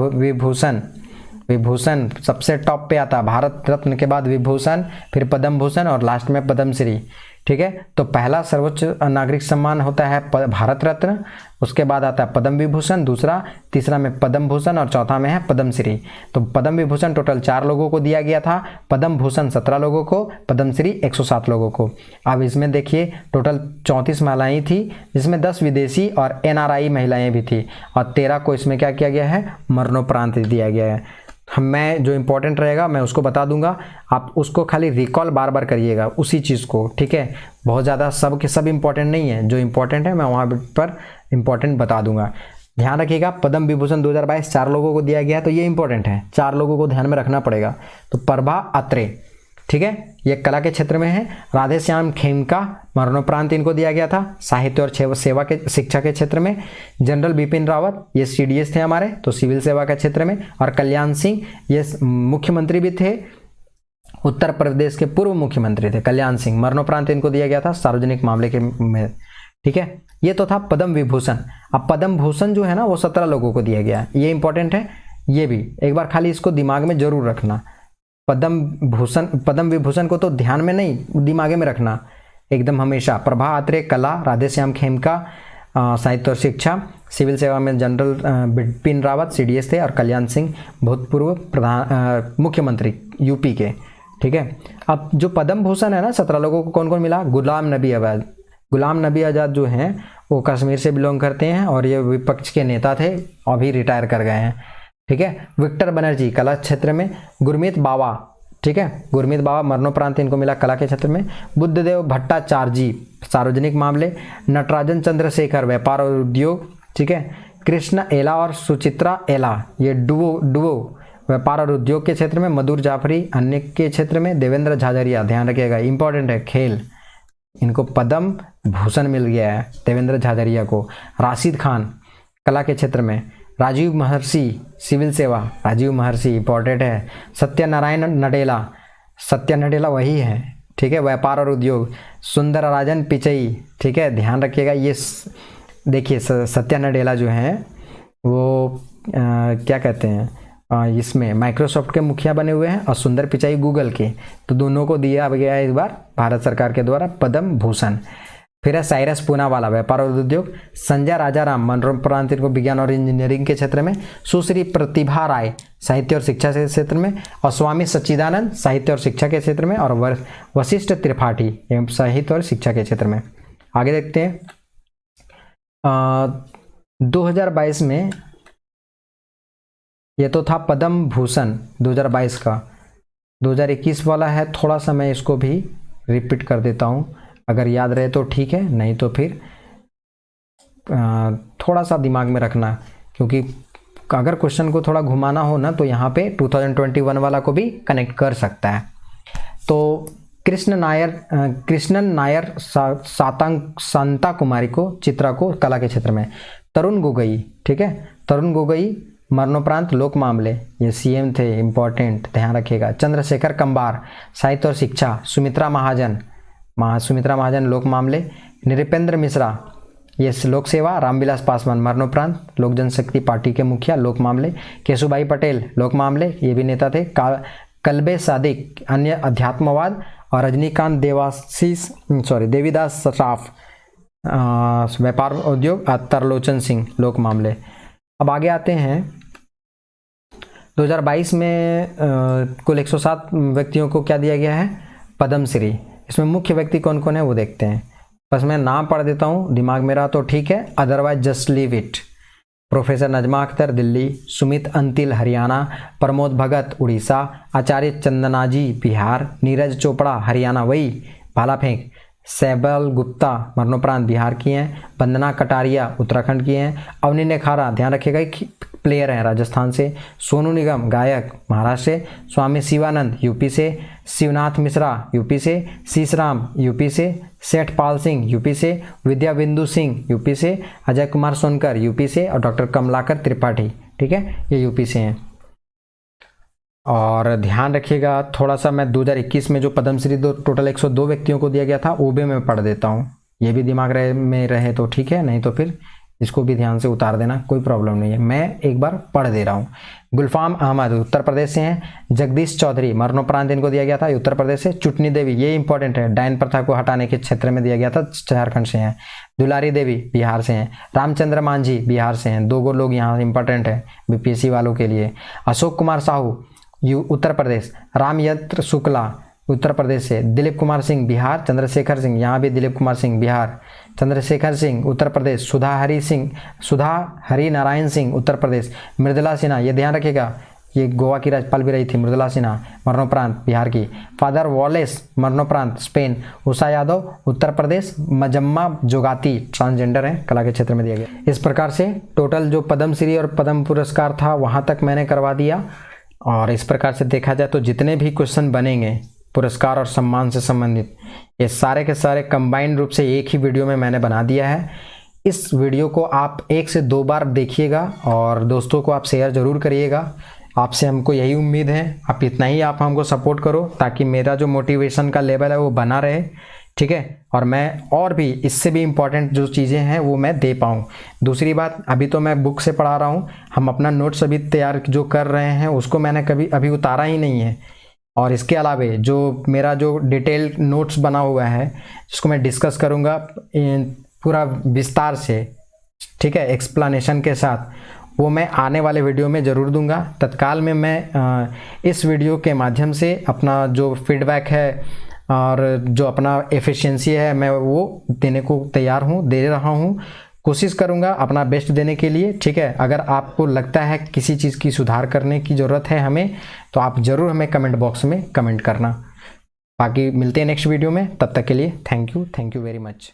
विभूषण सबसे टॉप पे आता है, भारत रत्न के बाद विभूषण, फिर पद्म भूषण और लास्ट में पद्मश्री। ठीक है, तो पहला सर्वोच्च नागरिक सम्मान होता है भारत रत्न, उसके बाद आता है पद्म विभूषण, दूसरा, तीसरा में पद्म भूषण और चौथा में है पद्मश्री। तो पद्म विभूषण टोटल 4 लोगों को दिया गया था, पद्म भूषण 17 लोगों को, पद्मश्री 107 लोगों को। अब इसमें देखिए टोटल 34 महिलाएं थी, जिसमें 10 विदेशी और NRI महिलाएं भी थी, और 13 को इसमें क्या किया गया है? मरणोपरांत दिया गया है। मैं जो इंपॉर्टेंट रहेगा मैं उसको बता दूंगा, आप उसको खाली रिकॉल बार बार करिएगा उसी चीज़ को। ठीक है, बहुत ज़्यादा सब के सब इंपॉर्टेंट नहीं है, जो इंपॉर्टेंट है मैं वहाँ पर इंपॉर्टेंट बता दूंगा। ध्यान रखिएगा, पद्म विभूषण 2022 4 लोगों को दिया गया है, तो ये इंपॉर्टेंट है, 4 लोगों को ध्यान में रखना पड़ेगा। तो प्रभा अत्रे, ठीक है, ये कला के क्षेत्र में है। राधे श्याम खेमका मरणोपरांत इनको दिया गया था साहित्य और सेवा के शिक्षा के क्षेत्र में। जनरल बिपिन रावत ये CDS थे हमारे, तो सिविल सेवा के क्षेत्र में। और कल्याण सिंह ये मुख्यमंत्री भी थे, उत्तर प्रदेश के पूर्व मुख्यमंत्री थे कल्याण सिंह, मरणोपरांत इनको दिया गया था सार्वजनिक मामले के में। ठीक है, ये तो था पद्म विभूषण। अब पद्म भूषण जो है ना वो 17 लोगों को दिया गया, ये इंपॉर्टेंट है, ये भी एक बार खाली इसको दिमाग में जरूर रखना। पद्म विभूषण को तो ध्यान में नहीं, दिमाग में रखना एकदम हमेशा। प्रभा अत्रे कला, राधेश्याम खेमका साहित्य और शिक्षा। सिविल सेवा में जनरल बिपिन रावत CDS थे और कल्याण सिंह भूतपूर्व मुख्यमंत्री यूपी के। ठीक है, अब जो पद्म भूषण है ना 17 लोगों को कौन कौन मिला? गुलाम नबी आज़ाद। गुलाम नबी आज़ाद जो हैं वो कश्मीर से बिलोंग करते हैं और ये विपक्ष के नेता थे, अभी रिटायर कर गए हैं। ठीक है, विक्टर बनर्जी कला क्षेत्र में। गुरमीत बाबा, ठीक है, गुरमीत बाबा मरणोपरांत इनको मिला कला के क्षेत्र में। बुद्धदेव भट्टाचार्य सार्वजनिक मामले। नटराजन चंद्रशेखर व्यापार और उद्योग। ठीक है, कृष्ण एला और सुचित्रा एला ये डुओ व्यापार और उद्योग के क्षेत्र में। मधुर जाफरी अन्य के क्षेत्र में। देवेंद्र झाझरिया, ध्यान रखिएगा इंपॉर्टेंट है, खेल, इनको पद्म भूषण मिल गया है देवेंद्र झाझरिया को। राशिद खान कला के क्षेत्र में। राजीव महर्षि सिविल सेवा, राजीव महर्षि इंपॉर्टेंट है। सत्यनारायण नडेला वही है। ठीक है, व्यापार और उद्योग। सुंदरराजन पिचई, ठीक है, ध्यान रखिएगा। ये देखिए सत्या नडेला जो हैं वो क्या कहते हैं इसमें माइक्रोसॉफ्ट के मुखिया बने हुए हैं और सुंदर पिचाई गूगल के, तो दोनों को दिया गया है इस बार भारत सरकार के द्वारा पद्म भूषण। फिर है साइरस पूनावाला व्यापार और उद्योग। संजय राजाराम मरणोपरांत इनको विज्ञान और इंजीनियरिंग के क्षेत्र में। सुश्री प्रतिभा राय साहित्य और शिक्षा के क्षेत्र में। और स्वामी सच्चिदानंद साहित्य और शिक्षा के क्षेत्र में। और वशिष्ठ त्रिपाठी साहित्य और शिक्षा के क्षेत्र में। आगे देखते हैं 2022 में, ये तो था पद्म भूषण 2022 का। 2021 वाला है, थोड़ा सा मैं इसको भी रिपीट कर देता हूँ, अगर याद रहे तो ठीक है, नहीं तो फिर थोड़ा सा दिमाग में रखना, क्योंकि अगर क्वेश्चन को थोड़ा घुमाना हो ना तो यहाँ पे 2021 वाला को भी कनेक्ट कर सकता है। तो कृष्णन नायर शांता कुमारी को, चित्रा को कला के क्षेत्र में। तरुण गोगोई, ठीक है, तरुण गोगोई मरणोपरांत लोक मामले, ये CM थे, इंपॉर्टेंट, ध्यान रखिएगा। चंद्रशेखर कंबार साहित्य और शिक्षा। सुमित्रा महाजन लोक मामले। निरुपेंद्र मिश्रा ये लोक सेवा। रामविलास पासवान मरणोपरांत लोक जनशक्ति पार्टी के मुखिया, लोक मामले। केशुभाई पटेल लोक मामले, ये भी नेता थे। कल्बे सादिक अन्य अध्यात्मवाद। और रजनीकांत देवीदास सराफ व्यापार उद्योग। तरलोचन सिंह लोक मामले। अब आगे आते हैं 2022 में कुल 107 व्यक्तियों को क्या दिया गया है? पद्मश्री। इसमें मुख्य व्यक्ति कौन कौन है वो देखते हैं, बस मैं नाम पढ़ देता हूँ, दिमाग में रहा तो ठीक है, otherwise just leave it. Professor Najma Akhtar Delhi. Sumit Antil Haryana. Pramod Bhagat Orissa. Acharya Chandanaji Bihar. Neeraj Chopra Haryana, वही भाला फेंक। सैबल गुप्ता मरणोपरांत बिहार की हैं। वंदना कटारिया उत्तराखंड की हैं। अवनी नेखारा, ध्यान रखिएगा, प्लेयर हैं राजस्थान से। सोनू निगम गायक महाराष्ट्र से। स्वामी शिवानंद यूपी से। शिवनाथ मिश्रा यूपी से। शीशराम यूपी से। सेठ पाल सिंह यूपी से। विद्या बिंदु सिंह यूपी से। अजय कुमार सोनकर यूपी से। और डॉक्टर कमलाकर त्रिपाठी, ठीक है, ये यूपी से हैं। और ध्यान रखिएगा थोड़ा सा, मैं 2021 में जो पद्मश्री टोटल 102 व्यक्तियों को दिया गया था वो भी मैं पढ़ देता हूँ, ये भी दिमाग में रहे तो ठीक है, नहीं तो फिर इसको भी ध्यान से उतार देना, कोई प्रॉब्लम नहीं है, मैं एक बार पढ़ दे रहा हूँ। गुलफाम अहमद उत्तर प्रदेश से हैं। जगदीश चौधरी मरणोपरांत इनको दिया गया था, उत्तर प्रदेश से। चुटनी देवी, ये इंपॉर्टेंट है, डायन प्रथा को हटाने के क्षेत्र में दिया गया था, झारखंड से हैं। दुलारी देवी बिहार से हैं। रामचंद्र मांझी बिहार से हैं, 2 लोग यहाँ इंपॉर्टेंट है BPSC वालों के लिए। अशोक कुमार साहू उत्तर प्रदेश। रामयंत्र शुक्ला उत्तर प्रदेश से। दिलीप कुमार सिंह बिहार। चंद्रशेखर सिंह, यहाँ भी दिलीप कुमार सिंह बिहार। चंद्रशेखर सिंह उत्तर प्रदेश। सुधा हरि नारायण सिंह उत्तर प्रदेश। मृदुला सिन्हा, ये ध्यान रखिएगा, ये गोवा की राज्यपाल भी रही थी मृदुला सिन्हा, मरणोपरांत बिहार की। फादर वॉलेस मरणोपरांत स्पेन। उषा यादव उत्तर प्रदेश। मजम्मा जोगाती ट्रांसजेंडर हैं, कला के क्षेत्र में दिया गया। इस प्रकार से टोटल जो पद्मश्री और पद्म पुरस्कार था वहाँ तक मैंने करवा दिया। और इस प्रकार से देखा जाए तो जितने भी क्वेश्चन बनेंगे पुरस्कार और सम्मान से संबंधित, ये सारे के सारे कंबाइंड रूप से एक ही वीडियो में मैंने बना दिया है। इस वीडियो को आप 1 से 2 बार देखिएगा और दोस्तों को आप शेयर ज़रूर करिएगा। आपसे हमको यही उम्मीद है, आप इतना ही आप हमको सपोर्ट करो ताकि मेरा जो मोटिवेशन का लेवल है वो बना रहे, ठीक है, और मैं और भी इससे भी इम्पॉर्टेंट जो चीज़ें हैं वो मैं दे पाऊँ। दूसरी बात, अभी तो मैं बुक से पढ़ा रहा हूँ, हम अपना नोट्स अभी तैयार जो कर रहे हैं उसको मैंने कभी अभी उतारा ही नहीं है। और इसके अलावा जो मेरा जो डिटेल नोट्स बना हुआ है जिसको मैं डिस्कस करूँगा पूरा विस्तार से, ठीक है, एक्सप्लेनेशन के साथ, वो मैं आने वाले वीडियो में ज़रूर दूंगा। तत्काल में मैं इस वीडियो के माध्यम से अपना जो फीडबैक है और जो अपना एफिशिएंसी है मैं वो देने को तैयार हूँ, दे रहा हूँ, कोशिश करूँगा अपना बेस्ट देने के लिए। ठीक है, अगर आपको लगता है किसी चीज़ की सुधार करने की ज़रूरत है हमें, तो आप ज़रूर हमें कमेंट बॉक्स में कमेंट करना। बाकी मिलते हैं नेक्स्ट वीडियो में, तब तक के लिए थैंक यू वेरी मच।